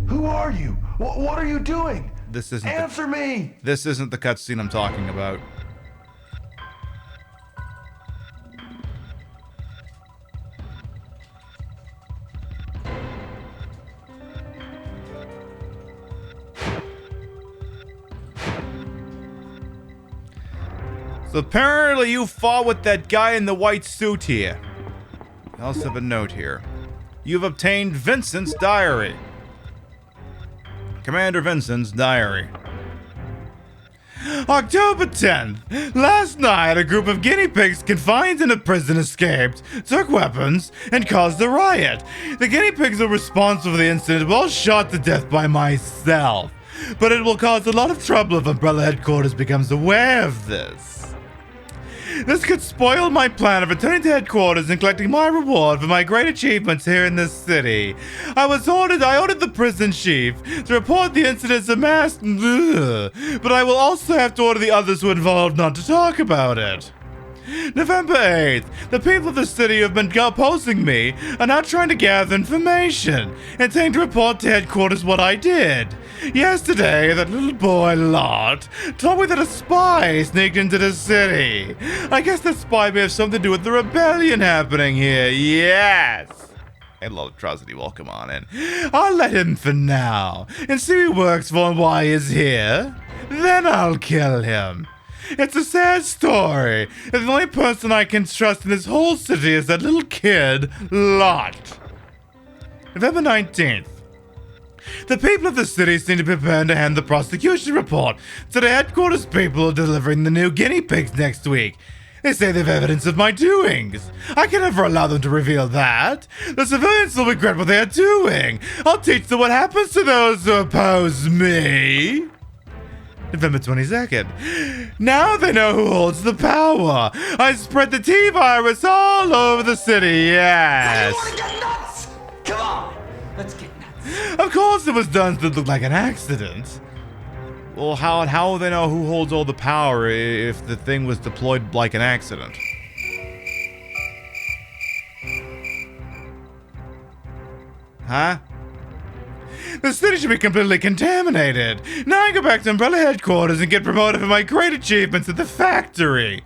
[SPEAKER 5] Who are you? What are you doing?
[SPEAKER 1] This isn't
[SPEAKER 5] Answer me!
[SPEAKER 1] This isn't the cutscene I'm talking about. So apparently you fought with that guy in the white suit here. I also have a note here. You've obtained Vincent's diary. Commander Vincent's diary. October 10th. Last night, a group of guinea pigs confined in a prison escaped, took weapons, and caused a riot. The guinea pigs were responsible for the incident were all shot to death by myself. But it will cause a lot of trouble if Umbrella Headquarters becomes aware of this. This could spoil my plan of returning to headquarters and collecting my reward for my great achievements here in this city. I ordered the prison chief to report the incidents of mass, but I will also have to order the others who are involved not to talk about it. November 8th. The people of the city who have been opposing me are now trying to gather information, intending to report to headquarters what I did. Yesterday, that little boy, Lot, told me that a spy sneaked into the city. I guess that spy may have something to do with the rebellion happening here. Yes! A little atrocity will come on in. I'll let him for now, and see who works for and why he's here. Then I'll kill him. It's a sad story. And the only person I can trust in this whole city is that little kid, Lot. November 19th. The people of the city seem to be preparing to hand the prosecution report to the headquarters people who are delivering the new guinea pigs next week. They say they have evidence of my doings. I can never allow them to reveal that. The civilians will regret what they are doing. I'll teach them what happens to those who oppose me. November 22nd. Now they know who holds the power. I spread the T-virus all over the city, yes.
[SPEAKER 13] You wanna get nuts? Come on, let's get nuts.
[SPEAKER 1] Of course it was done to look like an accident. Well, how will they know who holds all the power if the thing was deployed like an accident? Huh? The city should be completely contaminated. Now I go back to Umbrella Headquarters and get promoted for my great achievements at the factory.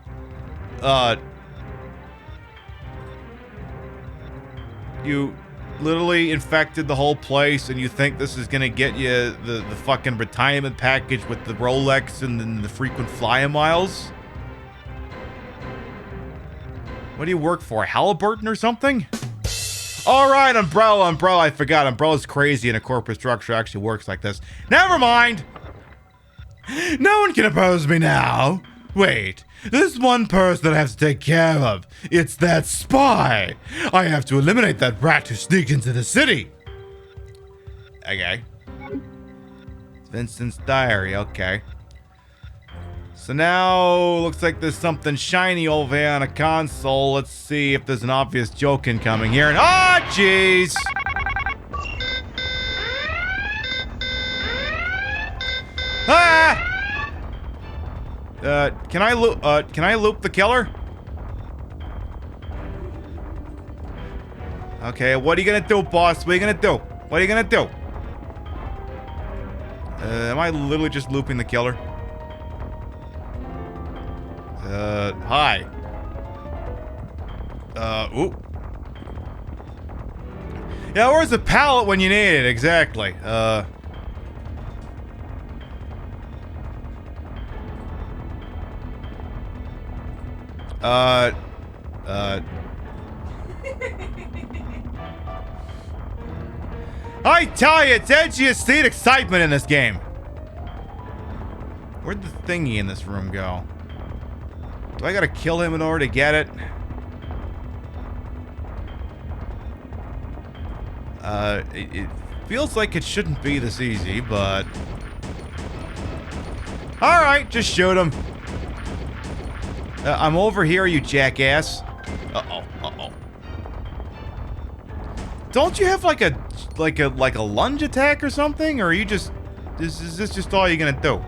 [SPEAKER 1] You literally infected the whole place, and you think this is gonna get you the fucking retirement package with the Rolex and then the frequent flyer miles? What do you work for, Halliburton or something? Alright, Umbrella, I forgot. Umbrella's crazy and a corporate structure actually works like this. Never mind! No one can oppose me now! Wait, there's one person that I have to take care of. It's that spy. I have to eliminate that rat who sneaked into the city. Okay. Vincent's diary, okay. So now, looks like there's something shiny over here on a console. Let's see if there's an obvious joke incoming here. And oh, jeez! Ah! Can I loop the killer? Okay, what are you gonna do, boss? What are you gonna do? What are you gonna do? Am I literally just looping the killer? Hi. Ooh. Yeah, where's the pallet when you need it? Exactly. I tell you, it's edgy as seed excitement in this game. Where'd the thingy in this room go? Do I gotta kill him in order to get it? It feels like it shouldn't be this easy, but... Alright, just shoot him. I'm over here, you jackass. Uh-oh, uh-oh. Don't you have like a lunge attack or something? Or are you just... Is this just all you're gonna do?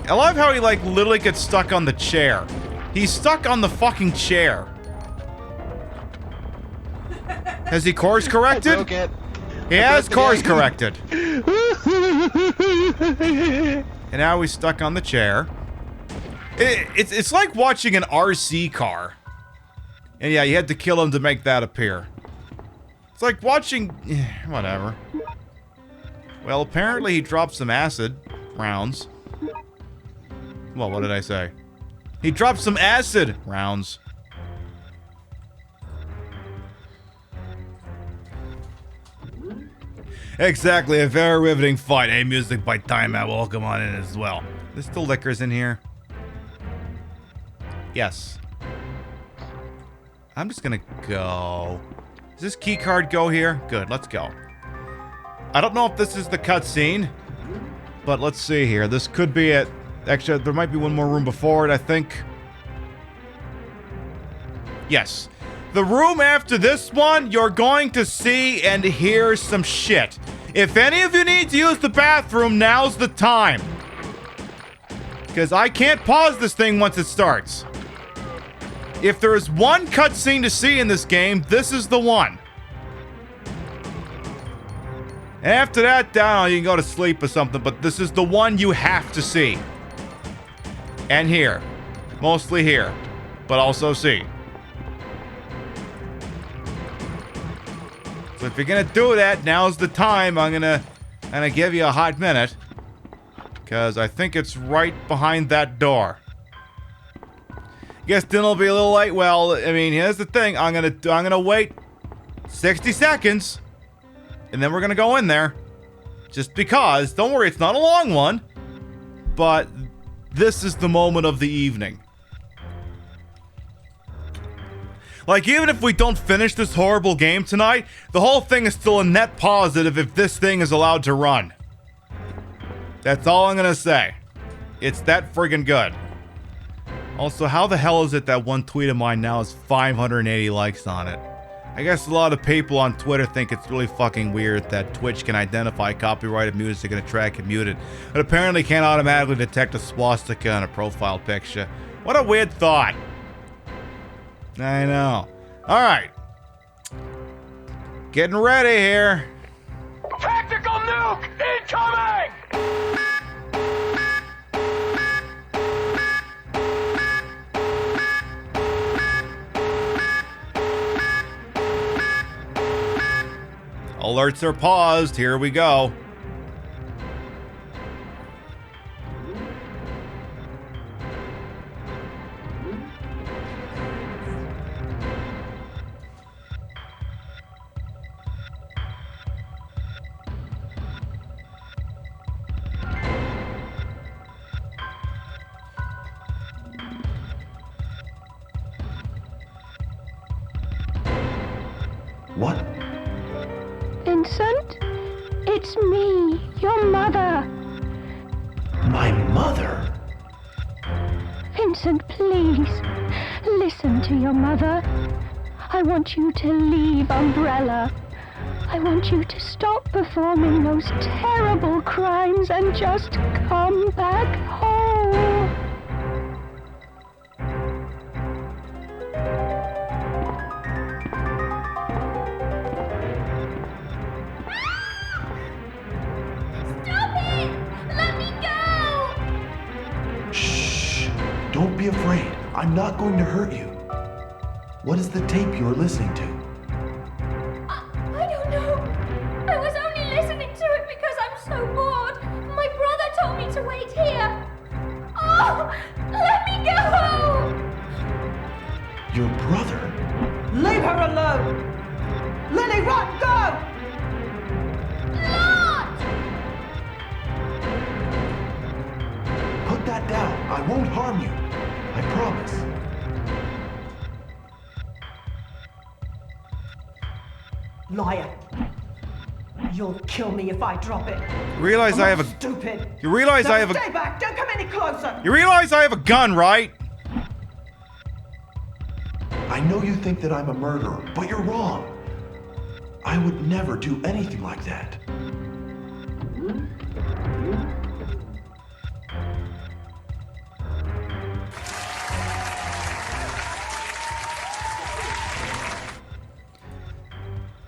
[SPEAKER 1] I love how he, like, literally gets stuck on the chair. He's stuck on the fucking chair. Has he course corrected? He has course corrected. And now he's stuck on the chair. It's like watching an RC car. And yeah, you had to kill him to make that appear. It's like watching... whatever. Well, apparently he dropped some acid rounds. Well, what did I say? He dropped some acid rounds. Exactly, a very riveting fight. Hey, music by Time Out will come on in as well. There's still liquors in here. Yes. I'm just gonna go. Does this key card go here? Good, let's go. I don't know if this is the cutscene, but let's see here. This could be it. Actually, there might be one more room before it, I think. Yes. The room after this one, you're going to see and hear some shit. If any of you need to use the bathroom, now's the time. Because I can't pause this thing once it starts. If there is one cutscene to see in this game, this is the one. After that, down, you can go to sleep or something, but this is the one you have to see. And here. Mostly here. But also see. So if you're gonna do that, now's the time. I'm gonna give you a hot minute. Because I think it's right behind that door. Guess dinner'll be a little late. Well, I mean, here's the thing. I'm gonna wait 60 seconds. And then we're gonna go in there. Just because. Don't worry, it's not a long one. But this is the moment of the evening. Like, even if we don't finish this horrible game tonight, the whole thing is still a net positive if this thing is allowed to run. That's all I'm gonna say. It's that friggin' good. Also, how the hell is it that one tweet of mine now has 580 likes on it? I guess a lot of people on Twitter think it's really fucking weird that Twitch can identify copyrighted music in a track and mute it, but apparently can't automatically detect a swastika in a profile picture. What a weird thought. I know. Alright. Getting ready here.
[SPEAKER 7] Tactical nuke incoming!
[SPEAKER 1] Alerts are paused. Here we go.
[SPEAKER 5] What?
[SPEAKER 14] Vincent, it's me, your mother.
[SPEAKER 5] My mother?
[SPEAKER 14] Vincent, please, listen to your mother. I want you to leave Umbrella. I want you to stop performing those terrible crimes and just come back home.
[SPEAKER 5] Don't be afraid. I'm not going to hurt you. What is the tape you're listening to?
[SPEAKER 12] I don't know. I was only listening to it because I'm so bored. My brother told me to wait here. Oh, let me go!
[SPEAKER 5] Your brother?
[SPEAKER 9] Leave her alone! Lily, run, go!
[SPEAKER 12] Not!
[SPEAKER 5] Put that down. I won't harm you. I promise.
[SPEAKER 9] Liar. You'll kill me if I drop it.
[SPEAKER 1] You realize
[SPEAKER 9] I'm
[SPEAKER 1] I
[SPEAKER 9] not
[SPEAKER 1] have a...
[SPEAKER 9] stupid.
[SPEAKER 1] You realize
[SPEAKER 9] Now
[SPEAKER 1] I have a...
[SPEAKER 9] Stay back. Don't come any closer.
[SPEAKER 1] You realize I have a gun, right?
[SPEAKER 5] I know you think that I'm a murderer, but you're wrong. I would never do anything like that.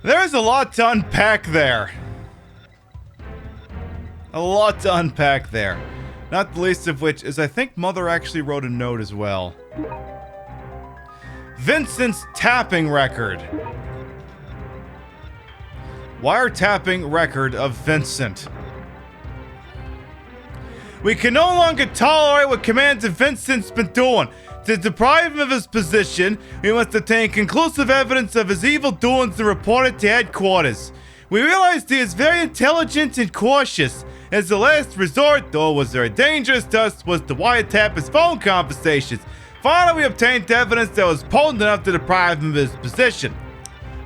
[SPEAKER 1] There's a lot to unpack there. A lot to unpack there. Not the least of which is I think Mother actually wrote a note as well. Vincent's tapping record. Wiretapping record of Vincent. We can no longer tolerate what Commander Vincent's been doing. To deprive him of his position, we must obtain conclusive evidence of his evil doings and report it to headquarters. We realized he is very intelligent and cautious. As the last resort, though it was very dangerous to us, was to wiretap his phone conversations. Finally, we obtained evidence that was potent enough to deprive him of his position.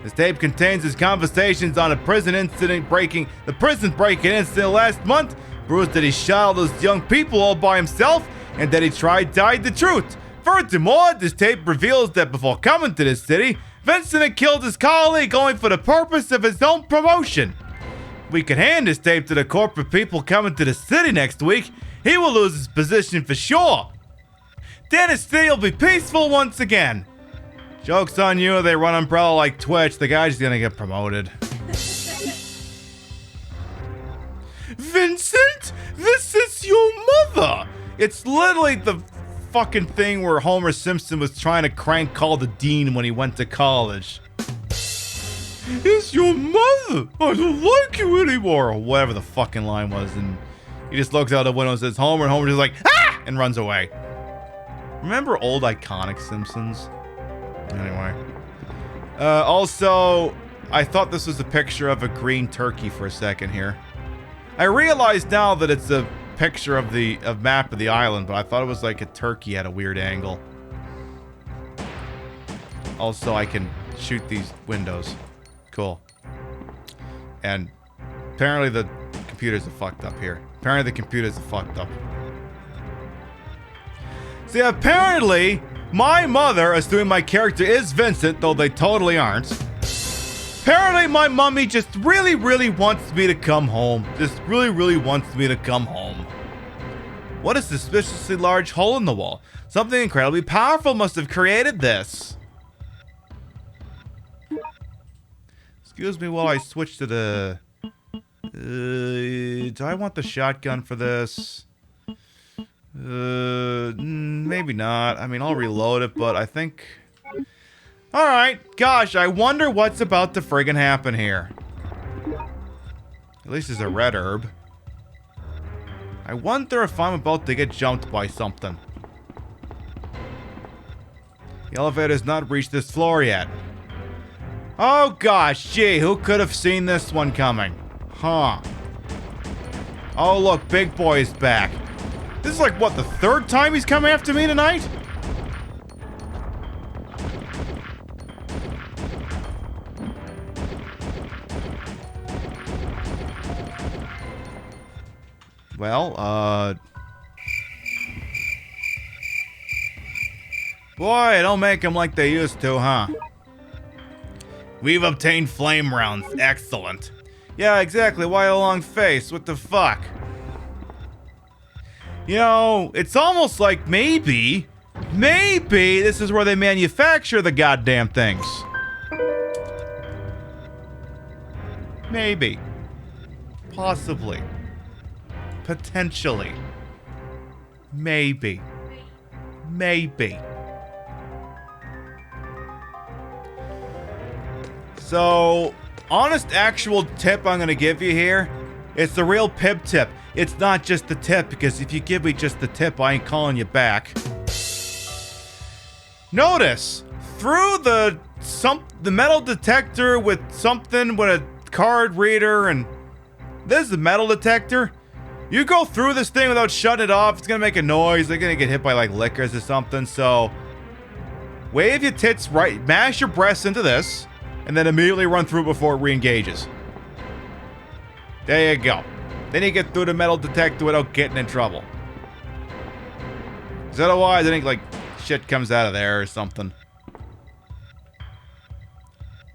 [SPEAKER 1] This tape contains his conversations on a prison breaking incident last month. Proves that he shot all those young people all by himself and that he tried to hide the truth. Furthermore, this tape reveals that before coming to this city, Vincent had killed his colleague only for the purpose of his own promotion. We could hand this tape to the corporate people coming to the city next week. He will lose his position for sure. Then his city will be peaceful once again. Joke's on you, they run Umbrella like Twitch. The guy's gonna get promoted. Vincent, this is your mother. It's literally the fucking thing where Homer Simpson was trying to crank call the dean when he went to college. It's your mother. I don't like you anymore. Or whatever the fucking line was. And he just looks out the window and says Homer, and Homer's just like, ah! And runs away. Remember old iconic Simpsons? Anyway. Also, I thought this was a picture of a green turkey for a second here. I realize now that it's a picture of the map of the island, but I thought it was like a turkey at a weird angle. Also, I can shoot these windows. Cool. And apparently the computers are fucked up here. Apparently the computers are fucked up. See, apparently my mother, assuming my character is Vincent, though they totally aren't. Apparently my mummy just really, really wants me to come home. Just really, really wants me to come home. What a suspiciously large hole in the wall. Something incredibly powerful must have created this. Excuse me while I switch to the... do I want the shotgun for this? Maybe not. I mean, I'll reload it, but I think... Alright, gosh, I wonder what's about to friggin' happen here. At least there's a red herb. I wonder if I'm about to get jumped by something. The elevator's not reached this floor yet. Oh gosh, gee, who could have seen this one coming? Huh. Oh look, Big Boy's back. This is like, what, the third time he's come after me tonight? Well, boy, don't make them like they used to, huh? We've obtained flame rounds. Excellent. Yeah, exactly. Why a long face? What the fuck? You know, it's almost like maybe this is where they manufacture the goddamn things. Maybe. Possibly. Potentially. Maybe. Maybe. So, honest actual tip I'm going to give you here, it's the real PIB tip. It's not just the tip, because if you give me just the tip, I ain't calling you back. Notice, through the metal detector with something with a card reader, and this is the metal detector. You go through this thing without shutting it off, it's going to make a noise. They're going to get hit by like lickers or something, so wave your tits right, mash your breasts into this, and then immediately run through before it re-engages. There you go. Then you get through the metal detector without getting in trouble. Because otherwise, I think, like, shit comes out of there or something.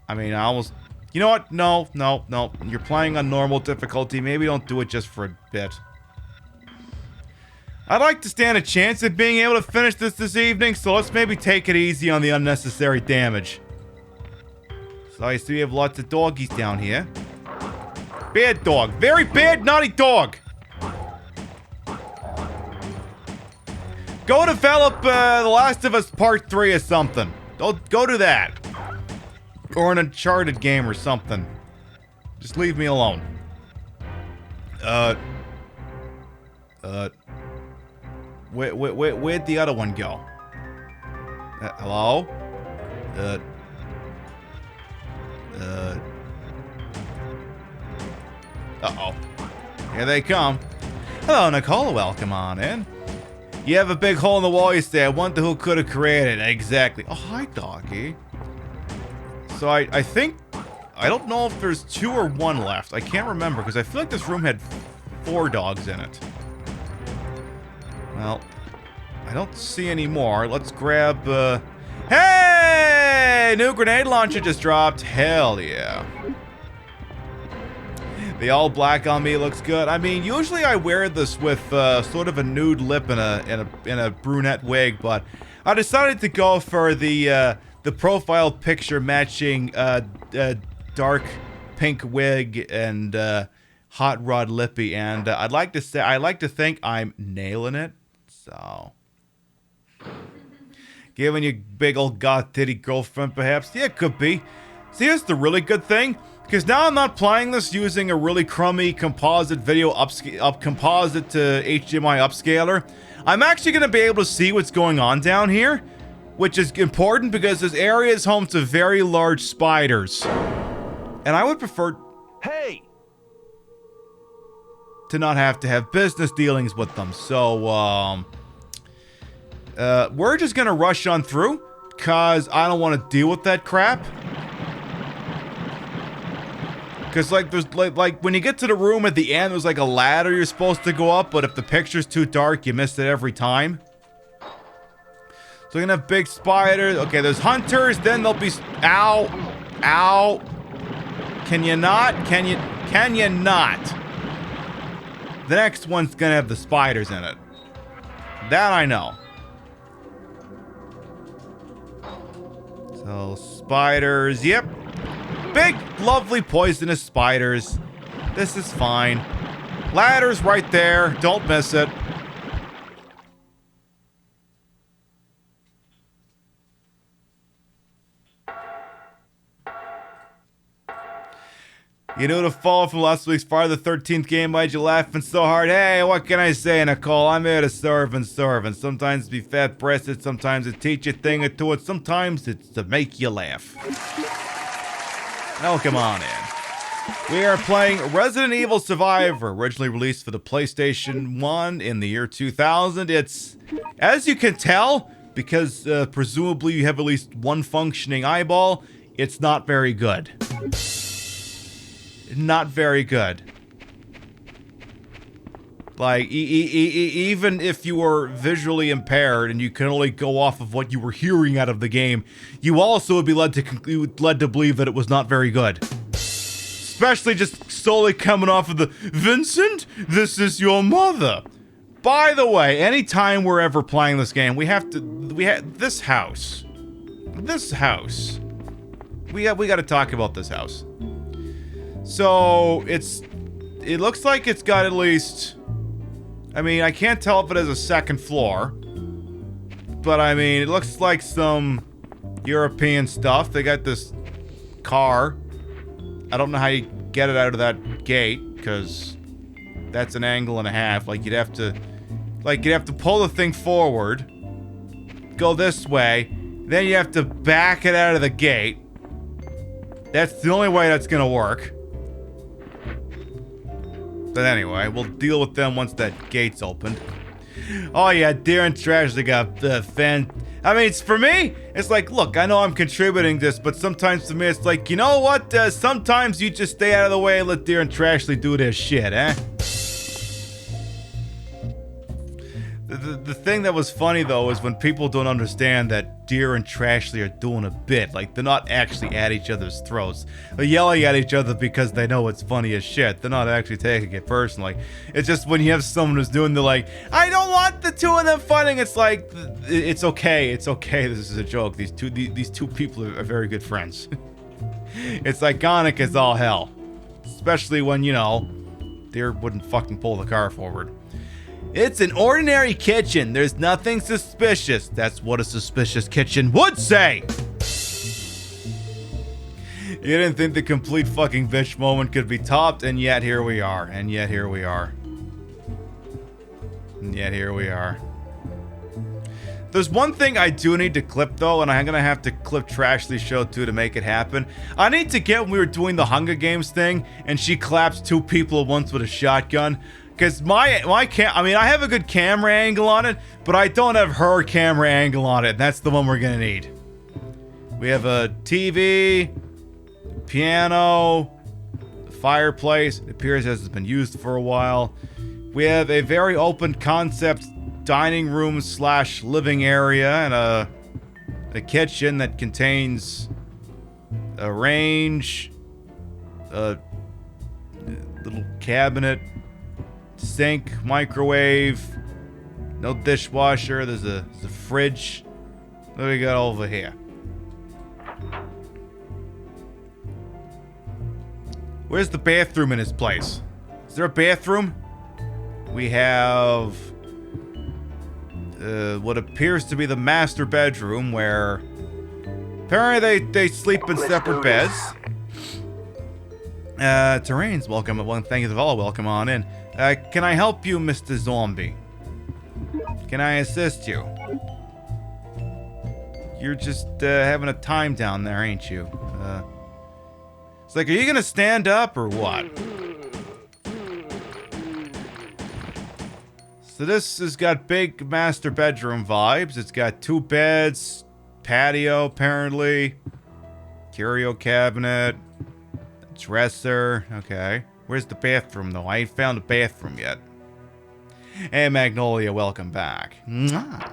[SPEAKER 1] I mean, I almost... You know what? No. You're playing on normal difficulty. Maybe don't do it just for a bit. I'd like to stand a chance at being able to finish this evening, so let's maybe take it easy on the unnecessary damage. So I see we have lots of doggies down here. Bad dog. Very bad, naughty dog. Go develop The Last of Us Part 3 or something. Go do that. Or an Uncharted game or something. Just leave me alone. Where'd the other one go? Hello? Uh-oh. Here they come. Hello, Nicole. Welcome on in. You have a big hole in the wall, you say. I wonder who could have created it. Exactly. Oh, hi, doggy. So I think... I don't know if there's 2 or 1 left. I can't remember, because I feel like this room had 4 dogs in it. Well, I don't see any more. Let's grab... Hey! New grenade launcher just dropped. Hell yeah. The all black on me looks good. I mean, usually I wear this with sort of a nude lip and a brunette wig, but I decided to go for the profile picture matching dark pink wig and hot rod lippy, and I like to think I'm nailing it. So, giving you big old goth titty girlfriend, perhaps? Yeah, it could be. See, here's the really good thing. Because now I'm not playing this using a really crummy composite video composite to HDMI upscaler. I'm actually going to be able to see what's going on down here, which is important because this area is home to very large spiders. And I would prefer... Hey! To not have to have business dealings with them. So, we're just going to rush on through, because I don't want to deal with that crap. Because, like, there's, like, when you get to the room at the end, there's, like, a ladder you're supposed to go up, but if the picture's too dark, you miss it every time. So we're gonna have big spiders. Okay, there's hunters, then there'll be... Ow! Ow! Can you not? Can you not? The next one's gonna have the spiders in it. That I know. So, spiders, yep. Big, lovely, poisonous spiders. This is fine. Ladder's right there. Don't miss it. You knew to fall from last week's Friday the 13th game made you laughing so hard. Hey, what can I say, Nicole? I'm here to serve and serve. And sometimes be fat-breasted, sometimes to teach you a thing or two, and sometimes it's to make you laugh. Welcome on in. We are playing Resident Evil Survivor, originally released for the PlayStation 1 in the year 2000. It's, as you can tell, because presumably you have at least one functioning eyeball, it's not very good. Not very good. Like, even if you were visually impaired and you can only go off of what you were hearing out of the game, you also would be led to believe that it was not very good. Especially just solely coming off of the, Vincent, this is your mother. By the way, anytime we're ever playing this game, we have this house. This house. We got to talk about this house. So, it looks like it's got at least, I mean, I can't tell if it has a second floor, but I mean, it looks like some European stuff. They got this car. I don't know how you get it out of that gate, because that's an angle and a half. Like, you'd have to pull the thing forward, go this way, then you have to back it out of the gate. That's the only way that's gonna work. But anyway, we'll deal with them once that gate's opened. Oh yeah, Deer and Tragedy got the fan. I mean, it's for me, it's like, look, I know I'm contributing this, but sometimes to me it's like, you know what? Sometimes you just stay out of the way and let Deer and Trashley do their shit, eh? The thing that was funny, though, is when people don't understand that Deer and Trashley are doing a bit. Like, they're not actually at each other's throats. They're yelling at each other because they know it's funny as shit. They're not actually taking it personally. It's just when you have someone who's doing the, like, I don't want the two of them fighting. It's like, it's okay. It's okay. This is a joke. These two people are very good friends. It's iconic as all hell. Especially when, you know, Deer wouldn't fucking pull the car forward. It's an ordinary kitchen. There's nothing suspicious. That's what a suspicious kitchen would say. You didn't think the complete fucking bitch moment could be topped, and yet here we are. And yet here we are. And yet here we are. There's one thing I do need to clip, though, and I'm gonna have to clip Trashley's show, too, to make it happen. I need to get when we were doing the Hunger Games thing, and she claps two people at once with a shotgun. Because I have a good camera angle on it, but I don't have her camera angle on it. That's the one we're gonna need. We have a TV, piano, a fireplace. It appears as it's been used for a while. We have a very open concept dining room / living area and a kitchen that contains a range, a little cabinet, sink, microwave, no dishwasher. There's a fridge. What do we got over here? Where's the bathroom in this place? Is there a bathroom? We have what appears to be the master bedroom, where apparently they sleep in separate beds. Terrain's welcome. Well, thank you all. Welcome on in. Can I help you, Mr. Zombie? Can I assist you? You're just having a time down there, ain't you? It's like, are you gonna stand up or what? So this has got big master bedroom vibes. It's got 2 beds, patio apparently, curio cabinet, dresser. Okay. Where's the bathroom, though? I ain't found a bathroom yet. Hey, Magnolia, welcome back. Mwah.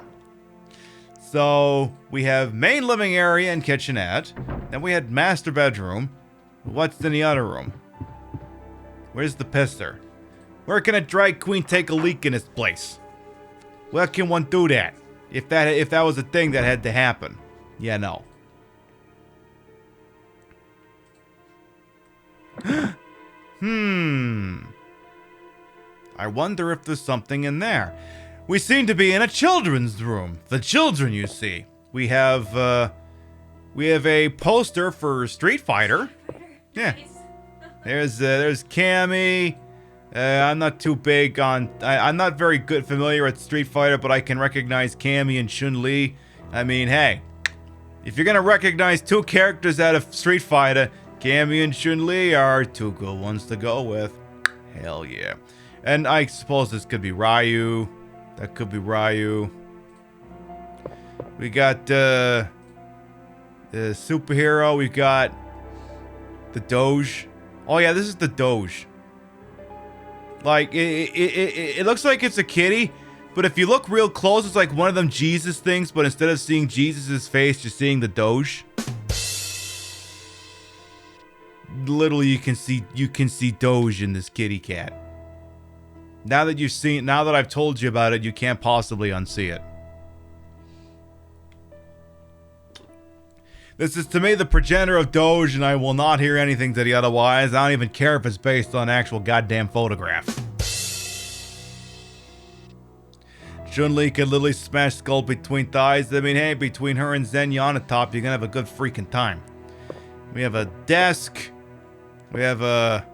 [SPEAKER 1] So, we have main living area and kitchenette. Then we had master bedroom. What's in the other room? Where's the pisser? Where can a drag queen take a leak in this place? Where can one do that? If that was a thing that had to happen. Yeah, no. I wonder if there's something in there. We seem to be in a children's room. The children, you see. We have a poster for Street Fighter. Yeah. There's Cammy. I'm not too big on... I'm not very familiar with Street Fighter, but I can recognize Cammy and Chun-Li. I mean, hey. If you're gonna recognize two characters out of Street Fighter, Cammy and Chun-Li are two good ones to go with. Hell yeah. And I suppose this could be Ryu. That could be Ryu. We got the superhero. We got the Doge. Oh yeah, this is the Doge. Like it looks like it's a kitty, but if you look real close, it's like one of them Jesus things. But instead of seeing Jesus's face, you're seeing the Doge. Literally, you can see Doge in this kitty cat. Now that I've told you about it, you can't possibly unsee it. This is to me the progenitor of Doge, and I will not hear anything to the otherwise. I don't even care if it's based on an actual goddamn photograph. Chun-Li could literally smash Skull between thighs. I mean, hey, between her and Zenya on the top, you're gonna have a good freaking time. We have a desk. We have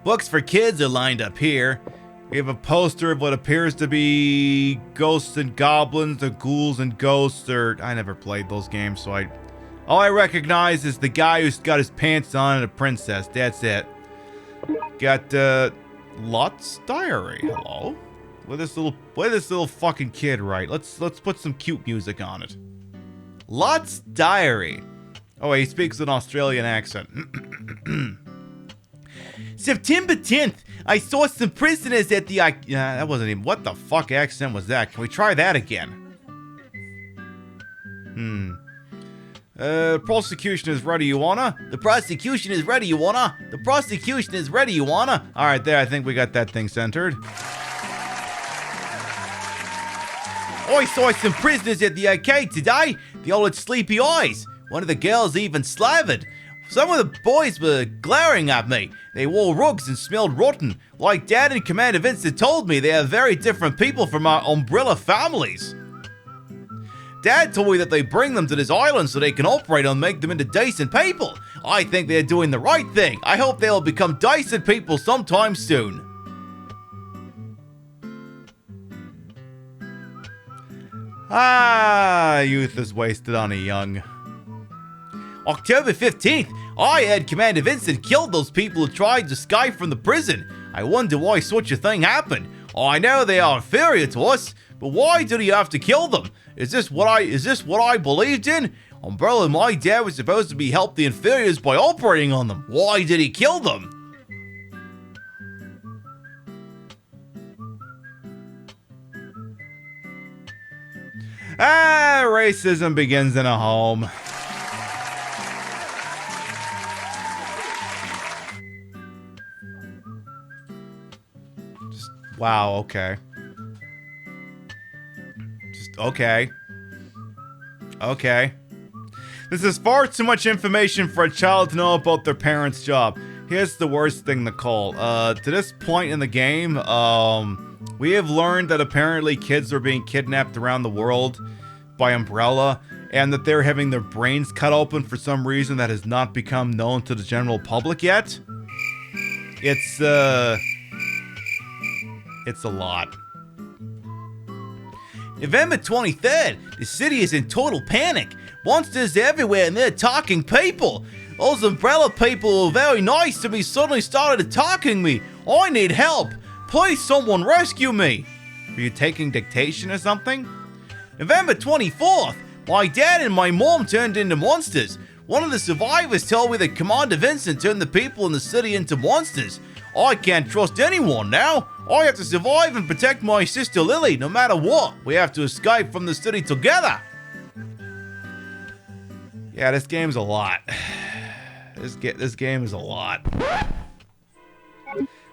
[SPEAKER 1] books for kids are lined up here. We have a poster of what appears to be ghosts and goblins, or ghouls and ghosts, or I never played those games, so all I recognize is the guy who's got his pants on and a princess. That's it. Got Lot's diary. Hello. What this little fucking kid write? Let's put some cute music on it. Lot's diary. Oh, he speaks an Australian accent. September 10th, I saw some prisoners at the... that wasn't even... What the fuck accent was that? Can we try that again? Prosecution is ready, you wanna? The prosecution is ready, you wanna? The prosecution is ready, you wanna? Alright, there, I think we got that thing centered. I saw some prisoners at the arcade today. They all had sleepy eyes. One of the girls even slavered. Some of the boys were glaring at me. They wore rugs and smelled rotten. Like Dad and Commander Vincent told me, they are very different people from our umbrella families. Dad told me that they bring them to this island so they can operate and make them into decent people. I think they're doing the right thing. I hope they will become decent people sometime soon. Youth is wasted on a young. October 15th, I heard Commander Vincent killed those people who tried to escape from the prison. I wonder why such a thing happened. I know they are inferior to us, but why did he have to kill them? Is this what I believed in? Umbrella and my dad was supposed to be help the inferiors by operating on them. Why did he kill them? Racism begins in a home. Wow, okay. Okay. Okay. This is far too much information for a child to know about their parents' job. Here's the worst thing, Nicole. To this point in the game, we have learned that apparently kids are being kidnapped around the world by Umbrella, and that they're having their brains cut open for some reason that has not become known to the general public yet. It's a lot. November 23rd, the city is in total panic. Monsters everywhere and they're attacking people. Those Umbrella people were very nice to me suddenly started attacking me. I need help. Please someone rescue me. Are you taking dictation or something? November 24th, my dad and my mom turned into monsters. One of the survivors told me that Commander Vincent turned the people in the city into monsters. I can't trust anyone now. I have to survive and protect my sister Lily no matter what. We have to escape from the city together. Yeah, this game's a lot. This game is a lot.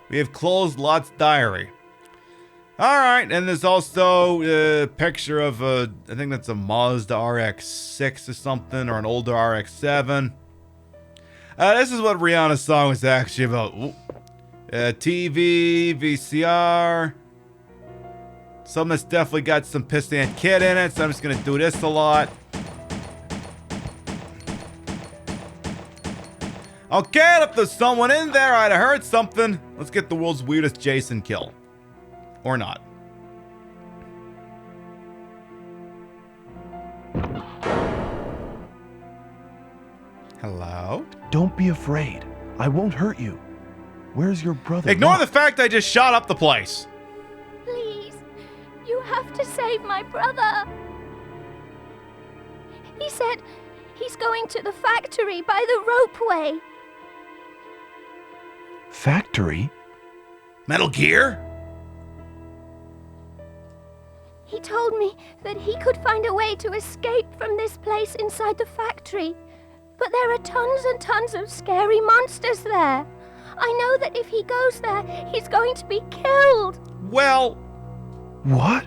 [SPEAKER 1] We have closed Lot's diary. Alright, and there's also a picture of I think that's a Mazda RX-6 or something, or an older RX-7. This is what Rihanna's song was actually about. TV, VCR. Something that's definitely got some pissant kid in it, so I'm just gonna do this a lot. Okay, if there's someone in there, I'd have heard something. Let's get the world's weirdest Jason kill. Or not. Hello?
[SPEAKER 5] Don't be afraid. I won't hurt you. Where's your brother?
[SPEAKER 1] Ignore the fact I just shot up the place.
[SPEAKER 14] Please, you have to save my brother. He said he's going to the factory by the ropeway.
[SPEAKER 5] Factory?
[SPEAKER 1] Metal Gear?
[SPEAKER 14] He told me that he could find a way to escape from this place inside the factory. But there are tons and tons of scary monsters there. I know that if he goes there, he's going to be killed.
[SPEAKER 1] Well...
[SPEAKER 5] What?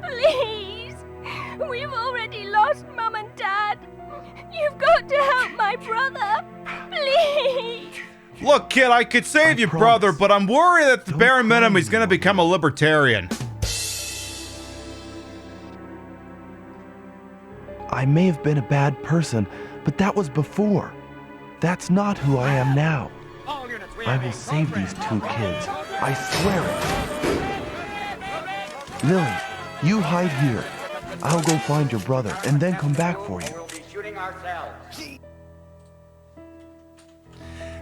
[SPEAKER 14] Please. We've already lost Mum and Dad. You've got to help my brother. Please.
[SPEAKER 1] Look, kid, I could save your brother, but I'm worried that the bare minimum he's gonna become a libertarian.
[SPEAKER 5] I may have been a bad person, but that was before. That's not who I am now. I will save these two kids. I swear it. Lily, you hide here. I'll go find your brother and then come back for you.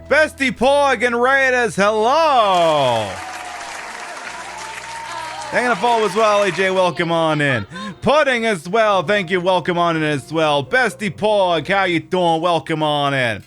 [SPEAKER 1] Bestie Pog and Raiders, hello! Hanging a follow as well, AJ, welcome on in. Pudding as well, thank you, welcome on in as well. Bestie Pog, how you doing? Welcome on in.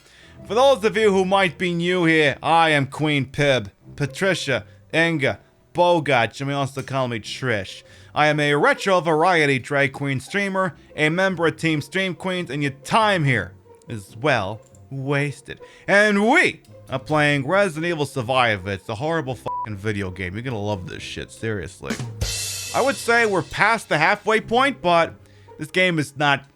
[SPEAKER 1] For those of you who might be new here, I am Queen Pib, Patricia, Inga, Bogart, you may also call me Trish. I am a retro variety drag queen streamer, a member of Team Stream Queens, and your time here is well wasted. And we are playing Resident Evil Survivor. It's a horrible fucking video game. You're gonna love this shit, seriously. I would say we're past the halfway point, but this game is not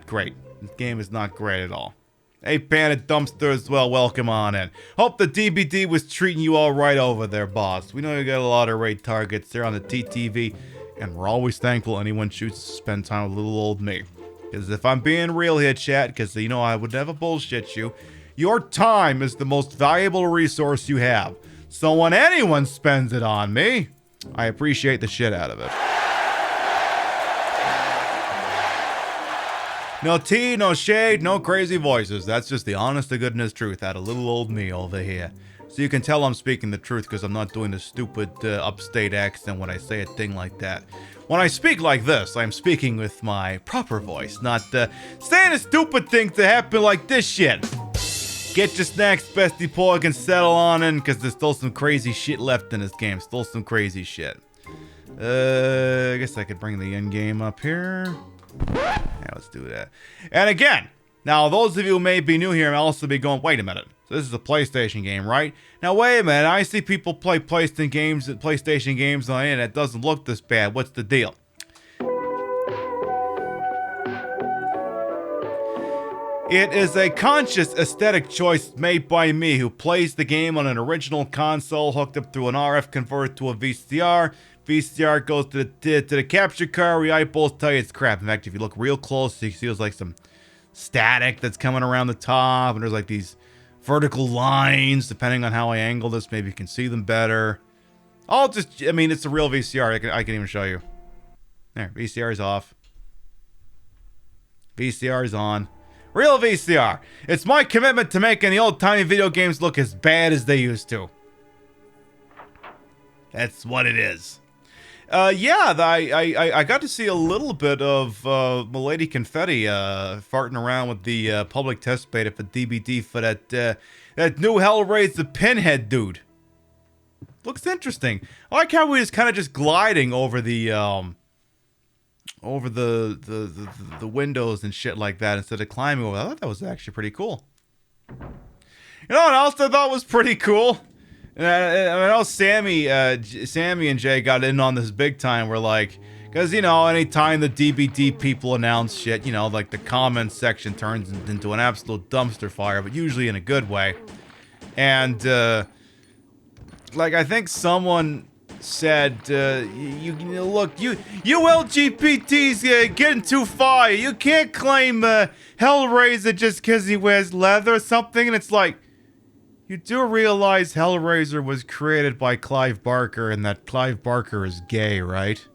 [SPEAKER 1] great. This game is not great at all. Hey, Panda Dumpster as well, welcome on in. Hope the DBD was treating you all right over there, boss. We know you got a lot of raid targets there on the TTV, and we're always thankful anyone chooses to spend time with little old me. Because if I'm being real here, chat, because you know I would never bullshit you, your time is the most valuable resource you have. So when anyone spends it on me, I appreciate the shit out of it. No tea, no shade, no crazy voices. That's just the honest to goodness truth out of little old me over here. So you can tell I'm speaking the truth because I'm not doing the stupid upstate accent when I say a thing like that. When I speak like this, I'm speaking with my proper voice, not saying a stupid thing to happen like this shit. Get your snacks, Bestie Pork, and settle on in because there's still some crazy shit left in this game. Still some crazy shit. I guess I could bring the end game up here. Yeah, let's do that. And again, now those of you who may be new here may also be going, wait a minute. So this is a PlayStation game, right? Now wait a minute, I see people play PlayStation games on the internet. It doesn't look this bad. What's the deal? It is a conscious aesthetic choice made by me who plays the game on an original console hooked up through an RF converter to a VCR. VCR goes to the capture card where your eyeballs tell you it's crap. In fact, if you look real close, you see there's like some static that's coming around the top, and there's like these vertical lines. Depending on how I angle this, maybe you can see them better. I mean, it's a real VCR. I can even show you. There, VCR is off. VCR is on. Real VCR. It's my commitment to making the old-timey video games look as bad as they used to. That's what it is. Yeah, I got to see a little bit of Milady Confetti farting around with the public test beta for DBD for that new Hellraiser Pinhead dude. Looks interesting. I like how he was kind of just gliding over the windows and shit like that instead of climbing over. I thought that was actually pretty cool. You know what else I thought was pretty cool? And I know Sammy and Jay got in on this big time. We're like, because, you know, anytime the DBD people announce shit, you know, like the comments section turns into an absolute dumpster fire, but usually in a good way. And, like, I think someone said, look, you LGBTs getting too far. You can't claim Hellraiser just because he wears leather or something. And it's like, you do realize Hellraiser was created by Clive Barker and that Clive Barker is gay, right?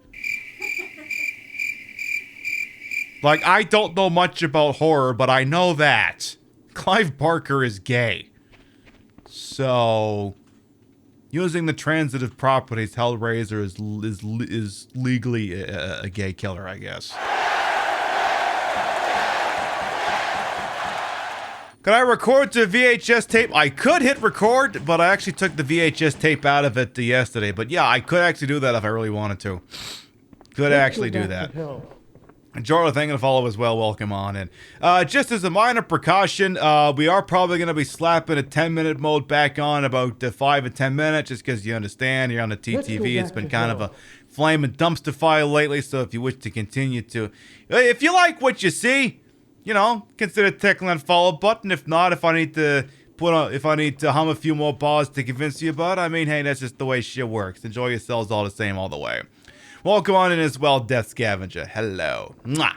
[SPEAKER 1] Like, I don't know much about horror, but I know that Clive Barker is gay. So, using the transitive properties, Hellraiser is legally a gay killer, I guess. Could I record to VHS tape? I could hit record, but I actually took the VHS tape out of it yesterday. But yeah, I could actually do that if I really wanted to. Could actually do that. Jordan, thank you to follow as well. Welcome on in. Just as a minor precaution, we are probably going to be slapping a 10-minute mode back on about 5 or 10 minutes, just because you understand you're on the TTV. It's been kind of a flaming dumpster fire lately, so if you wish to continue to... If you like what you see, you know, consider clicking that follow button. If not, if I need to hum a few more bars to convince you about it, I mean, hey, that's just the way shit works. Enjoy yourselves all the same all the way. Welcome on in as well, Death Scavenger. Hello. Mwah.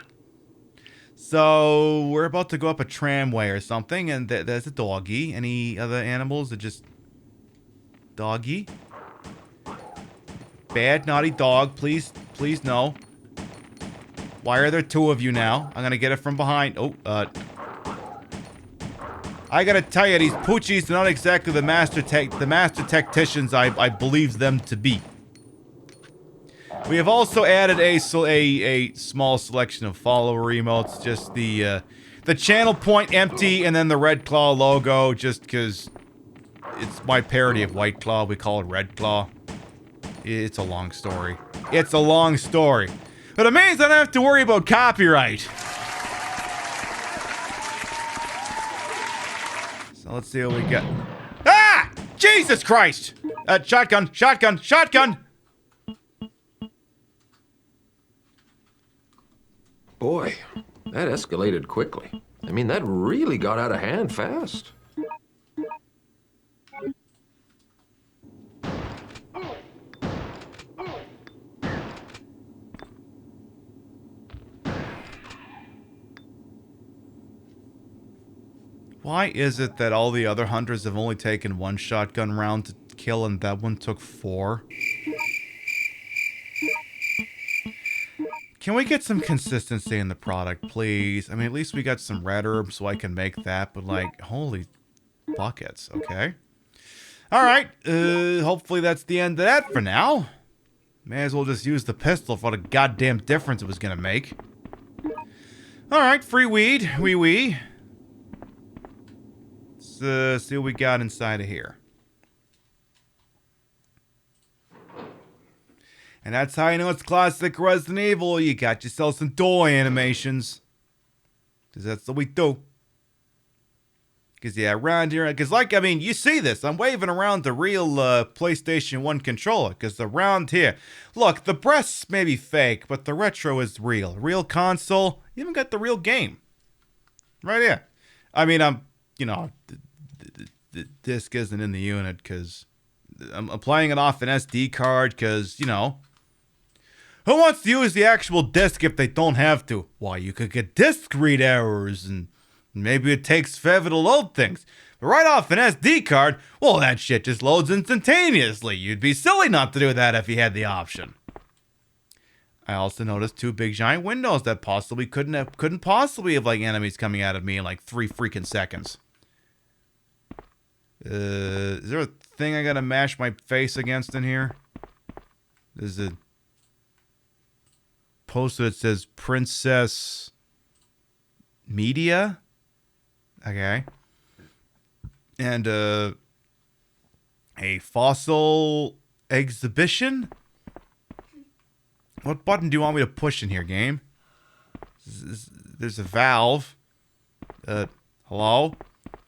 [SPEAKER 1] So, we're about to go up a tramway or something, and there's a doggy. Any other animals or just... doggy? Bad, naughty dog. Please no. Why are there two of you now? I'm gonna get it from behind. Oh, I gotta tell you, these poochies are not exactly the master tacticians I believe them to be. We have also added a small selection of follower emotes, just the channel point empty and then the Red Claw logo, just because it's my parody of White Claw. We call it Red Claw. It's a long story. It's a long story. But it means I don't have to worry about copyright. So let's see what we got. Ah! Jesus Christ! Shotgun! Shotgun! Shotgun!
[SPEAKER 11] Boy, that escalated quickly. I mean, that really got out of hand fast.
[SPEAKER 1] Why is it that all the other hunters have only taken one shotgun round to kill and that one took 4? Can we get some consistency in the product, please? I mean, at least we got some red herbs so I can make that, but like, holy buckets, okay? Alright, hopefully that's the end of that for now. May as well just use the pistol for the goddamn difference it was gonna make. Alright, free weed, wee. Let's see what we got inside of here. And that's how you know it's classic Resident Evil. You got yourself some door animations. Because that's what we do. Because, yeah, around here... Because, like, I mean, you see this. I'm waving around the real PlayStation 1 controller. Because around here... Look, the breasts may be fake, but the retro is real. Real console. You even got the real game. Right here. I mean, you know... The disc isn't in the unit because... I'm playing it off an SD card because, you know... Who wants to use the actual disc if they don't have to? Why, you could get disc read errors, and maybe it takes forever to load things. But right off an SD card, well, that shit just loads instantaneously. You'd be silly not to do that if you had the option. I also noticed 2 big giant windows that possibly couldn't possibly have like enemies coming out of me in like 3 freaking seconds. Is there a thing I gotta mash my face against in here? There's a poster that says Princess Media. Okay. And a fossil exhibition? What button do you want me to push in here, game? There's a valve. Hello?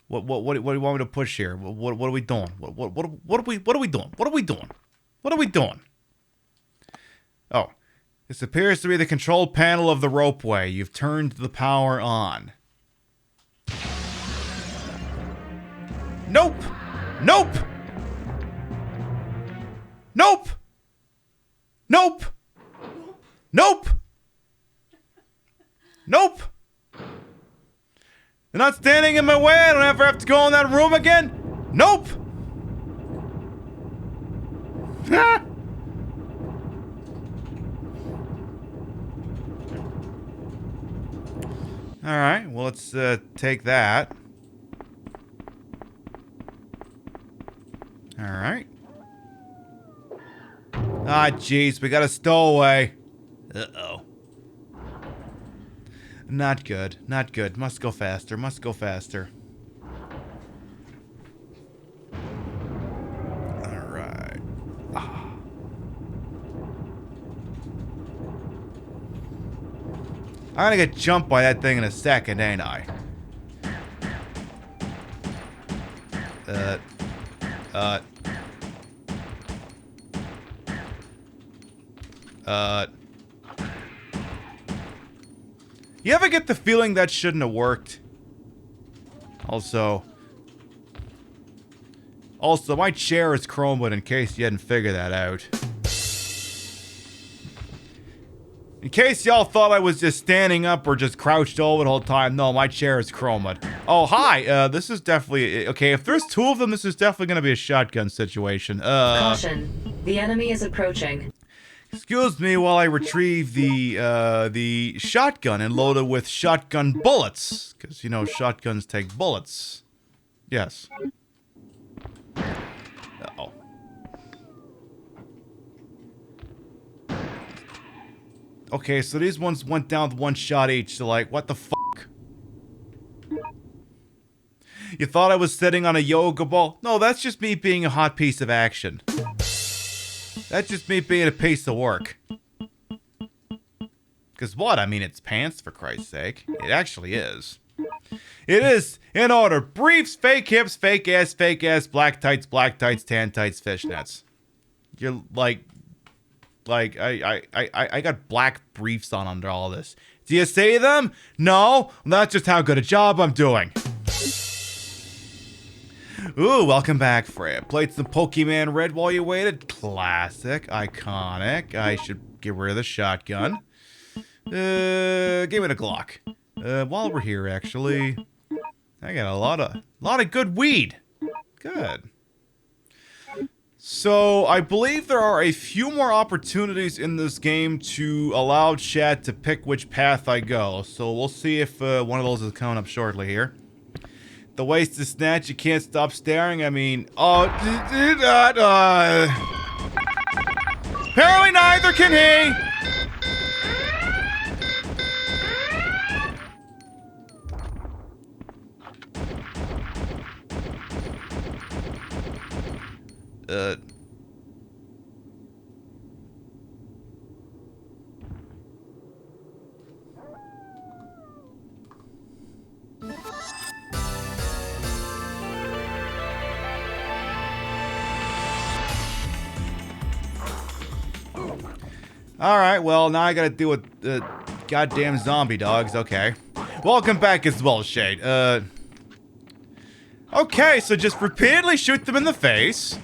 [SPEAKER 1] What do you want me to push here? What are we doing? What are we doing? What are we doing? What are we doing? Oh. This appears to be the control panel of the ropeway. You've turned the power on. Nope! Nope! Nope! Nope. Nope. Nope. They're not standing in my way. I don't ever have to go in that room again. Nope. Alright, well, let's take that. Alright. Ah, jeez, we got a stowaway. Uh-oh. Not good, not good. Must go faster, must go faster. Alright. Ah. I'm gonna get jumped by that thing in a second, ain't I? You ever get the feeling that shouldn't have worked? Also, my chair is chromed in case you hadn't figured that out. In case y'all thought I was just standing up or just crouched over the whole time, no, my chair is chromed. Oh, hi, this is definitely, okay, if there's two of them, this is definitely gonna be a shotgun situation.
[SPEAKER 15] Caution, the enemy is approaching.
[SPEAKER 1] Excuse me while I retrieve the shotgun and load it with shotgun bullets. Because, you know, shotguns take bullets. Yes. Uh-oh. Okay, so these ones went down with one shot each, so like, what the fuck? You thought I was sitting on a yoga ball? No, that's just me being a hot piece of action. That's just me being a piece of work. Because what? I mean, it's pants, for Christ's sake. It actually is. It is, in order. Briefs, fake hips, fake ass, black tights, tan tights, fishnets. You're like, I got black briefs on under all this. Do you see them? No? That's just how good a job I'm doing. Ooh, welcome back, Fred. Played some Pokemon Red while you waited. Classic. Iconic. I should get rid of the shotgun. Give me the Glock. While we're here, actually, I got a lot of good weed. Good. So, I believe there are a few more opportunities in this game to allow chat to pick which path I go. So, we'll see if one of those is coming up shortly here. The waist is snatch, you can't stop staring. I mean, apparently neither can he. Alright, well, now I gotta deal with goddamn zombie dogs. Okay. Welcome back as well, Shade. Okay, so just repeatedly shoot them in the face.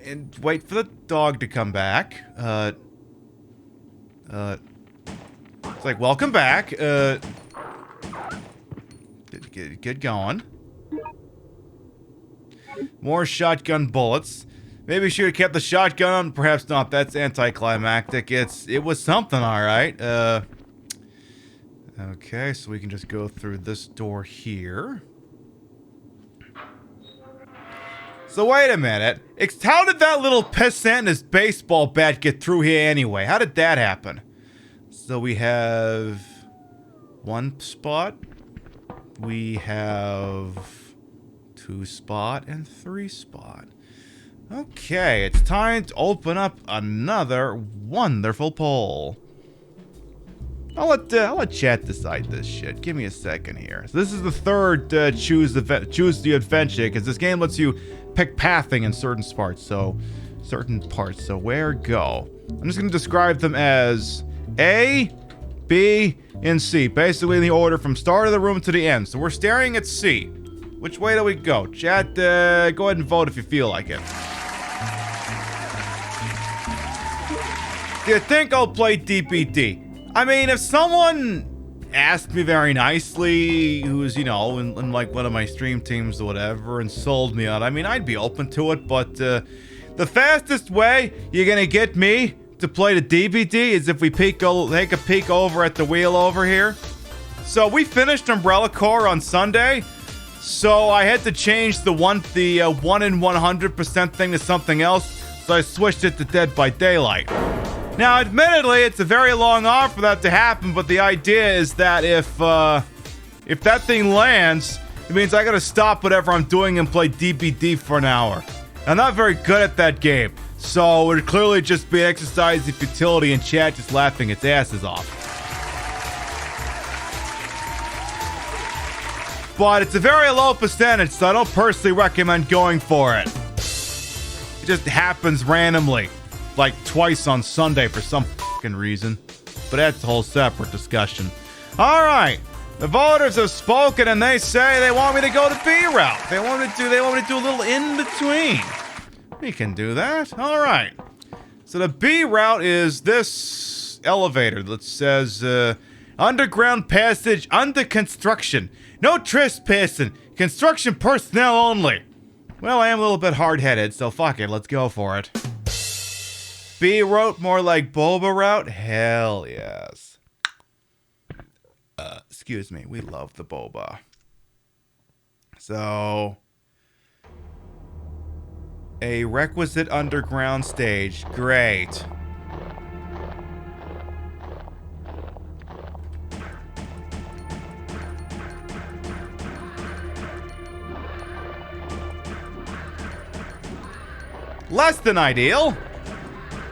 [SPEAKER 1] And wait for the dog to come back. It's like, welcome back. Get going. More shotgun bullets. Maybe she should have kept the shotgun on. Perhaps not. That's anticlimactic. It was something, alright. Okay, so we can just go through this door here. So wait a minute. How did that little pissant in his baseball bat get through here anyway? How did that happen? So we have one spot. We have 2 spot and 3 spot. Okay, it's time to open up another wonderful poll. I'll let chat decide this shit. Give me a second here. So this is the third choose the adventure, because this game lets you pick pathing in certain parts. So where go? I'm just gonna describe them as A, B, and C. Basically in the order from start of the room to the end. So we're staring at C. Which way do we go? Chat, go ahead and vote if you feel like it. Do you think I'll play DBD? I mean, if someone asked me very nicely, who's, you know, in like one of my stream teams or whatever, and sold me on, I mean, I'd be open to it, but the fastest way you're gonna get me to play the DBD is if we take a peek over at the wheel over here. So we finished Umbrella Corps on Sunday, so I had to change the 1 in 100% thing to something else, so I switched it to Dead by Daylight. Now, admittedly, it's a very long arc for that to happen, but the idea is that if that thing lands, it means I gotta stop whatever I'm doing and play DBD for an hour. I'm not very good at that game, so it would clearly just be an exercise in futility and chat just laughing its asses off. But it's a very low percentage, so I don't personally recommend going for it. It just happens randomly. Like twice on Sunday for some fucking reason. But that's a whole separate discussion. Alright. The voters have spoken and they say they want me to go to B route. They want me to do a little in between. We can do that. Alright. So the B route is this elevator that says underground passage under construction. No trespassing. Construction personnel only. Well, I am a little bit hard-headed, so fuck it, let's go for it. B route, more like Boba route? Hell yes. Excuse me, we love the Boba. So, a requisite underground stage. Great. Less than ideal.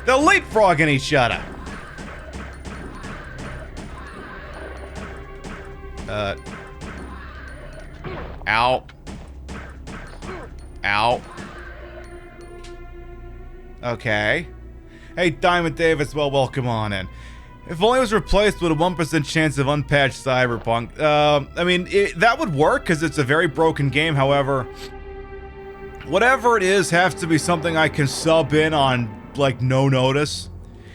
[SPEAKER 1] They're leapfrogging each other. Ow. Ow. Okay. Hey, Diamond Davis, well, welcome on in. If only it was replaced with a 1% chance of unpatched Cyberpunk. I mean, that would work, because it's a very broken game, however. Whatever it is has to be something I can sub in on, like, no notice.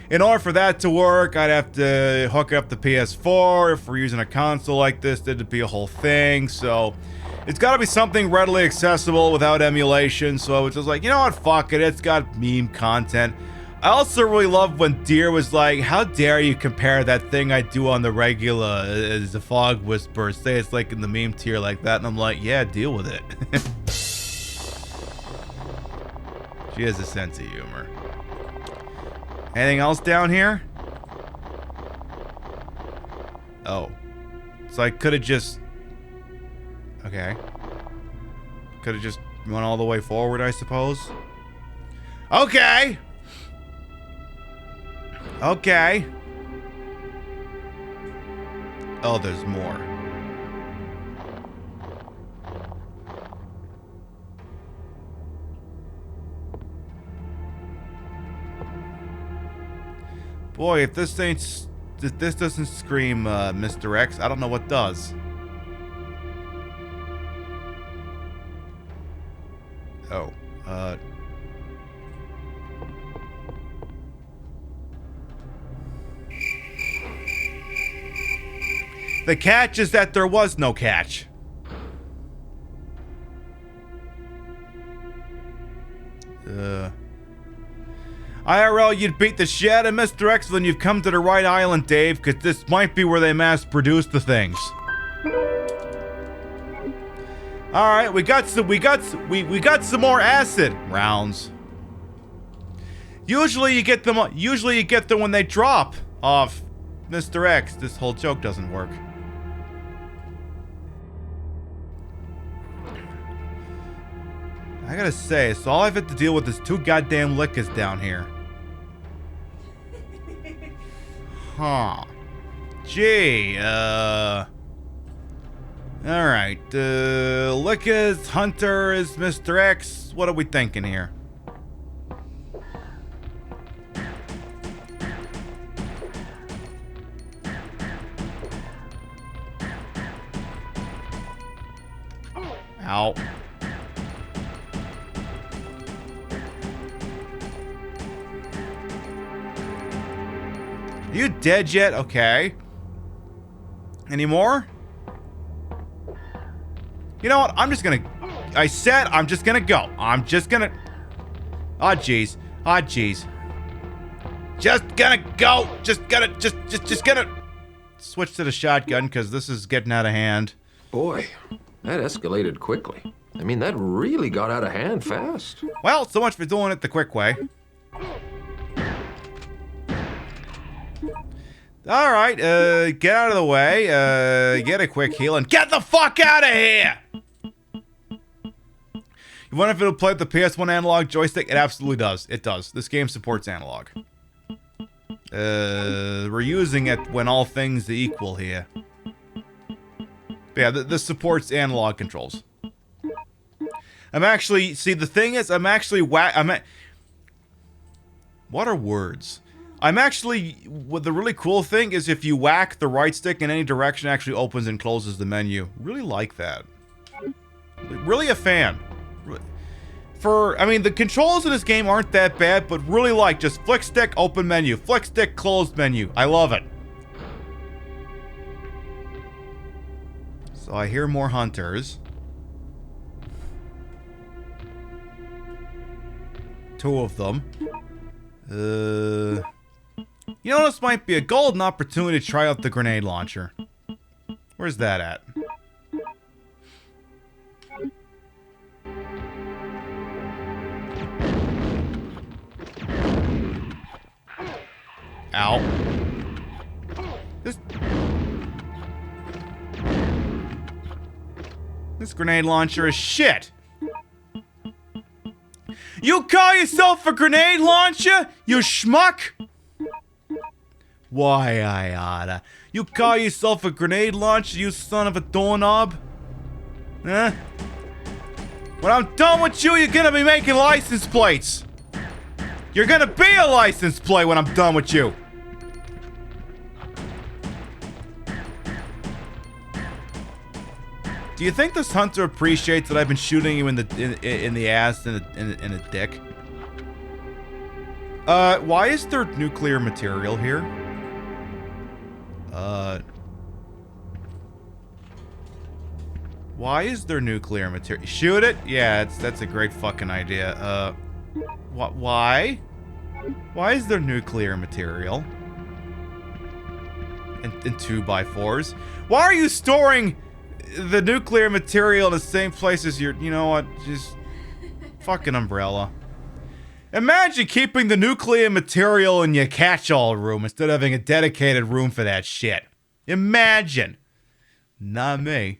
[SPEAKER 1] In order for that to work, I'd have to hook up the PS4. If we're using a console like this, it'd be a whole thing. So it's got to be something readily accessible without emulation. So I was just like, you know what, fuck it, it's got meme content. I also really love when Deer was like, how dare you compare that thing I do on the regular as a Fog Whisperer, say it's like in the meme tier like that, and I'm like, yeah, deal with it. She has a sense of humor. Anything else down here? Oh. So I could have just... Okay. Could have just went all the way forward, I suppose. Okay! Okay. Oh, there's more. Boy, if this doesn't scream Mr. X, I don't know what does. Oh, the catch is that there was no catch. IRL, you'd beat the shit out of Mr. X when you've come to the right island, Dave, because this might be where they mass produce the things. Alright, we got some more acid rounds. Usually you get them when they drop off Mr. X. This whole joke doesn't work. I gotta say, so all I've had to deal with is 2 goddamn lickers down here. Huh. Gee, alright, Lickers, Hunter is Mr. X. What are we thinking here? Ow. you dead yet? Okay. Any more? You know what? I'm just gonna... I said I'm just gonna go. I'm just gonna... Oh, jeez. Oh, jeez. Just gonna go. Just gonna... Switch to the shotgun, because this is getting out of hand.
[SPEAKER 11] Boy, that escalated quickly. I mean, that really got out of hand fast.
[SPEAKER 1] Well, so much for doing it the quick way. Alright, get out of the way, get a quick heal, and get the fuck out of here! You wonder if it'll play with the PS1 analog joystick? It absolutely does. It does. This game supports analog. We're using it when all things are equal here. But yeah, this supports analog controls. I'm actually... See, the thing is, I'm actually... What are words? I'm actually... What the really cool thing is if you whack the right stick in any direction, it actually opens and closes the menu. Really like that. Really a fan. I mean, the controls in this game aren't that bad, but really like just flick stick, open menu. Flick stick, closed menu. I love it. So I hear more hunters. 2 of them. You know, this might be a golden opportunity to try out the grenade launcher. Where's that at? Ow. This grenade launcher is shit. You call yourself a grenade launcher, you schmuck? Why, I oughta. You call yourself a grenade launcher, you son of a doorknob? Huh? When I'm done with you, you're gonna be making license plates. You're gonna be a license plate when I'm done with you. Do you think this hunter appreciates that I've been shooting him in the ass and in the dick? Why is there nuclear material here? Why is there nuclear material? Shoot it? Yeah, that's a great fucking idea. Why? Why is there nuclear material? In 2x4s? Why are you storing the nuclear material in the same place as your... You know what? Just... Fucking umbrella. Imagine keeping the nuclear material in your catch-all room instead of having a dedicated room for that shit. Imagine. Not me.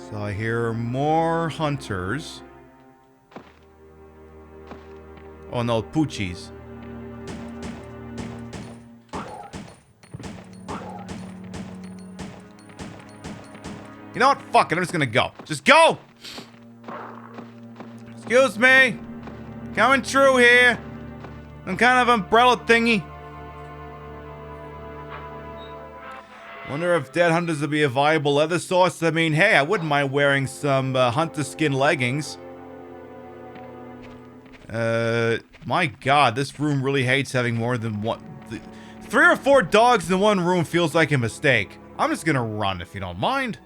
[SPEAKER 1] So I hear more hunters. Oh no, Poochies. You know what? Fuck it, I'm just gonna go. Just go! Excuse me. Coming through here. Some kind of umbrella thingy. Wonder if dead hunters would be a viable leather source. I mean, hey, I wouldn't mind wearing some hunter skin leggings. My god, this room really hates having more than one... 3 or 4 dogs in one room feels like a mistake. I'm just gonna run if you don't mind.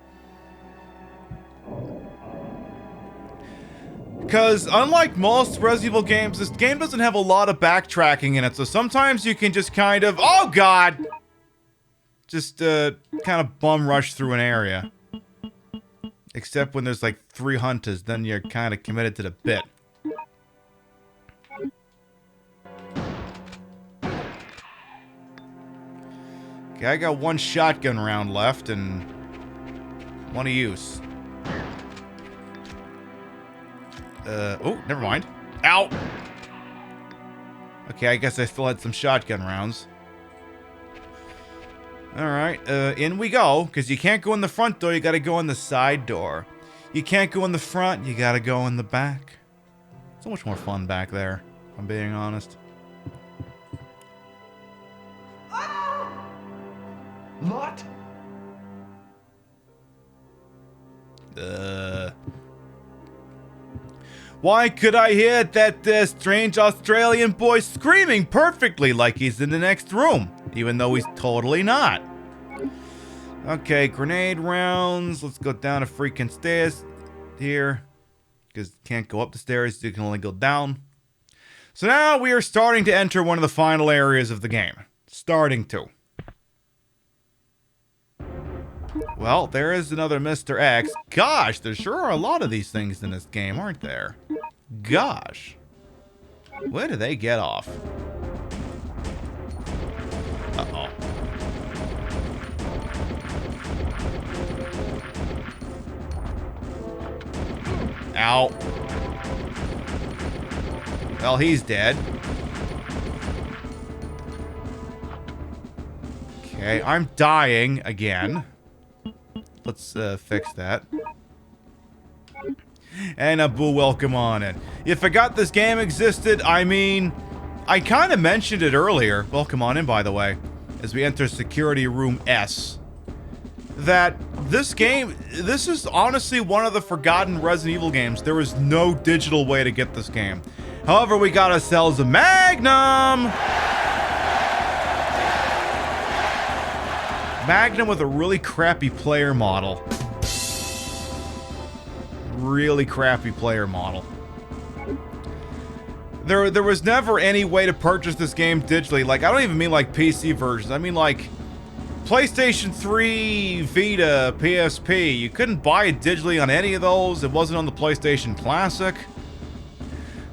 [SPEAKER 1] Because unlike most Resident Evil games, this game doesn't have a lot of backtracking in it, so sometimes you can just kind of... Oh god! Just, kind of bum rush through an area. Except when there's like 3 hunters, then you're kind of committed to the bit. Okay, I got 1 shotgun round left and 1 to use. Oh, never mind. Ow! Okay, I guess I still had some shotgun rounds. Alright, in we go, because you can't go in the front door, you gotta go in the side door. You can't go in the front, you gotta go in the back. So much more fun back there, if I'm being honest.
[SPEAKER 5] What?
[SPEAKER 1] Why could I hear that strange Australian boy screaming perfectly like he's in the next room, even though he's totally not? Okay, grenade rounds. Let's go down a freaking stairs here, because can't go up the stairs, you can only go down. So now we are starting to enter one of the final areas of the game. Starting to. Well, there is another Mr. X. Gosh, there sure are a lot of these things in this game, aren't there? Gosh. Where do they get off? Uh-oh. Ow. Well, he's dead. Okay, I'm dying again. Let's fix that. And Abu, welcome on in. You forgot this game existed? I mean, I kind of mentioned it earlier. Welcome on in, by the way. As we enter Security Room S. That this game, this is honestly one of the forgotten Resident Evil games. There was no digital way to get this game. However, we got ourselves a Magnum! Magnum with a really crappy player model. Really crappy player model. There was never any way to purchase this game digitally. Like, I don't even mean like PC versions. I mean like PlayStation 3, Vita, PSP. You couldn't buy it digitally on any of those. It wasn't on the PlayStation Classic.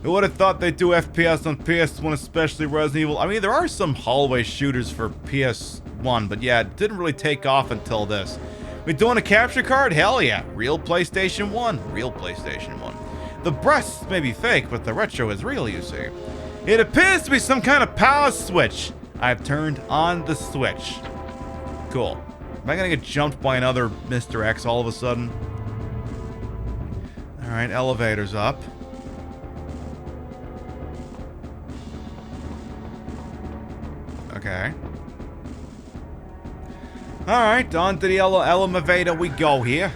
[SPEAKER 1] Who would have thought they'd do FPS on PS1, especially Resident Evil? I mean, there are some hallway shooters for PS1, but yeah, it didn't really take off until this. We doing a capture card? Hell yeah. Real PlayStation 1. Real PlayStation 1. The breasts may be fake, but the retro is real, you see. It appears to be some kind of power switch. I've turned on the switch. Cool. Am I gonna get jumped by another Mr. X all of a sudden? Alright, elevator's up. Okay. Alright, on to the elevator we go here.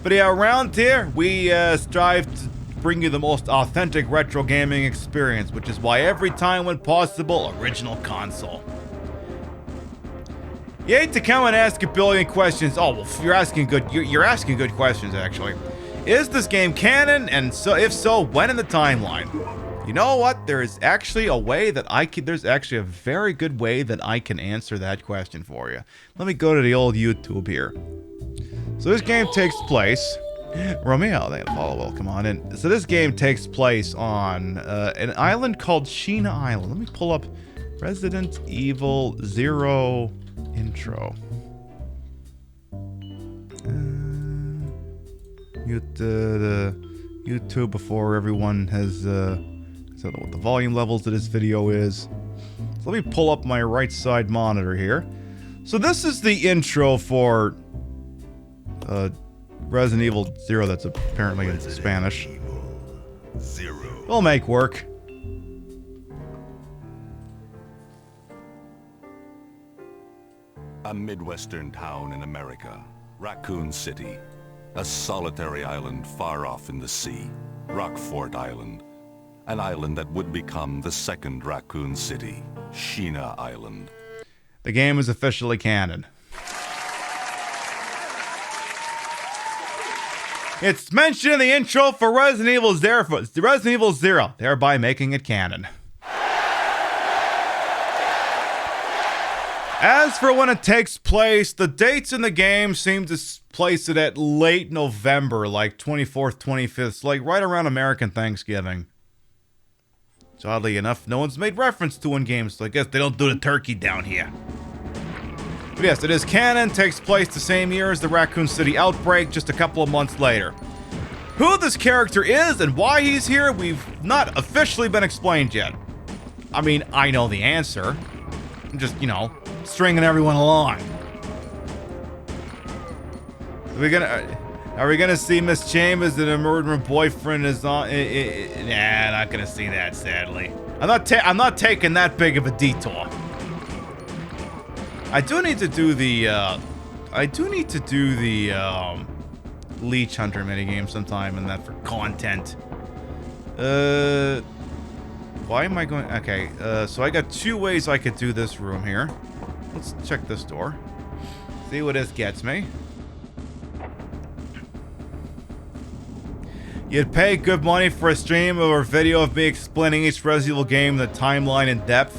[SPEAKER 1] But yeah, around here, we strive to bring you the most authentic retro gaming experience, which is why every time when possible, original console. You hate to come and ask a billion questions. Oh, well, you're asking good questions, actually. Is this game canon? And so, if so, when in the timeline? You know what? There is actually a way that there's actually a very good way that I can answer that question for you. Let me go to the old YouTube here. So this game takes place... Romeo, they gotta follow, welcome on in. So this game takes place on an island called Sheena Island. Let me pull up Resident Evil 0 intro. Mute the YouTube before everyone has... I don't know what the volume levels of this video is. So let me pull up my right side monitor here. So this is the intro for Resident Evil 0 that's apparently in Spanish. It'll make work.
[SPEAKER 16] A Midwestern town in America, Raccoon City. A solitary island far off in the sea, Rockfort Island. An island that would become the second Raccoon City, Sheena Island.
[SPEAKER 1] The game is officially canon. It's mentioned in the intro for Resident Evil 0, thereby making it canon. As for when it takes place, the dates in the game seem to place it at late November, like 24th, 25th, like right around American Thanksgiving. So oddly enough, no one's made reference to in games, so I guess they don't do the turkey down here. But yes, it is canon, takes place the same year as the Raccoon City outbreak, just a couple of months later. Who this character is and why he's here, we've not officially been explained yet. I mean, I know the answer. I'm just, you know, stringing everyone along. Are we gonna see Miss Chambers and her murdering boyfriend is on? Nah, not gonna see that, sadly. I'm not taking that big of a detour. I do need to do the Leech Hunter minigame sometime, and that for content. Why am I going... Okay, so I got 2 ways I could do this room here. Let's check this door. See what this gets me. You'd pay good money for a stream or a video of me explaining each Resident Evil game, the timeline in depth.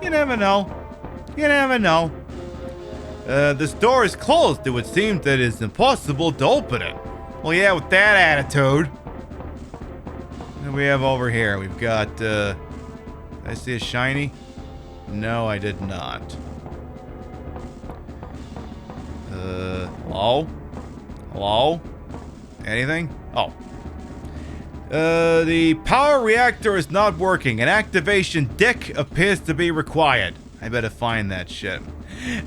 [SPEAKER 1] You never know. You never know. This door is closed. It would seem that it's impossible to open it. Well, yeah, with that attitude. What do we have over here? We've got, did I see a shiny? No, I did not. Hello? Hello? Anything? Oh. The power reactor is not working. An activation dick appears to be required. I better find that shit.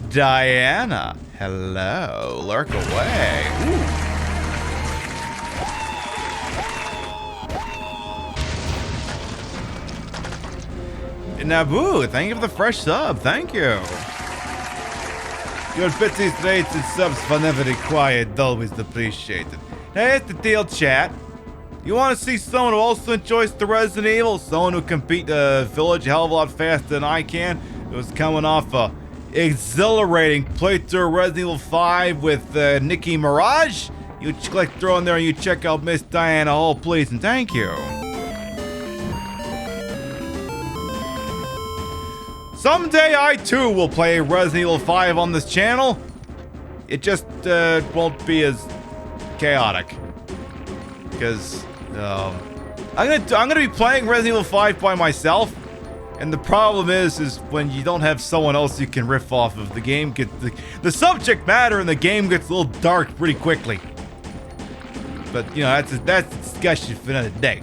[SPEAKER 1] Diana. Hello. Lurk away. Ooh. Naboo, thank you for the fresh sub. Thank you. Your bits, rates, and subs whenever required, always appreciated. Now here's the deal, chat. You want to see someone who also enjoys the Resident Evil? Someone who can beat the village a hell of a lot faster than I can? Who's coming off a exhilarating playthrough of Resident Evil 5 with Nicki Mirage? You click through in there and you check out Miss Diana Hall, please, and thank you. Someday I too will play Resident Evil 5 on this channel. It just won't be as chaotic. Because I'm gonna be playing Resident Evil 5 by myself. And the problem is when you don't have someone else you can riff off of, the game gets the subject matter in the game gets a little dark pretty quickly. But you know, that's a discussion for another day.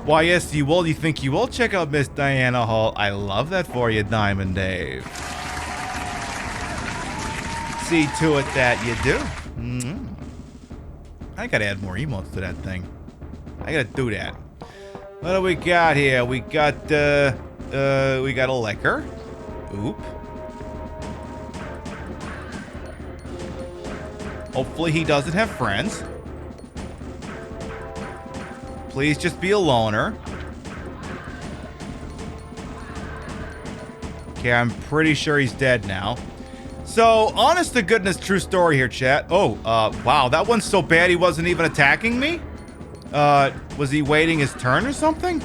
[SPEAKER 1] Why, yes, you will. You think you will? Check out Miss Diana Hall. I love that for you, Diamond Dave. See to it that you do. I gotta add more emotes to that thing. I gotta do that. What do we got here? We got a liquor. Oop. Hopefully he doesn't have friends. Please just be a loner. Okay, I'm pretty sure he's dead now. So, honest to goodness, true story here, chat. Oh, wow, that one's so bad he wasn't even attacking me? Was he waiting his turn or something?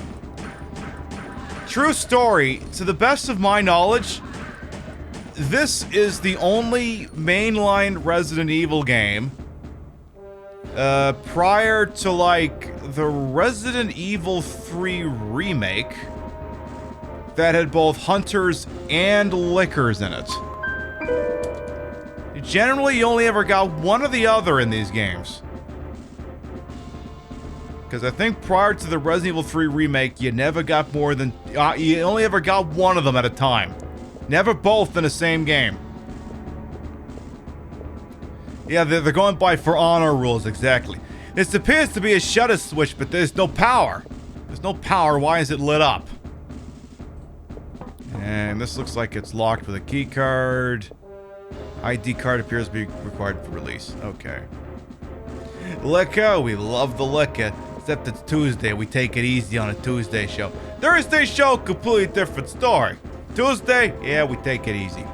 [SPEAKER 1] True story, to the best of my knowledge, this is the only mainline Resident Evil game prior to, like, the Resident Evil 3 remake that had both hunters and lickers in it. Generally, you only ever got one or the other in these games. Because I think prior to the Resident Evil 3 remake, you never got more than... you only ever got one of them at a time. Never both in the same game. Yeah, they're going by For Honor rules, exactly. This appears to be a shutter switch, but there's no power. There's no power. Why is it lit up? And this looks like it's locked with a key card. ID card appears to be required for release. Okay. Liquor. We love the liquor. Except it's Tuesday. We take it easy on a Tuesday show. Thursday show, completely different story. Tuesday, yeah, we take it easy.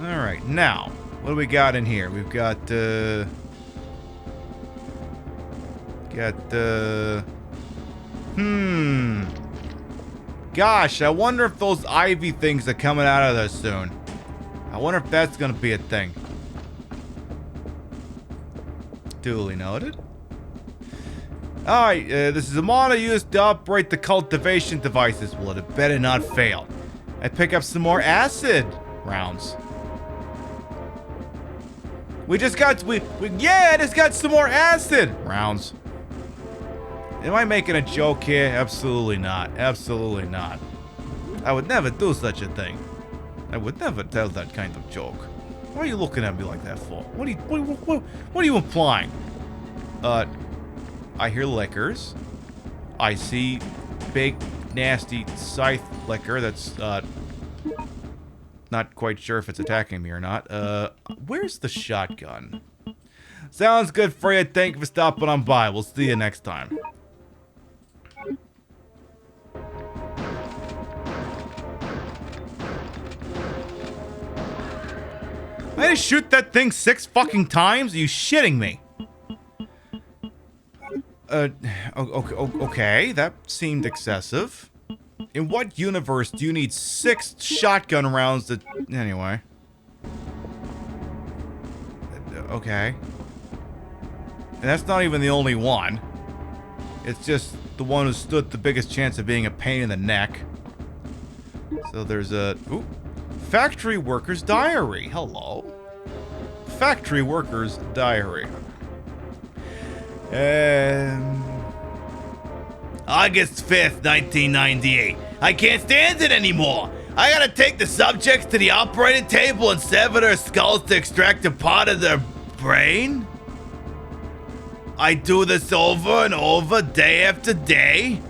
[SPEAKER 1] Alright, now, what do we got in here? We've got, Gosh, I wonder if those Ivy things are coming out of there soon. I wonder if that's gonna be a thing. Duly noted. Alright, this is a monitor used to operate the cultivation devices. Well, it better not fail. I pick up some more acid rounds. We just got, I just got some more acid rounds. Am I making a joke here? Absolutely not. Absolutely not. I would never do such a thing. I would never tell that kind of joke. Why are you looking at me like that for? What are you implying? I hear liquors. I see big, nasty scythe liquor that's, Not quite sure if it's attacking me or not. Where's the shotgun? Sounds good for you. Thank you for stopping on by. We'll see you next time. I had to shoot that thing 6 fucking times? Are you shitting me? Okay, that seemed excessive. In what universe do you need 6 shotgun rounds to... Anyway. Okay. And that's not even the only one. It's just the one who stood the biggest chance of being a pain in the neck. So there's a... Ooh. Factory Worker's Diary. Hello. Factory Worker's Diary.
[SPEAKER 10] August 5th, 1998. I can't stand it anymore. I gotta take the subjects to the operating table and sever their skulls to extract a part of their brain. I do this over and over, day after day.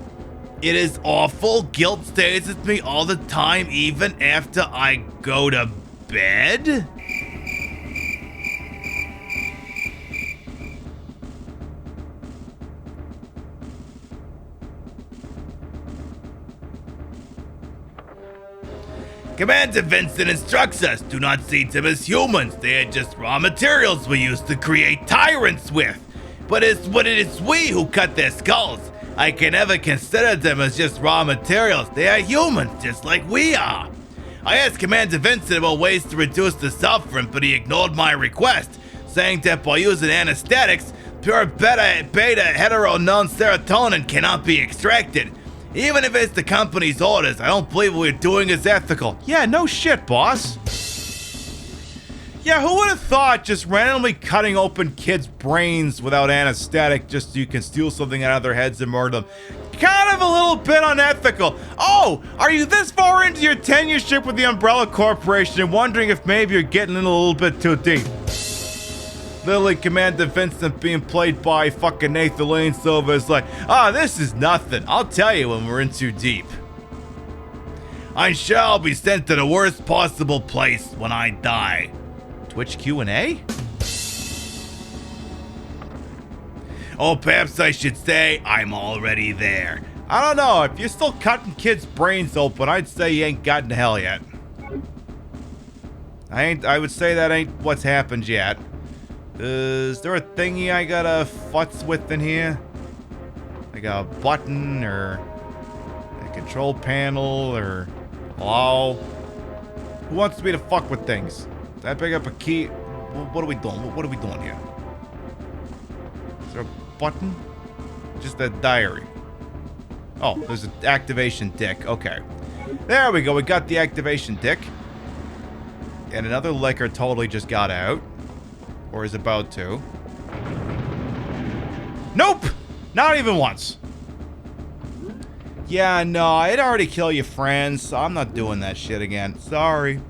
[SPEAKER 10] It is awful. Guilt stays with me all the time, even after I go to bed. Commander Vincent instructs us, do not see them as humans. They are just raw materials we use to create tyrants with. But it is we who cut their skulls. I can never consider them as just raw materials. They are humans, just like we are. I asked Commander Vincent about ways to reduce the suffering, but he ignored my request, saying that by using anesthetics, pure beta heteronon-serotonin cannot be extracted. Even if it's the company's orders, I don't believe what we're doing is ethical.
[SPEAKER 1] Yeah, no shit, boss. Yeah, who would have thought just randomly cutting open kids' brains without anesthetic just so you can steal something out of their heads and murder them? Kind of a little bit unethical. Oh, are you this far into your tenureship with the Umbrella Corporation and wondering if maybe you're getting in a little bit too deep? Literally, Commander Vincent being played by fucking Nathan Lane Silva is like, this is nothing. I'll tell you when we're in too deep. I shall be sent to the worst possible place when I die. Twitch Q&A? Or perhaps I should say I'm already there. I don't know. If you're still cutting kids' brains open, I'd say you ain't gotten to hell yet. I would say that ain't what's happened yet. Is there a thingy I gotta futz with in here? Like a button or a control panel or... Hello? Who wants me to fuck with things? Did I pick up a key? What are we doing? What are we doing here? Is there a button? Just a diary. Oh, there's an activation dick. Okay. There we go. We got the activation dick. And another liquor totally just got out. Or is about to. Nope! Not even once. Yeah, no, I'd already kill your friends, so I'm not doing that shit again. Sorry.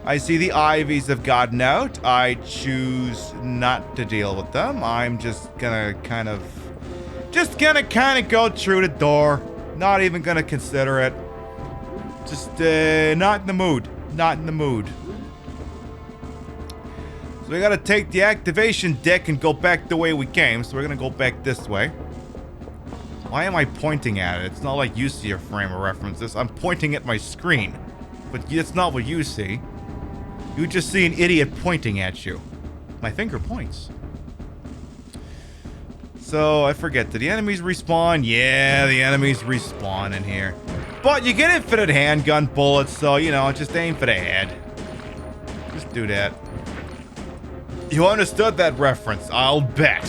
[SPEAKER 1] I see the Ivies have gotten out. I choose not to deal with them. I'm just gonna kind of go through the door. Not even gonna consider it. Just, not in the mood. Not in the mood. So we gotta take the activation deck and go back the way we came. So we're gonna go back this way. Why am I pointing at it? It's not like you see a frame of references. I'm pointing at my screen. But it's not what you see. You just see an idiot pointing at you. My finger points. So, I forget. Did the enemies respawn? Yeah, the enemies respawn in here. But you get infinite handgun bullets, so, you know, just aim for the head. Just do that. You understood that reference, I'll bet.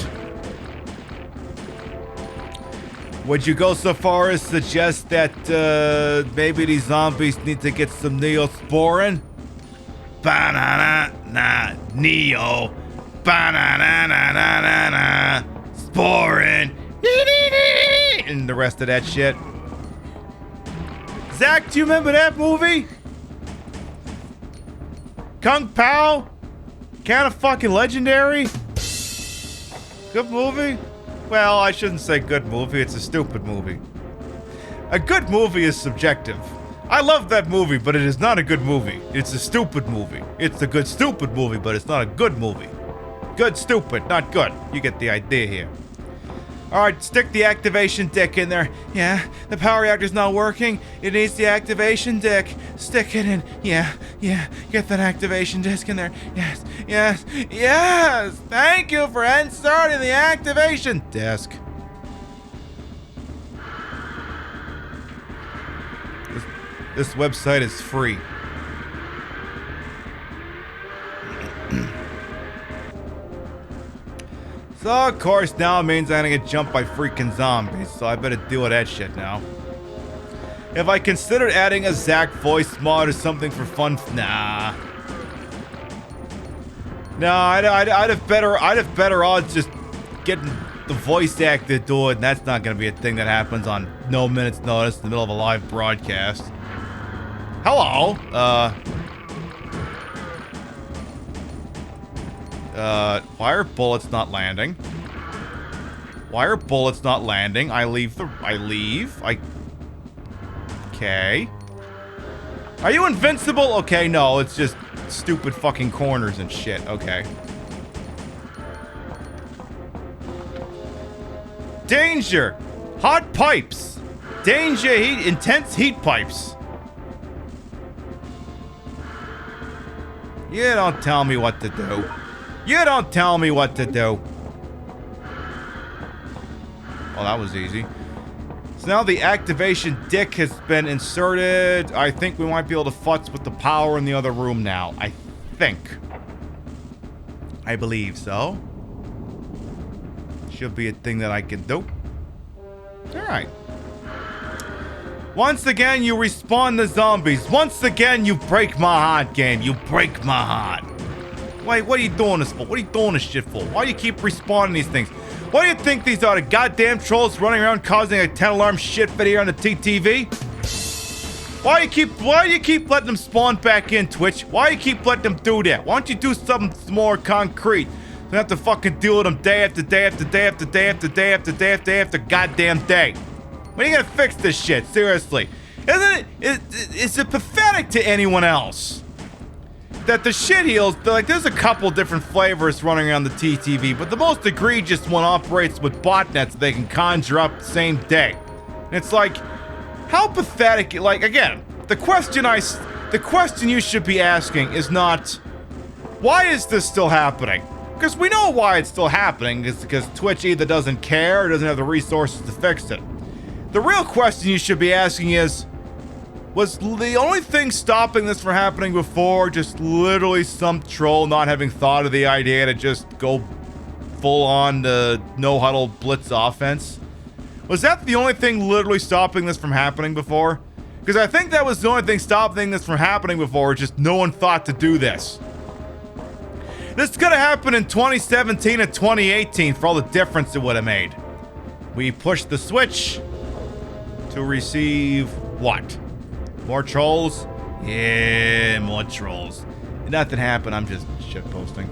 [SPEAKER 1] Would you go so far as suggest that maybe these zombies need to get some Neosporin? Banana, Neo, banana, Sporin, and the rest of that shit. Zach, do you remember that movie? Kung Pao? Kinda fucking legendary? Good movie? Well, I shouldn't say good movie, it's a stupid movie. A good movie is subjective. I love that movie, but it is not a good movie. It's a stupid movie. It's a good stupid movie, but it's not a good movie. Good, stupid, not good. You get the idea here. Alright, stick the activation dick in there. Yeah, the power reactor's not working. It needs the activation dick. Stick it in. Yeah, get that activation disc in there. Yes. Thank you for inserting the activation disc. This website is free. So, of course, now it means I'm gonna get jumped by freaking zombies, so I better deal with that shit now. If I considered adding a Zach voice mod or something for fun, nah. No, I'd have better odds just getting the voice actor to do it, and that's not gonna be a thing that happens on no minute's notice in the middle of a live broadcast. Hello, why are bullets not landing? Why are bullets not landing? I leave. Okay. Are you invincible? Okay, no, it's just stupid fucking corners and shit. Okay. Danger! Hot pipes! Danger heat, intense heat pipes. You don't tell me what to do. You don't tell me what to do. Well, that was easy. So now the activation dick has been inserted. I think we might be able to futz with the power in the other room now. I think. I believe so. Should be a thing that I can do. Alright. Once again, you respawn the zombies. Once again, you break my heart, game. You break my heart. Wait, what are you doing this for? What are you doing this shit for? Why do you keep respawning these things? What do you think these are? The goddamn trolls running around causing a 10-alarm shit video on the TTV? Why do you keep letting them spawn back in, Twitch? Why do you keep letting them do that? Why don't you do something more concrete? You don't have to fucking deal with them day after day after day after day after day after day after day after goddamn day. When are you gonna fix this shit? Seriously. Isn't it? Is it pathetic to anyone else that the shit heals, like, there's a couple different flavors running around the TTV, but the most egregious one operates with botnets they can conjure up the same day. And it's like, how pathetic, like, again, the question you should be asking is not, why is this still happening? Because we know why it's still happening. It's because Twitch either doesn't care or doesn't have the resources to fix it. The real question you should be asking is, was the only thing stopping this from happening before just literally some troll not having thought of the idea to just go full on no-huddle blitz offense? Was that the only thing literally stopping this from happening before? Because I think that was the only thing stopping this from happening before, just no one thought to do this. This could have happened in 2017 and 2018 for all the difference it would have made. We pushed the switch to receive what? More trolls? Yeah, more trolls. Nothing happened, I'm just shitposting.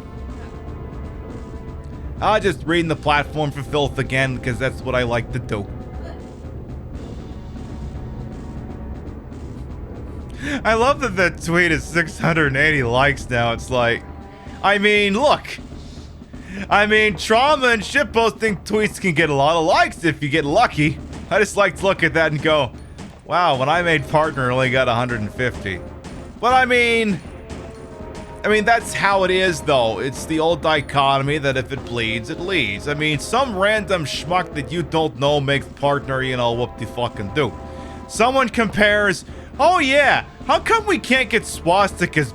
[SPEAKER 1] I'll just reading the platform for filth again, because that's what I like to do. I love that that tweet is 680 likes now. It's like, I mean, look. I mean, trauma and shitposting tweets can get a lot of likes if you get lucky. I just like to look at that and go, wow, when I made partner, I only got 150. But I mean, that's how it is, though. It's the old dichotomy that if it bleeds, it leads. I mean, some random schmuck that you don't know makes partner, you know, whoop-de-fucking-do. Someone compares, oh yeah, how come we can't get swastikas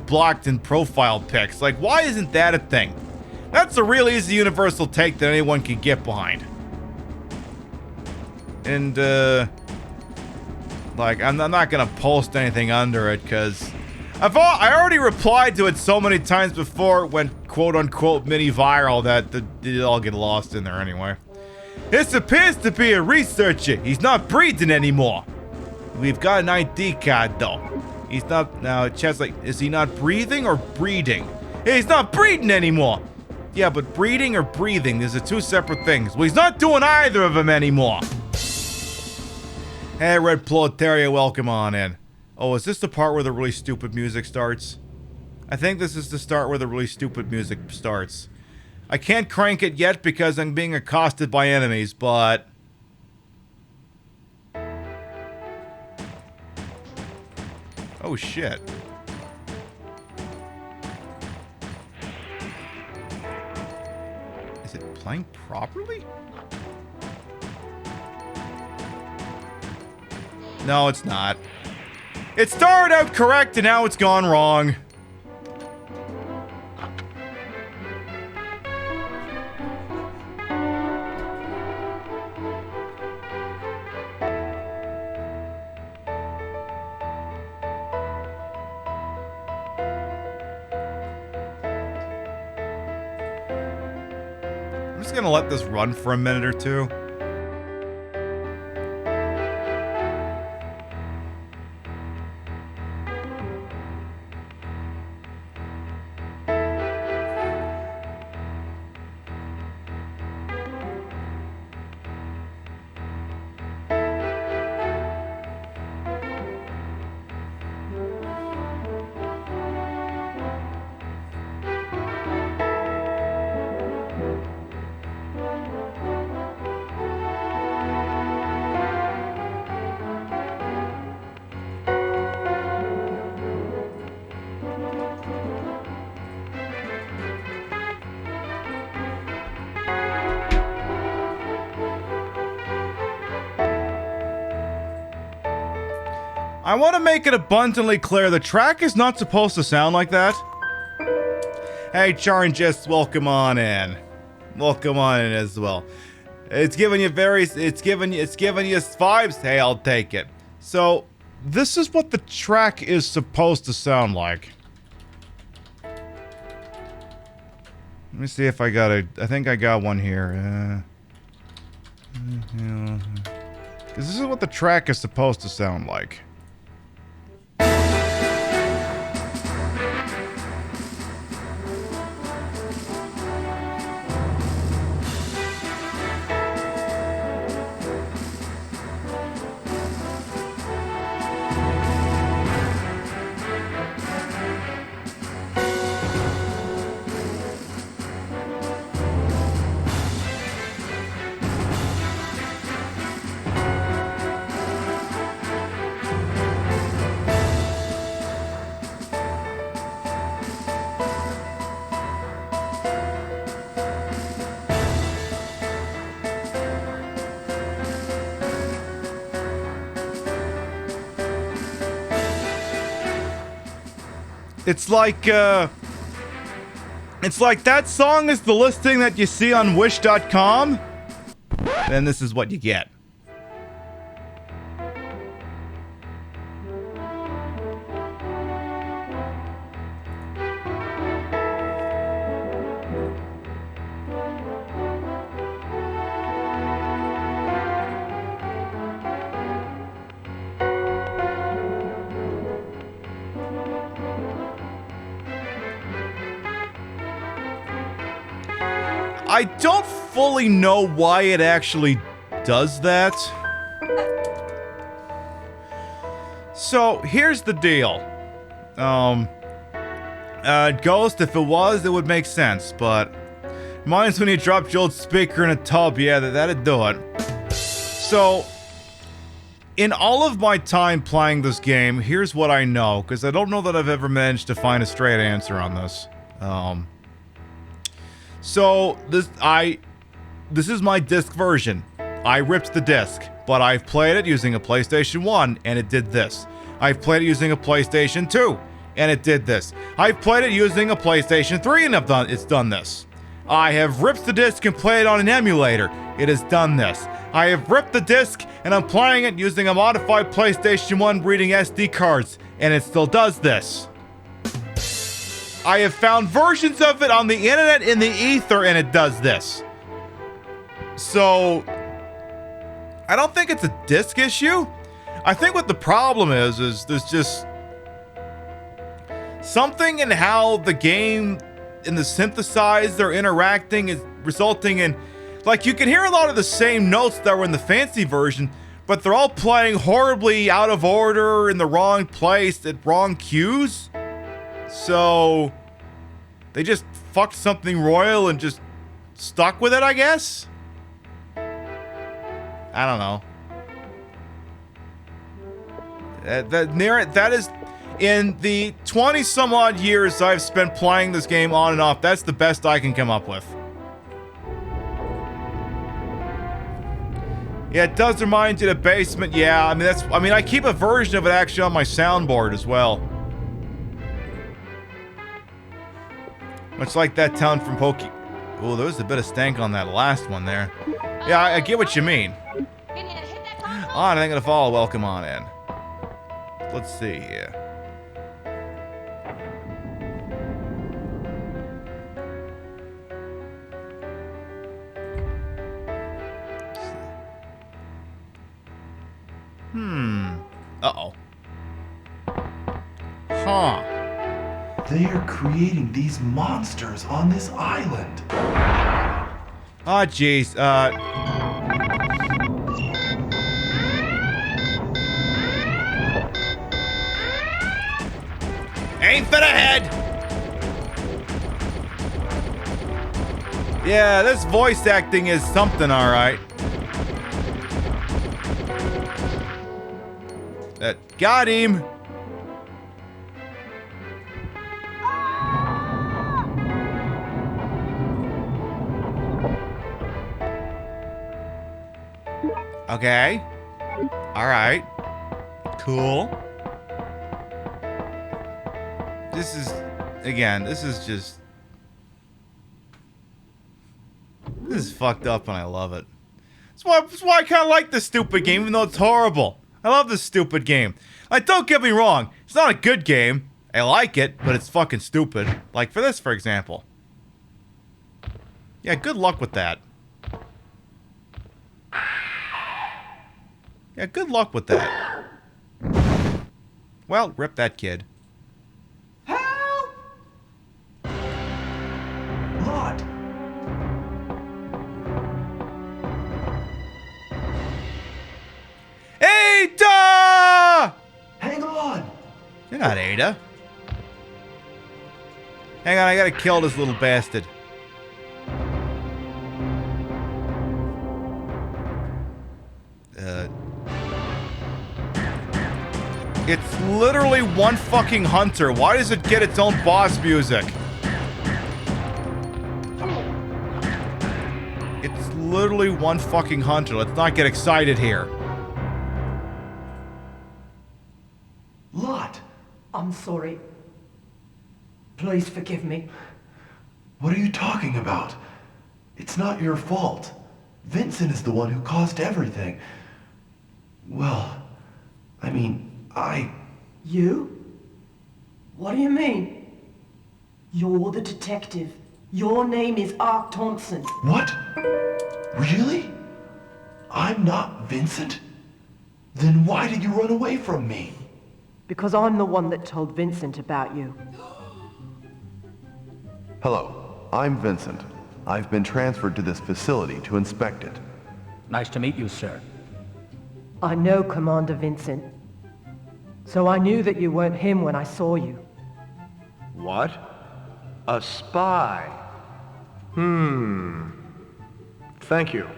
[SPEAKER 1] blocked in profile pics? Like, why isn't that a thing? That's a real easy universal take that anyone can get behind. And, like, I'm not gonna post anything under it, because I already replied to it so many times before it went quote-unquote mini-viral that it all get lost in there anyway. This appears to be a researcher. He's not breathing anymore. We've got an ID card, though. He's not... Now, chat's like, is he not breathing or breeding? He's not breeding anymore. Yeah, but breeding or breathing, these are two separate things. Well, he's not doing either of them anymore. Hey, Red Proletariat, welcome on in. Oh, is this the part where the really stupid music starts? I think this is the start where the really stupid music starts. I can't crank it yet because I'm being accosted by enemies, but... Oh, shit. Is it playing properly? No, it's not. It started out correct and now it's gone wrong. I'm just gonna let this run for a minute or two. I want to make it abundantly clear the track is not supposed to sound like that. Hey, Charngist, welcome on in. Welcome on in as well. It's giving you it's giving you vibes. Hey, I'll take it. So, this is what the track is supposed to sound like. Let me see if I got I think I got one here. Because this is what the track is supposed to sound like. It's like that song is the listing that you see on Wish.com. Then this is what you get. I don't fully know why it actually does that. So, here's the deal. Ghost, if it was, it would make sense, but... Mine's when you dropped your old speaker in a tub, yeah, that'd do it. So... In all of my time playing this game, here's what I know, because I don't know that I've ever managed to find a straight answer on this. So, this is my disc version. I ripped the disc, but I've played it using a PlayStation 1, and it did this. I've played it using a PlayStation 2, and it did this. I've played it using a PlayStation 3, and it's done this. I have ripped the disc and played it on an emulator. It has done this. I have ripped the disc, and I'm playing it using a modified PlayStation 1 reading SD cards, and it still does this. I have found versions of it on the internet in the ether, and it does this. So, I don't think it's a disc issue. I think what the problem is there's just something in how the game and the synthesizer interacting is resulting in, like, you can hear a lot of the same notes that were in the fancy version, but they're all playing horribly out of order in the wrong place at wrong cues. So they just fucked something royal and just stuck with it, I guess? I don't know. That is, in the 20 some odd years I've spent playing this game on and off, that's the best I can come up with. Yeah, it does remind you of the basement. Yeah, I mean, I keep a version of it actually on my soundboard as well. Much like that town from Poke. Oh, there was a bit of stank on that last one there. Yeah, I get what you mean. On, I think it'll follow. Welcome on in. Let's see here. Uh-oh. Huh.
[SPEAKER 5] They are creating these monsters on this island.
[SPEAKER 1] Oh, jeez. Aim for the head! Yeah, this voice acting is something, alright. Got him! Okay. Alright. Cool. This is, again, this is just... This is fucked up and I love it. That's why I kind of like this stupid game, even though it's horrible. I love this stupid game. Like, don't get me wrong. It's not a good game. I like it, but it's fucking stupid. Like for this, for example. Yeah, good luck with that. Yeah, good luck with that. Well, rip that kid.
[SPEAKER 5] Lot!
[SPEAKER 1] Ada!
[SPEAKER 5] Hang on!
[SPEAKER 1] You're not Ada. Hang on, I gotta kill this little bastard. It's literally one fucking hunter. Why does it get its own boss music? It's literally one fucking hunter. Let's not get excited here.
[SPEAKER 5] Lot!
[SPEAKER 9] I'm sorry. Please forgive me.
[SPEAKER 5] What are you talking about? It's not your fault. Vincent is the one who caused everything. Well, I mean,
[SPEAKER 9] You? What do you mean? You're the detective. Your name is Ark Thompson.
[SPEAKER 5] What? Really? I'm not Vincent? Then why did you run away from me?
[SPEAKER 9] Because I'm the one that told Vincent about you.
[SPEAKER 5] Hello, I'm Vincent. I've been transferred to this facility to inspect it.
[SPEAKER 17] Nice to meet you, sir.
[SPEAKER 9] I know Commander Vincent. So I knew that you weren't him when I saw you.
[SPEAKER 18] What? A spy? Thank you.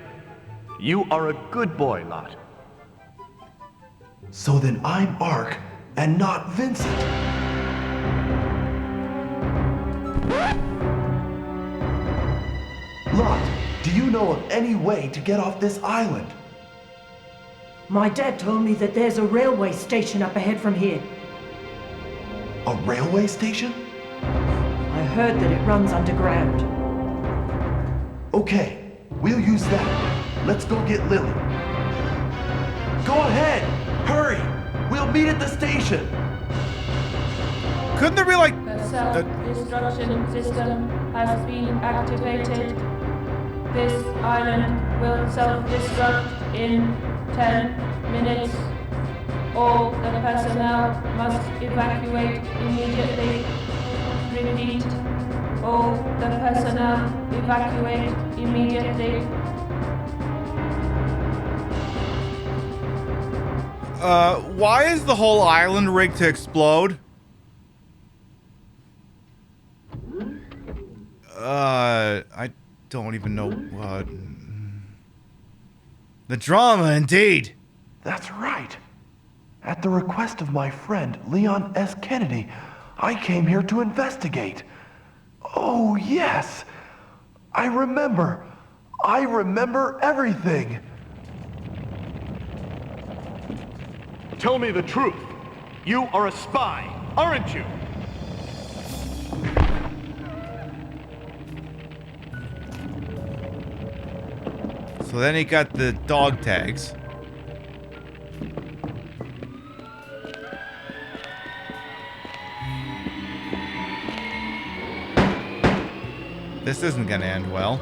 [SPEAKER 18] You are a good boy, Lot.
[SPEAKER 5] So then I'm Ark and not Vincent. Lot, do you know of any way to get off this island?
[SPEAKER 9] My dad told me that there's a railway station up ahead from here.
[SPEAKER 5] A railway station?
[SPEAKER 9] I heard that it runs underground.
[SPEAKER 5] Okay, we'll use that. Let's go get Lily. Go ahead! Hurry! We'll meet at the station!
[SPEAKER 1] Couldn't there be like...
[SPEAKER 19] The self-destruction system has been activated. This island will self-destruct in 10 minutes. All the personnel must evacuate immediately. Repeat. All the personnel evacuate immediately.
[SPEAKER 1] Why is the whole island rigged to explode? I don't even know what. The drama, indeed.
[SPEAKER 5] That's right. At the request of my friend, Leon S. Kennedy, I came here to investigate. Oh, yes. I remember everything.
[SPEAKER 18] Tell me the truth. You are a spy, aren't you?
[SPEAKER 1] So then he got the dog tags. This isn't gonna end well.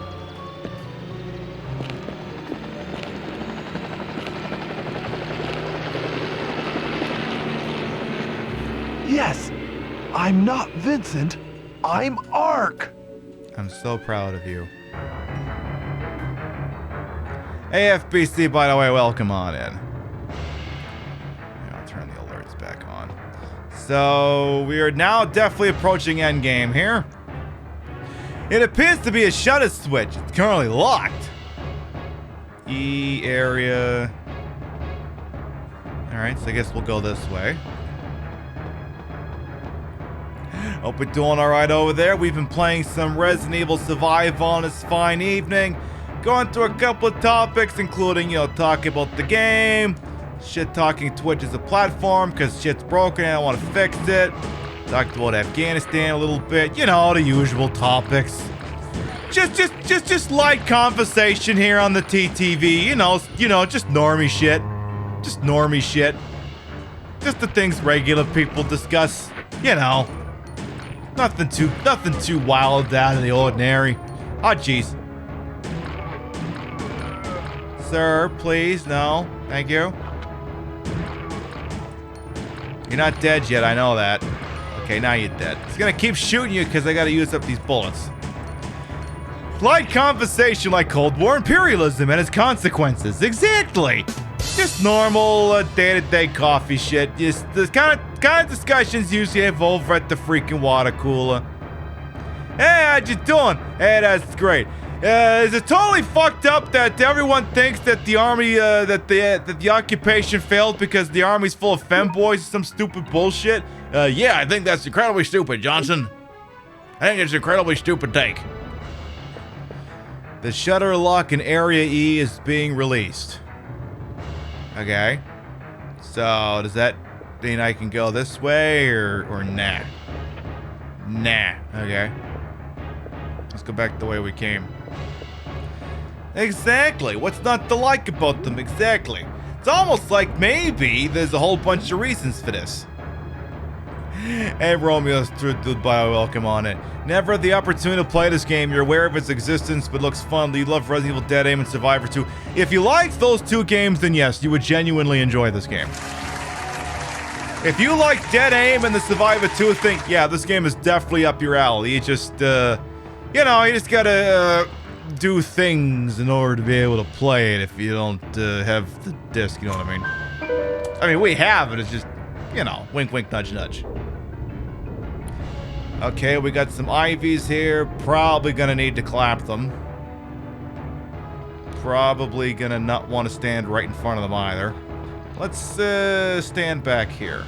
[SPEAKER 5] Yes, I'm not Vincent. I'm Ark.
[SPEAKER 1] I'm so proud of you. AFBC, by the way, welcome on in. I'll turn the alerts back on. So, we are now definitely approaching endgame here. It appears to be a shutter switch. It's currently locked. E area. Alright, so I guess we'll go this way. Hope we're doing alright over there. We've been playing some Resident Evil Survive on this fine evening. Going through a couple of topics, including, talking about the game. Shit talking Twitch as a platform, because shit's broken and I want to fix it. Talked about Afghanistan a little bit. The usual topics. Just light conversation here on the TTV. Just normie shit. Just normie shit. Just the things regular people discuss. Nothing too wild out of the ordinary. Oh, jeez. Sir, please, no. Thank you. You're not dead yet, I know that. Okay, now you're dead. It's gonna keep shooting you because I gotta use up these bullets. Light conversation like Cold War imperialism and its consequences. Exactly. Just normal day-to-day coffee shit. Just the kind of discussions usually have over at the freaking water cooler. Hey, how you doing? Hey, that's great. Is it totally fucked up that everyone thinks that the army, that the occupation failed because the army's full of femboys or some stupid bullshit? Yeah, I think that's incredibly stupid, Johnson. I think it's an incredibly stupid take. The shutter lock in Area E is being released. Okay. So, does that mean I can go this way or nah? Nah. Okay. Let's go back the way we came. Exactly. What's not to like about them? Exactly. It's almost like maybe there's a whole bunch of reasons for this. Hey, Romeo's through the bio. Welcome on it. Never had the opportunity to play this game. You're aware of its existence, but looks fun. You love Resident Evil Dead Aim and Survivor 2. If you liked those two games, then yes, you would genuinely enjoy this game. If you like Dead Aim and the Survivor 2 thing, yeah, this game is definitely up your alley. You just, you just gotta, do things in order to be able to play it if you don't, have the disc, you know what I mean? I mean, we have it, it's just, wink, wink, nudge, nudge. Okay, we got some IVs here. Probably gonna need to clap them. Probably gonna not want to stand right in front of them either. Let's, stand back here.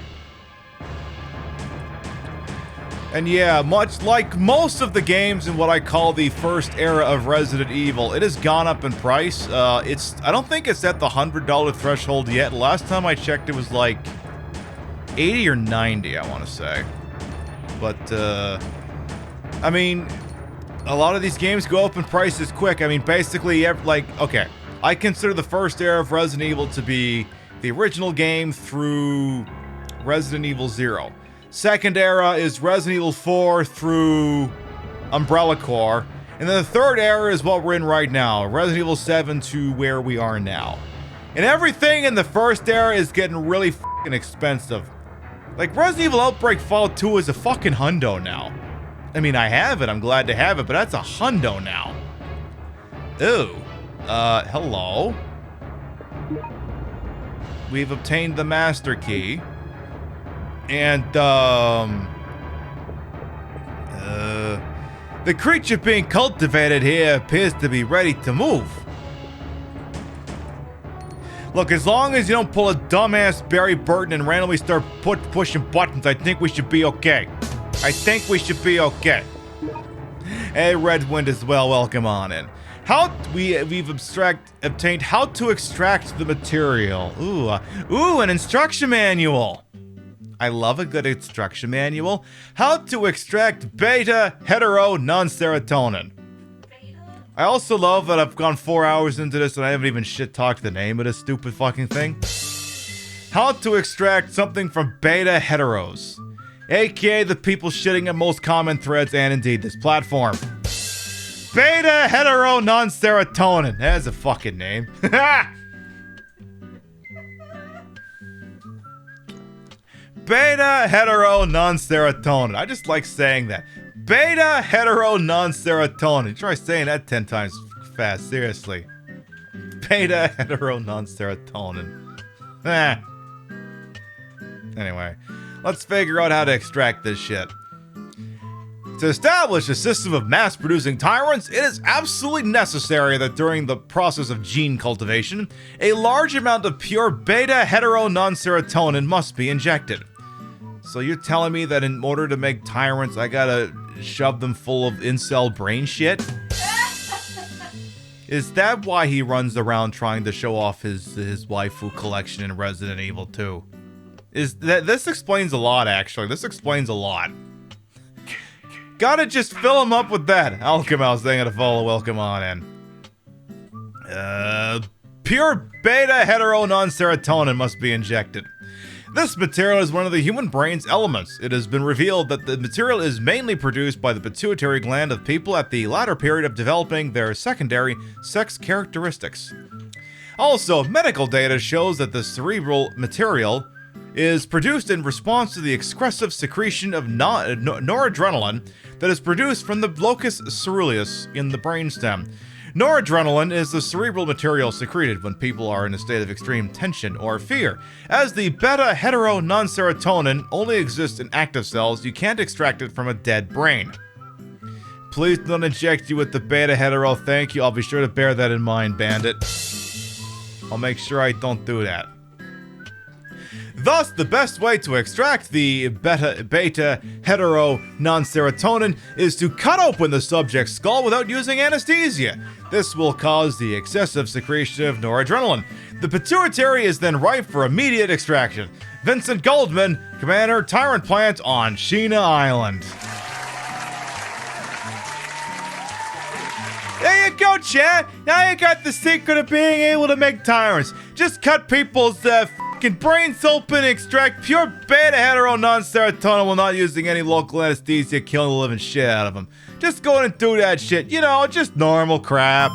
[SPEAKER 1] And yeah, much like most of the games in what I call the first era of Resident Evil, it has gone up in price. I don't think it's at the $100 threshold yet. Last time I checked, it was like 80 or 90, I want to say. But, I mean, a lot of these games go up in prices quick. I mean, basically, okay, I consider the first era of Resident Evil to be the original game through Resident Evil 0. Second era is Resident Evil 4 through Umbrella Corps. And then the third era is what we're in right now, Resident Evil 7 to where we are now. And everything in the first era is getting really fucking expensive. Like, Resident Evil Outbreak Fallout 2 is a fucking hundo now. I mean, I have it, I'm glad to have it, but that's a hundo now. Ew. Hello? we've obtained the master key. And, the creature being cultivated here appears to be ready to move. Look, as long as you don't pull a dumbass Barry Burton and randomly start pushing buttons, I think we should be okay. I think we should be okay. Hey, Redwind as well, welcome on in. We've obtained how to extract the material. Ooh, an instruction manual. I love a good instruction manual. How to extract beta hetero non-serotonin. I also love that I've gone 4 hours into this and I haven't even shit-talked the name of this stupid fucking thing. How to extract something from beta heteros. AKA the people shitting at most common threads and indeed this platform. Beta hetero non-serotonin. That's a fucking name. Beta hetero non-serotonin. I just like saying that. Beta hetero non-serotonin. Try saying that 10 times fast, seriously. Beta hetero non-serotonin. Anyway, let's figure out how to extract this shit. To establish a system of mass-producing tyrants, it is absolutely necessary that during the process of gene cultivation, a large amount of pure beta hetero non-serotonin must be injected. So you're telling me that in order to make tyrants, I gotta shove them full of incel brain shit? Is that why he runs around trying to show off his waifu collection in Resident Evil 2? This explains a lot, actually. This explains a lot. Gotta just fill him up with that. Alchemous, thank you to follow. Welcome on in. Pure beta hetero non-serotonin must be injected. This material is one of the human brain's elements. It has been revealed that the material is mainly produced by the pituitary gland of people at the latter period of developing their secondary sex characteristics. Also, medical data shows that the cerebral material is produced in response to the excessive secretion of noradrenaline that is produced from the locus ceruleus in the brainstem. Noradrenaline is the cerebral material secreted when people are in a state of extreme tension or fear. As the beta hetero non-serotonin only exists in active cells, you can't extract it from a dead brain. Please don't inject you with the beta hetero, thank you. I'll be sure to bear that in mind, Bandit. I'll make sure I don't do that. Thus, the best way to extract the beta hetero non-serotonin is to cut open the subject's skull without using anesthesia. This will cause the excessive secretion of noradrenaline. The pituitary is then ripe for immediate extraction. Vincent Goldman, Commander, Tyrant Plant on Sheena Island. There you go, Chad. Now you got the secret of being able to make tyrants. Just cut people's brains open and extract pure beta hetero non-serotonin while not using any local anesthesia, killing the living shit out of them. Just go in and do that shit. You know, just normal crap.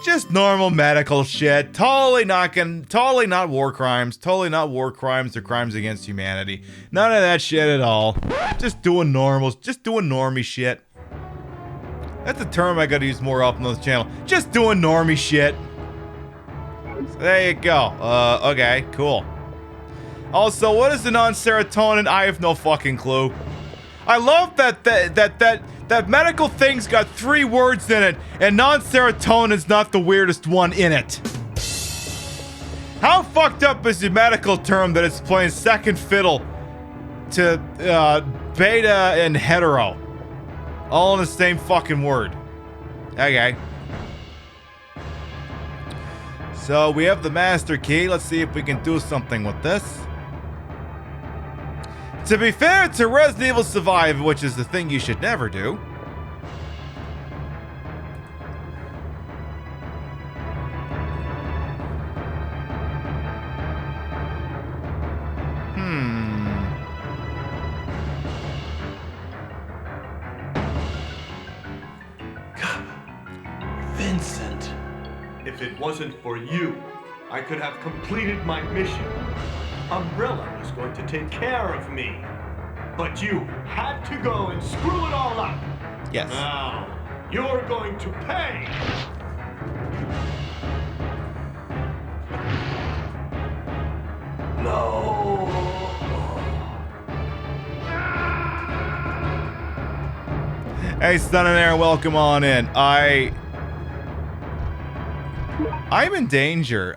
[SPEAKER 1] Just normal medical shit. Totally not war crimes. Totally not war crimes or crimes against humanity. None of that shit at all. Just doing normals. Just doing normie shit. That's a term I gotta use more often on this channel. Just doing normie shit. So there you go. Okay, cool. Also, what is the non-serotonin? I have no fucking clue. I love that medical thing's got 3 words in it, and non-serotonin's not the weirdest one in it. How fucked up is the medical term that it's playing second fiddle to beta and hetero? All in the same fucking word. Okay. So we have the master key. Let's see if we can do something with this. To be fair to Resident Evil Survive, which is the thing you should never do.
[SPEAKER 5] Vincent.
[SPEAKER 18] If it wasn't for you, I could have completed my mission. Umbrella was going to take care of me. But you had to go and screw it all up.
[SPEAKER 1] Yes.
[SPEAKER 18] Now, you're going to pay.
[SPEAKER 1] Hey, Son and Air, welcome on in. I'm in danger.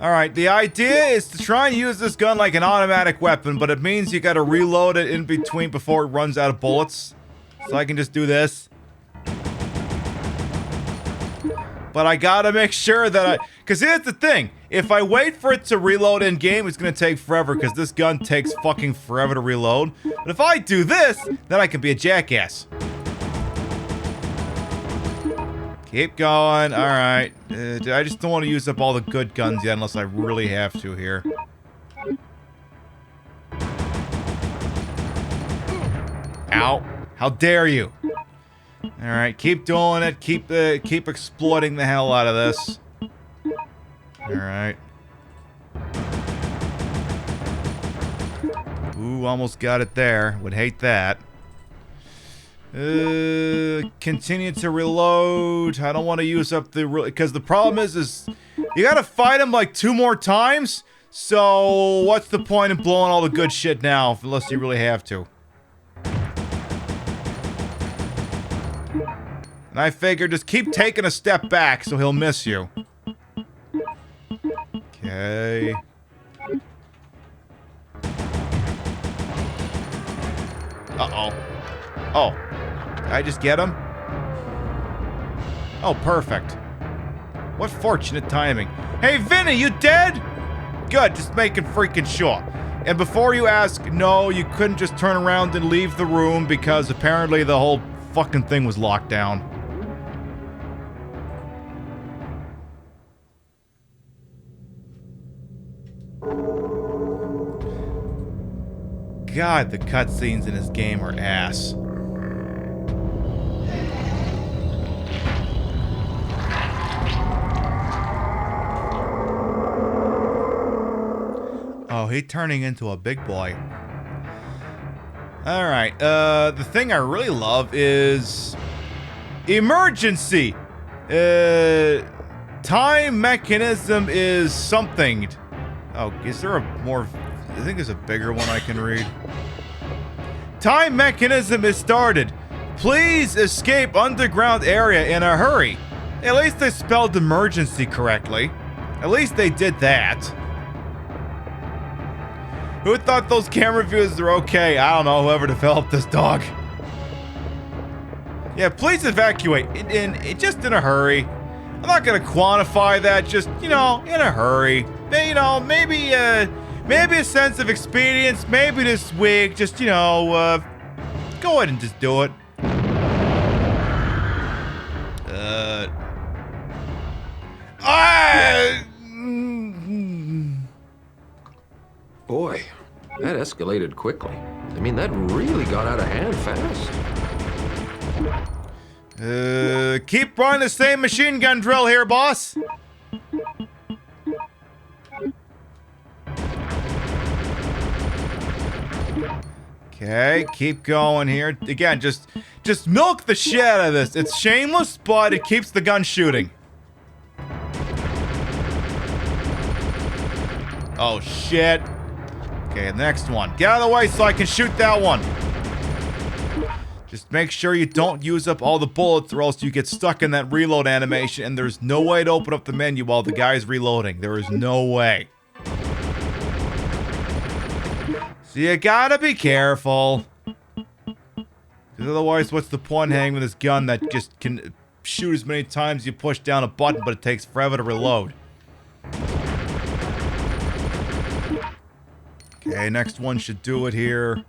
[SPEAKER 1] Alright, the idea is to try and use this gun like an automatic weapon, but it means you gotta reload it in between before it runs out of bullets. So I can just do this. But I gotta make sure that because here's the thing. If I wait for it to reload in game, it's gonna take forever because this gun takes fucking forever to reload. But if I do this, then I can be a jackass. Keep going. Alright. I just don't want to use up all the good guns yet unless I really have to here. Ow. How dare you? Alright, keep doing it. Keep exploiting the hell out of this. Alright. Ooh, almost got it there. Would hate that. Continue to reload. I don't want to use up the because the problem is you gotta fight him like 2 more times. So what's the point in blowing all the good shit now unless you really have to? And I figure just keep taking a step back so he'll miss you. Okay. Uh-oh. Oh. Did I just get him? Oh, perfect. What fortunate timing. Hey, Vinny, you dead? Good, just making freaking sure. And before you ask, no, you couldn't just turn around and leave the room because apparently the whole fucking thing was locked down. God, the cutscenes in this game are ass. Oh, he's turning into a big boy. Alright, the thing I really love is... emergency! Time mechanism is something. Oh, is there a more... I think there's a bigger one I can read. Time mechanism is started. Please escape underground area in a hurry. At least they spelled emergency correctly. At least they did that. Who thought those camera views were okay? I don't know, whoever developed this dog. Yeah, please evacuate. Just in a hurry. I'm not gonna quantify that, just, you know, in a hurry. You know, maybe a sense of expedience, maybe this week, just, you know, go ahead and just do it.
[SPEAKER 11] Boy, that escalated quickly. I mean, that really got out of hand fast.
[SPEAKER 1] Keep running the same machine gun drill here, boss. Okay, keep going here. Again, just milk the shit out of this. It's shameless, but it keeps the gun shooting. Oh, shit. Okay, next one. Get out of the way so I can shoot that one. Just make sure you don't use up all the bullets or else you get stuck in that reload animation and there's no way to open up the menu while the guy's reloading. There is no way. So you gotta be careful. Because otherwise, what's the point hanging with this gun that just can shoot as many times as you push down a button, but it takes forever to reload? Okay, next one should do it here.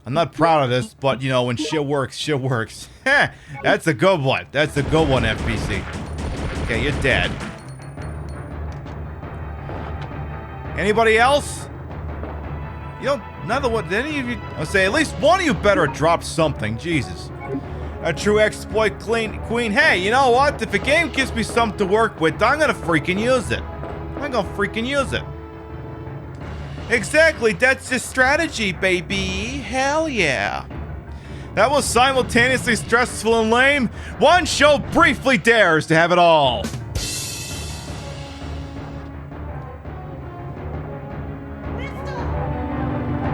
[SPEAKER 1] I'm not proud of this, but you know, when shit works, shit works. Heh, that's a good one. That's a good one, FBC. Okay, you're dead. Anybody else? You know, another one. Did any of you? I'll say at least one of you better drop something. Jesus. A true exploit queen. Hey, you know what? If a game gives me something to work with, I'm gonna freaking use it. I'm gonna freaking use it. Exactly, that's the strategy, baby. Hell yeah. That was simultaneously stressful and lame. One show briefly dares to have it all.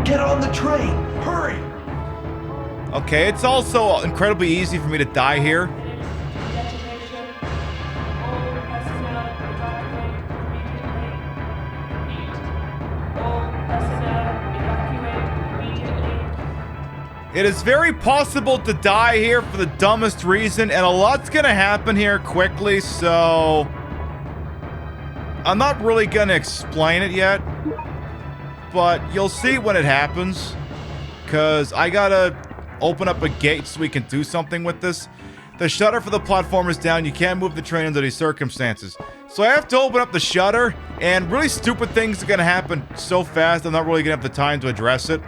[SPEAKER 5] Get on the train! Hurry!
[SPEAKER 1] Okay, it's also incredibly easy for me to die here. It is very possible to die here for the dumbest reason, and a lot's gonna happen here quickly, so I'm not really gonna explain it yet, but you'll see when it happens, because I gotta open up a gate so we can do something with this. The shutter for the platform is down. You can't move the train under these circumstances. So I have to open up the shutter, and really stupid things are gonna happen so fast I'm not really gonna have the time to address it.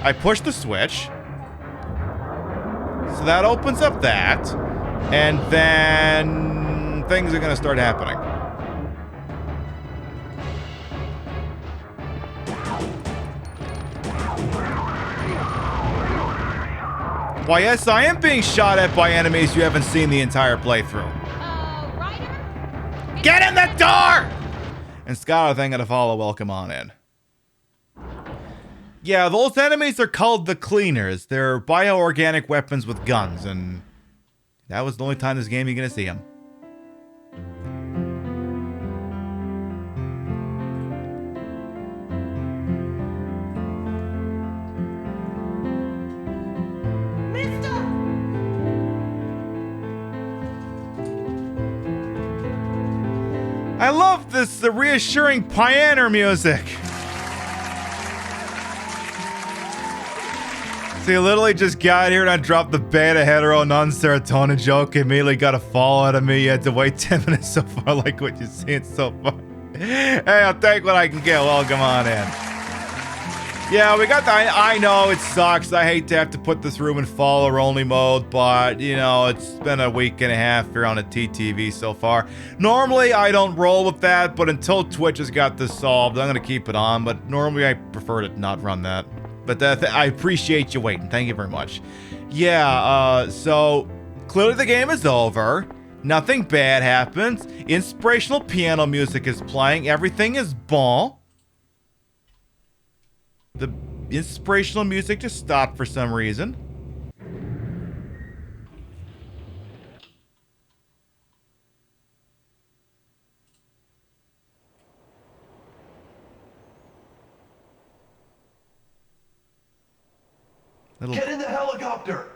[SPEAKER 1] I push the switch. So that opens up that. And then things are gonna start happening. Why, yes, I am being shot at by enemies you haven't seen the entire playthrough. Get in the door! And Skylar, thank you to follow. Welcome on in. Yeah, those enemies are called the Cleaners. They're bioorganic weapons with guns, and that was the only time this game you're gonna see them. I love this reassuring piano music. So you literally just got here and I dropped the beta hetero non-serotonin joke. Immediately got a fall out of me. You had to wait 10 minutes so far, like what you're seeing so far. Hey, I'll take what I can get. Welcome on in. Yeah, we got the... I know it sucks. I hate to have to put this room in follower only mode, but, you know, it's been a week and a half here on a TTV so far. Normally, I don't roll with that, but until Twitch has got this solved, I'm going to keep it on, but normally I prefer to not run that. But I appreciate you waiting. Thank you very much. Yeah, so clearly the game is over. Nothing bad happens. Inspirational piano music is playing. Everything is bon. The inspirational music just stopped for some reason.
[SPEAKER 5] Get in the helicopter!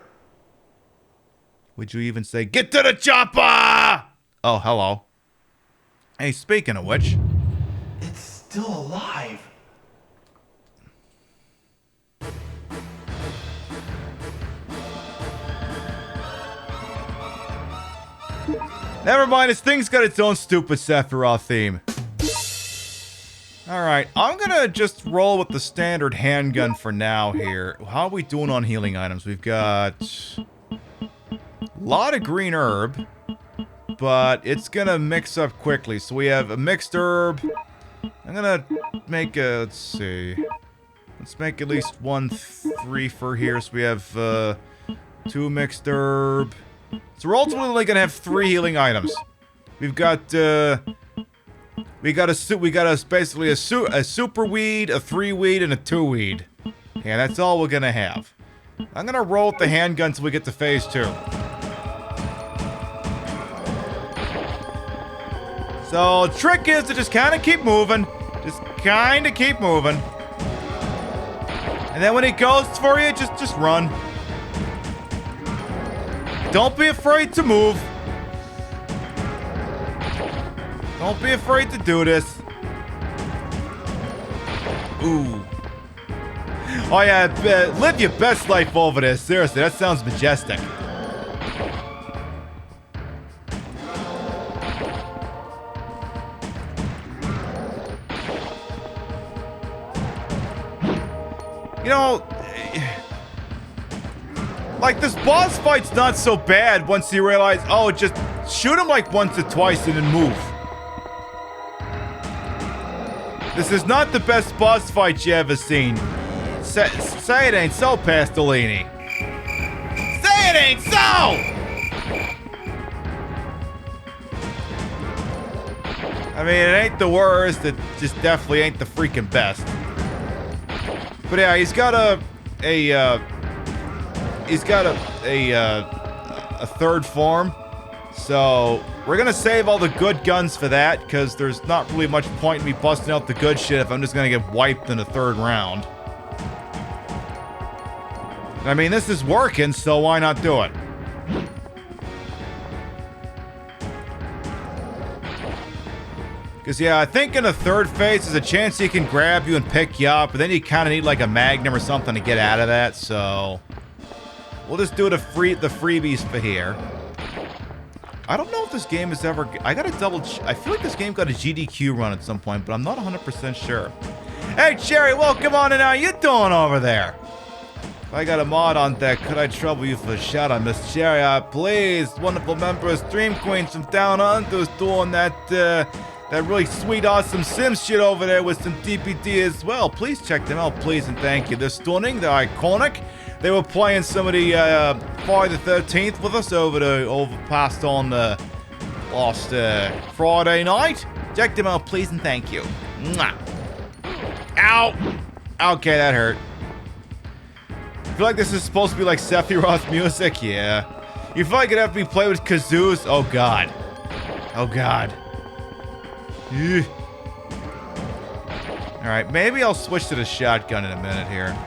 [SPEAKER 1] Would you even say, get to the chopper? Oh, hello. Hey, speaking of which.
[SPEAKER 5] It's still alive.
[SPEAKER 1] Never mind, this thing's got its own stupid Sephiroth theme. Alright, I'm gonna just roll with the standard handgun for now here. How are we doing on healing items? We've got a lot of green herb, but it's gonna mix up quickly. So we have a mixed herb. I'm gonna make a, let's see. Let's make at least 1 3 for here. So we have 2 mixed herb. So we're ultimately gonna have 3 healing items. We've got basically a super weed, a 3 weed, and a 2 weed. Yeah, that's all we're gonna have. I'm gonna roll with the handgun until we get to phase 2. So the trick is to just kind of keep moving. Just kind of keep moving. And then when he goes for you, just run. Don't be afraid to move. Don't be afraid to do this. Ooh. Oh yeah, live your best life over there. Seriously, that sounds majestic. You know, like this boss fight's not so bad once you realize, oh, just shoot him like once or twice and then move. This is not the best boss fight you ever seen. Say it ain't so, Pastolini. Say it ain't so! I mean, it ain't the worst. It just definitely ain't the freaking best. But yeah, he's got a third form. So we're gonna save all the good guns for that, because there's not really much point in me busting out the good shit if I'm just gonna get wiped in the third round. I mean, this is working, so why not do it? Because, yeah, I think in the third phase, there's a chance he can grab you and pick you up, but then you kind of need, like, a magnum or something to get out of that, so... We'll just do the freebies for here. I don't know if this game is ever... I gotta I feel like this game got a GDQ run at some point, but I'm not 100% sure. Hey, Cherry, welcome on in. How you doing over there? If I got a mod on deck, could I trouble you for a shout out, Miss Cherry? Please, wonderful member of Stream Queens from Down Under is doing that really sweet, awesome Sims shit over there with some DPD as well. Please check them out, please, and thank you. They're stunning. They're iconic. They were playing some of the Friday the 13th with us over past on last Friday night. Check them out, please, and thank you. Mwah. Ow! Okay, that hurt. I feel like this is supposed to be like Sephiroth music. Yeah. You feel like it'd have to be played with kazoos? Oh, God. Oh, God. Ugh. Alright, maybe I'll switch to the shotgun in a minute here.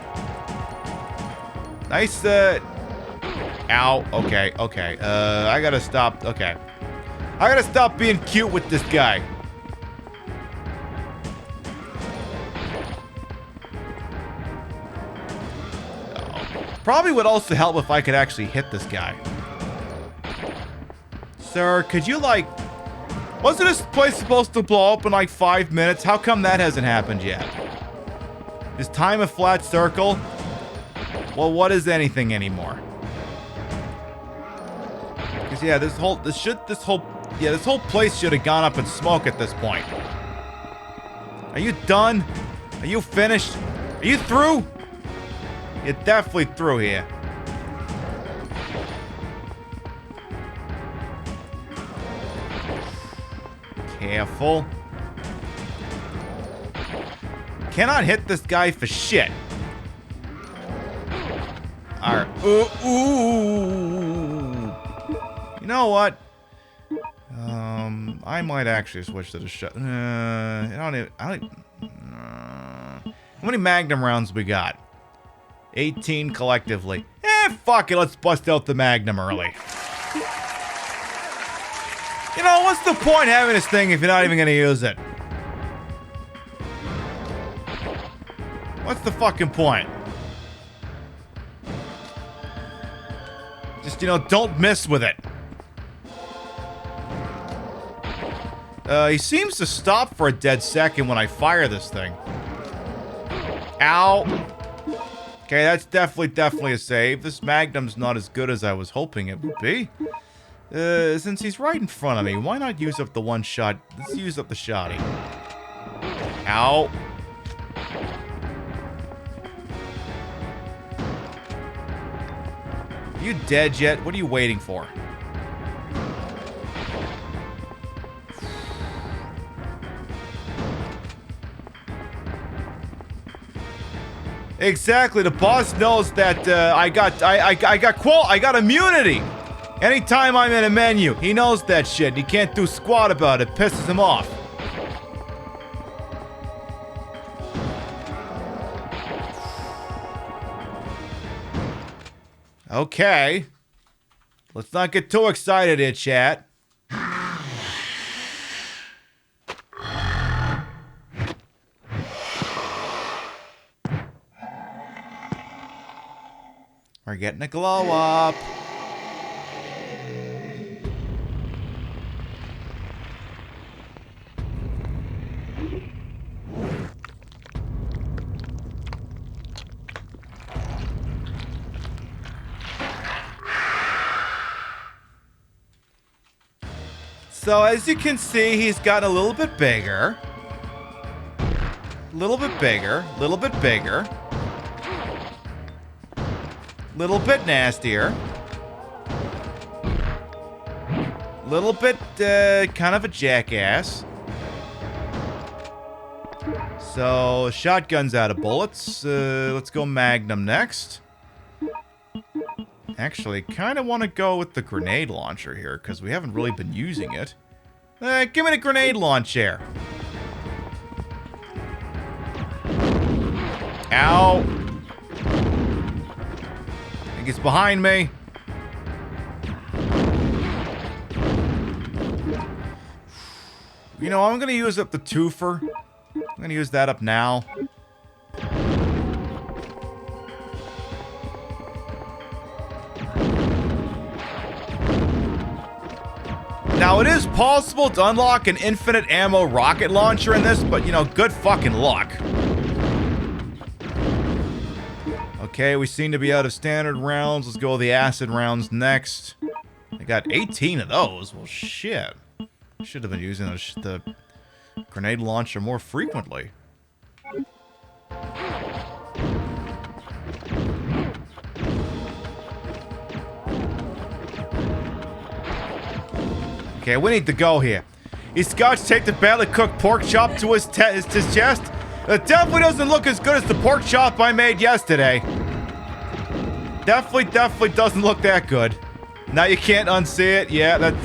[SPEAKER 1] Nice, Ow. Okay, okay. I gotta stop. Okay. I gotta stop being cute with this guy. Probably would also help if I could actually hit this guy. Sir, could you, like... Wasn't this place supposed to blow up in, like, 5 minutes? How come that hasn't happened yet? Is time a flat circle? Well, what is anything anymore? Because, yeah, this whole place should have gone up in smoke at this point. Are you done? Are you finished? Are you through? You're definitely through here. Careful. Cannot hit this guy for shit. Alright. Ooh. You know what? I might actually switch to the shot. How many Magnum rounds we got? 18 collectively. Fuck it. Let's bust out the Magnum early. You know, what's the point having this thing if you're not even gonna use it? What's the fucking point? Just, you know, don't miss with it. He seems to stop for a dead second when I fire this thing. Ow. Okay, that's definitely a save. This Magnum's not as good as I was hoping it would be. Since he's right in front of me, why not use up the one shot? Let's use up the shotty. Ow. You dead yet? What are you waiting for? Exactly. The boss knows that I got immunity. Anytime I'm in a menu, he knows that shit. He can't do squat about it. Pisses him off. Okay. Let's not get too excited here, chat. We're getting a glow up. So as you can see, he's gotten a little bit bigger. A little bit bigger. A little bit bigger. Little bit nastier. Little bit, kind of a jackass. So, shotgun's out of bullets. Let's go Magnum next. Actually, kind of want to go with the grenade launcher here, because we haven't really been using it. Give me the grenade launcher. Ow. I think it's behind me. You know, I'm going to use up the twofer. I'm going to use that up now. Now, it is possible to unlock an infinite ammo rocket launcher in this, but, you know, good fucking luck. Okay, we seem to be out of standard rounds. Let's go with the acid rounds next. I got 18 of those. Well, shit. Should have been using the grenade launcher more frequently. Okay, we need to go here. He's Scotch take the badly cooked pork chop to his chest. It definitely doesn't look as good as the pork chop I made yesterday. Definitely doesn't look that good. Now you can't unsee it. Yeah, that's...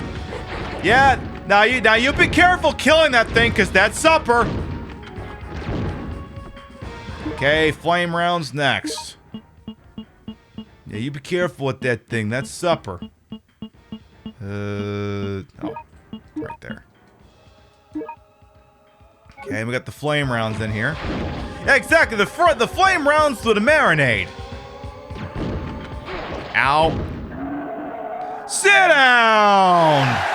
[SPEAKER 1] Yeah, now you be careful killing that thing, because that's supper. Okay, flame rounds next. Yeah, you be careful with that thing. That's supper. Oh, right there. Okay, we got the flame rounds in here. Yeah, exactly. The flame rounds with a marinade. Ow. Sit down.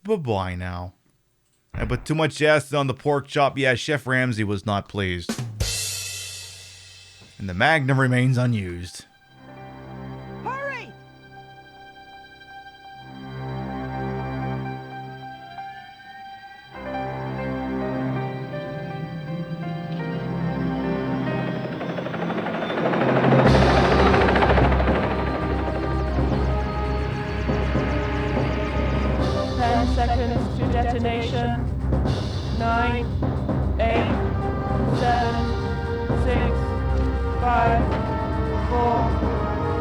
[SPEAKER 1] Bye-bye now. I put too much acid on the pork chop. Yeah, Chef Ramsay was not pleased. And the Magnum remains unused.
[SPEAKER 9] Hurry!
[SPEAKER 19] Seconds to detonation. 9, 8, 7, 6, 5, 4,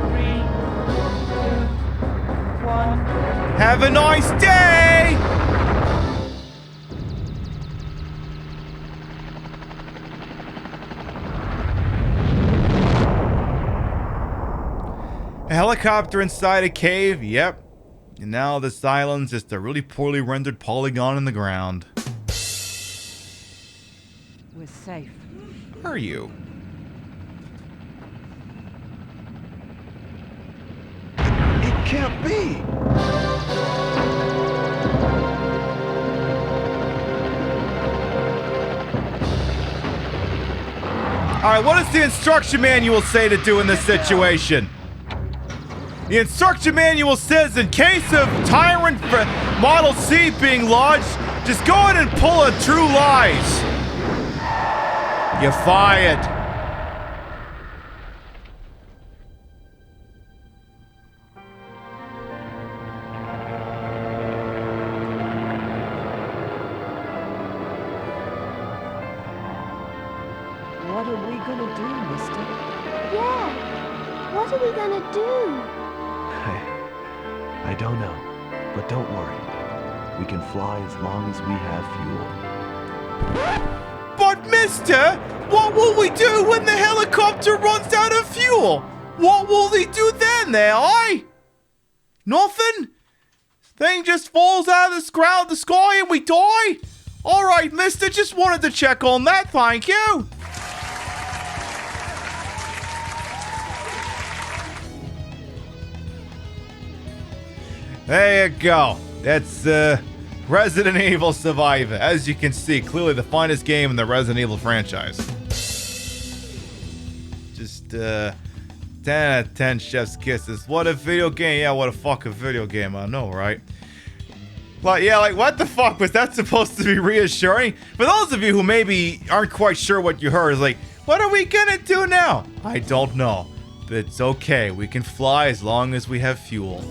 [SPEAKER 19] 3, 2, 1.
[SPEAKER 1] Have a nice day! A helicopter inside a cave? Yep. And now this island's just a really poorly rendered polygon in the ground.
[SPEAKER 9] We're safe.
[SPEAKER 1] Where are you?
[SPEAKER 5] It can't be!
[SPEAKER 1] Alright, what does the instruction manual say to do in this situation? The instruction manual says in case of Tyrant Model C being lodged, just go ahead and pull a True Lies. You're fired.
[SPEAKER 9] What are we gonna do, mister?
[SPEAKER 12] Yeah. What are we gonna do?
[SPEAKER 5] I don't know, but don't worry. We can fly as long as we have fuel.
[SPEAKER 1] But mister, what will we do when the helicopter runs out of fuel? What will they do then there, aye? Nothing? Thing just falls out of the sky and we die? Alright, mister, just wanted to check on that, thank you. There you go. That's Resident Evil Survivor. As you can see, clearly the finest game in the Resident Evil franchise. Just 10 out of 10 chef's kisses. What a video game. Yeah, what a fucking video game. I know, right? Like, yeah, like, what the fuck? Was that supposed to be reassuring? For those of you who maybe aren't quite sure what you heard, is like, what are we gonna do now? I don't know. But it's okay. We can fly as long as we have fuel.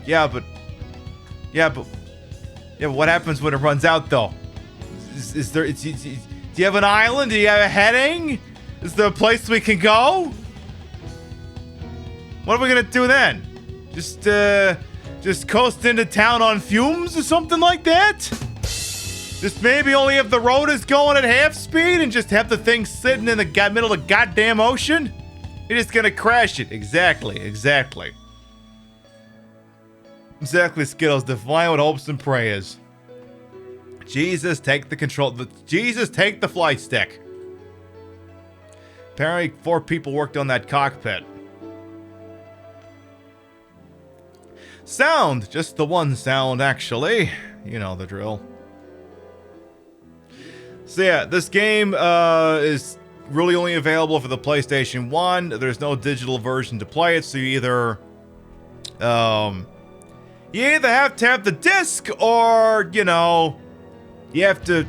[SPEAKER 1] Yeah, but what happens when it runs out, though? Is there... do you have an island? Do you have a heading? Is there a place we can go? What are we gonna do then? Just coast into town on fumes or something like that? Just maybe only if the road is going at half speed and just have the thing sitting in the middle of the goddamn ocean? You're just gonna crash it. Exactly, Skittles. Define what hopes and prayers. Jesus, take the control. Jesus, take the flight stick. Apparently 4 people worked on that cockpit. Sound, just the one sound, actually. You know the drill. So yeah, this game is really only available for the PlayStation 1. There's no digital version to play it, so you either have to have the disc, or you know, you have to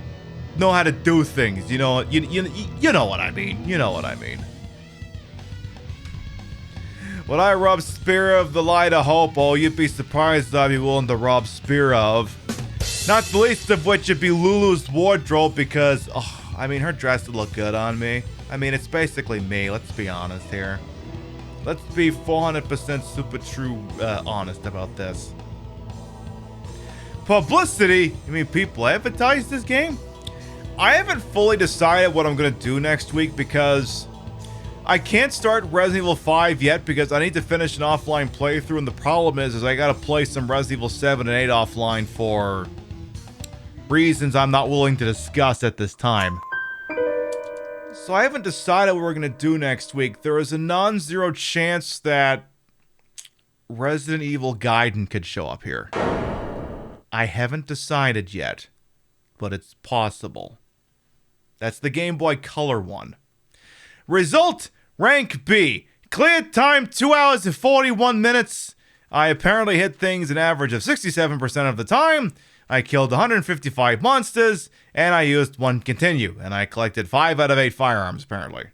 [SPEAKER 1] know how to do things. You know, you know what I mean. You know what I mean. Would I rob Spear of the Light of Hope? Oh, you'd be surprised I'd be willing to rob Spear of. Not the least of which would be Lulu's wardrobe, because, oh, I mean, her dress would look good on me. I mean, it's basically me, let's be honest here. Let's be 400% super true honest about this. Publicity? You mean people advertise this game? I haven't fully decided what I'm going to do next week, because I can't start Resident Evil 5 yet because I need to finish an offline playthrough, and the problem is I gotta play some Resident Evil 7 and 8 offline for reasons I'm not willing to discuss at this time. So I haven't decided what we're gonna do next week. There is a non-zero chance that Resident Evil Gaiden could show up here. I haven't decided yet, but it's possible. That's the Game Boy Color one. Result, rank B. Clear time 2 hours and 41 minutes. I apparently hit things an average of 67% of the time. I killed 155 monsters, and I used 1 continue, and I collected 5 out of 8 firearms, apparently.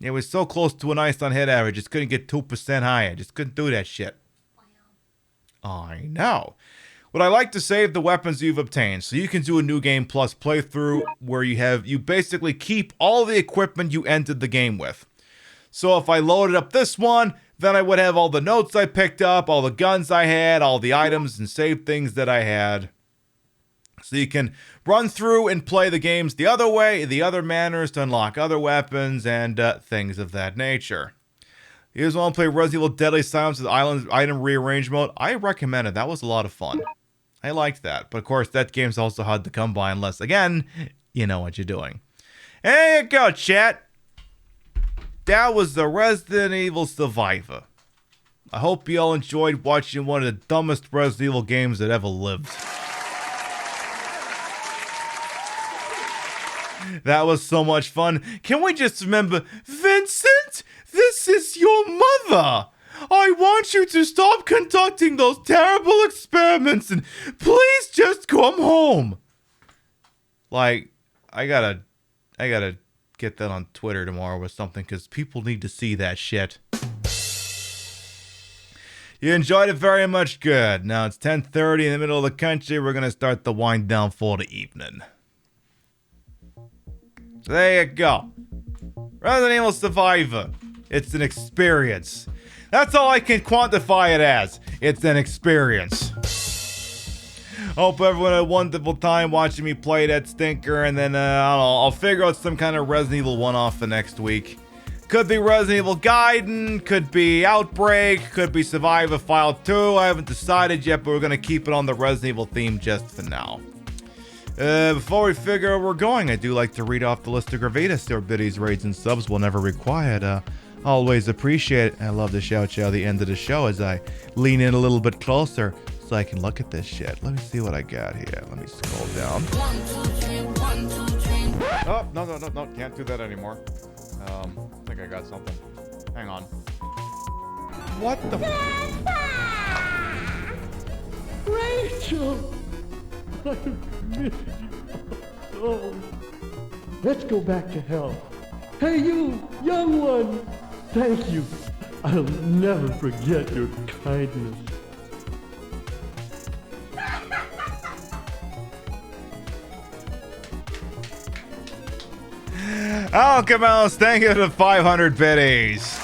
[SPEAKER 1] It was so close to a nice on hit average, just couldn't get 2% higher. Just couldn't do that shit. I know. But I like to save the weapons you've obtained, so you can do a New Game Plus playthrough where you basically keep all the equipment you entered the game with. So if I loaded up this one, then I would have all the notes I picked up, all the guns I had, all the items and saved things that I had. So you can run through and play the games the other way, the other manners to unlock other weapons and things of that nature. Here's one play Resident Evil Deadly Silence with item rearrange mode. I recommend it. That was a lot of fun. I liked that. But of course, that game's also hard to come by unless, again, you know what you're doing. And there you go, chat. That was the Resident Evil Survivor. I hope you all enjoyed watching one of the dumbest Resident Evil games that ever lived. That was so much fun. Can we just remember, Vincent, this is your mother. I want you to stop conducting those terrible experiments and please just come home. Like, I gotta get that on Twitter tomorrow or something, because people need to see that shit. You enjoyed it very much. Good. Now it's 10:30 in the middle of the country. We're gonna start the wind down for the evening. So there you go. Resident Evil Survivor. It's an experience. That's all I can quantify it as. It's an experience. Hope everyone had a wonderful time watching me play that stinker, and then, I don't know, I'll figure out some kind of Resident Evil one-off for next week. Could be Resident Evil Gaiden, could be Outbreak, could be Survivor File 2. I haven't decided yet, but we're going to keep it on the Resident Evil theme just for now. Before we figure out where we're going, I do like to read off the list of Gravitas. Their biddies, raids, and subs whenever required. Always appreciate it. I love to shout you at the end of the show as I lean in a little bit closer so I can look at this shit. Let me see what I got here. Let me scroll down. Oh, no. Can't do that anymore. I think I got something. Hang on. What the...
[SPEAKER 19] Rachel!
[SPEAKER 8] Joe, I miss you so. Let's go back to hell. Hey, you, young one. Thank you. I'll never forget your kindness.
[SPEAKER 1] Alchemist, thank you for the 500 biddies.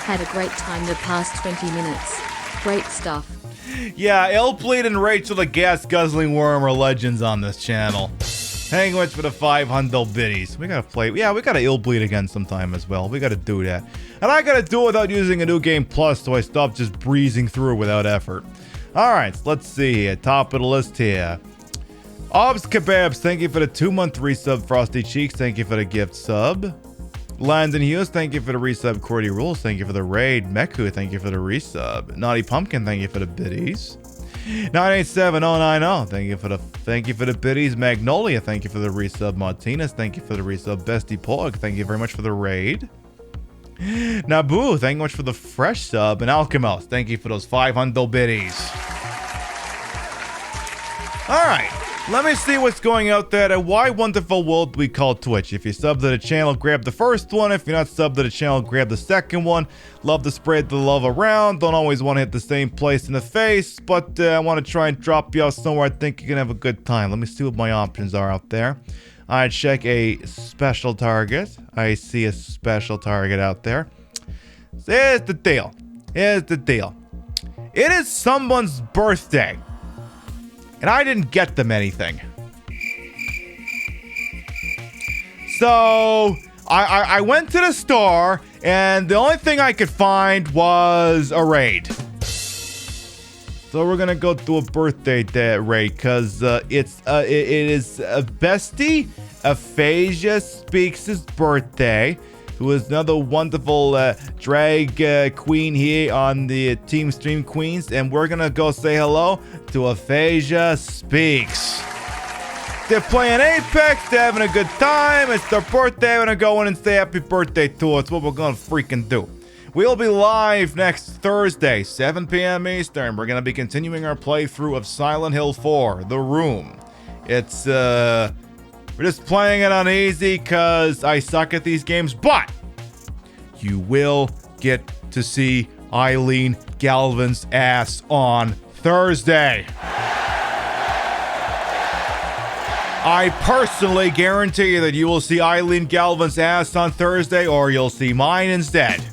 [SPEAKER 3] Had a great time the past 20 minutes. Great stuff.
[SPEAKER 1] Yeah, Illbleed and Rachel the Gas Guzzling Worm are legends on this channel. Thank you much for the 500 biddies. We gotta play. Yeah, we gotta Illbleed again sometime as well. We gotta do that. And I gotta do it without using a new game plus, so I stop just breezing through without effort. Alright, so let's see here. Top of the list here. Obs Kebabs, thank you for the 2-month resub. Frosty Cheeks, thank you for the gift sub. Landon Hughes, thank you for the resub. Cordy Rules, thank you for the raid. Meku, thank you for the resub. Naughty Pumpkin, thank you for the biddies. 987090, thank you for the biddies. Magnolia, thank you for the resub. Martinez, thank you for the resub. Bestie Pog, thank you very much for the raid. Naboo, thank you much for the fresh sub. And Alchemist, thank you for those 500 biddies. Alright. Let me see what's going out there at Why Wonderful World we call Twitch. If you sub to the channel, grab the first one. If you're not sub to the channel, grab the second one. Love to spread the love around. Don't always want to hit the same place in the face, but I want to try and drop you off somewhere I think you can have a good time. Let me see what my options are out there. I check a special target. I see a special target out there. So here's the deal. Here's the deal. It is someone's birthday. And I didn't get them anything. So I went to the store and the only thing I could find was a raid. So we're gonna go to a birthday raid because it is Bestie Aphasia Speaks' birthday, who is another wonderful drag queen here on the Team Stream Queens, and we're gonna go say hello to Aphasia Speaks. They're playing Apex, they're having a good time, it's their birthday, we're gonna go in and say happy birthday to us. It's what we're gonna freaking do. We'll be live next Thursday, 7 p.m. Eastern. We're gonna be continuing our playthrough of Silent Hill 4, The Room. It's we're just playing it on easy because I suck at these games, but you will get to see Eileen Galvin's ass on Thursday. I personally guarantee you that you will see Eileen Galvin's ass on Thursday, or you'll see mine instead.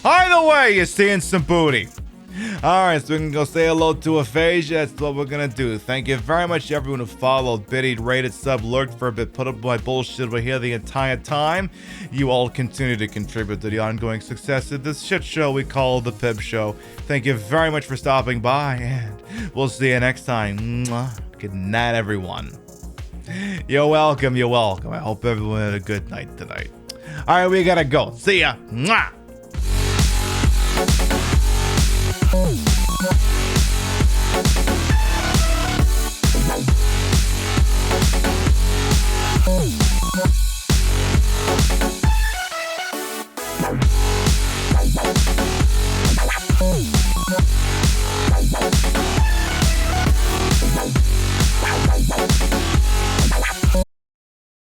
[SPEAKER 1] Either way, you're seeing some booty. Alright, so we can go say hello to Aphasia. That's what we're gonna do. Thank you very much to everyone who followed, biddied, rated, sub, lurked for a bit, put up my bullshit over here the entire time. You all continue to contribute to the ongoing success of this shit show we call the Pib Show. Thank you very much for stopping by, and we'll see you next time. Mwah. Good night, everyone. You're welcome, you're welcome. I hope everyone had a good night tonight. Alright, we gotta go. See ya. Mwah.
[SPEAKER 20] Oh.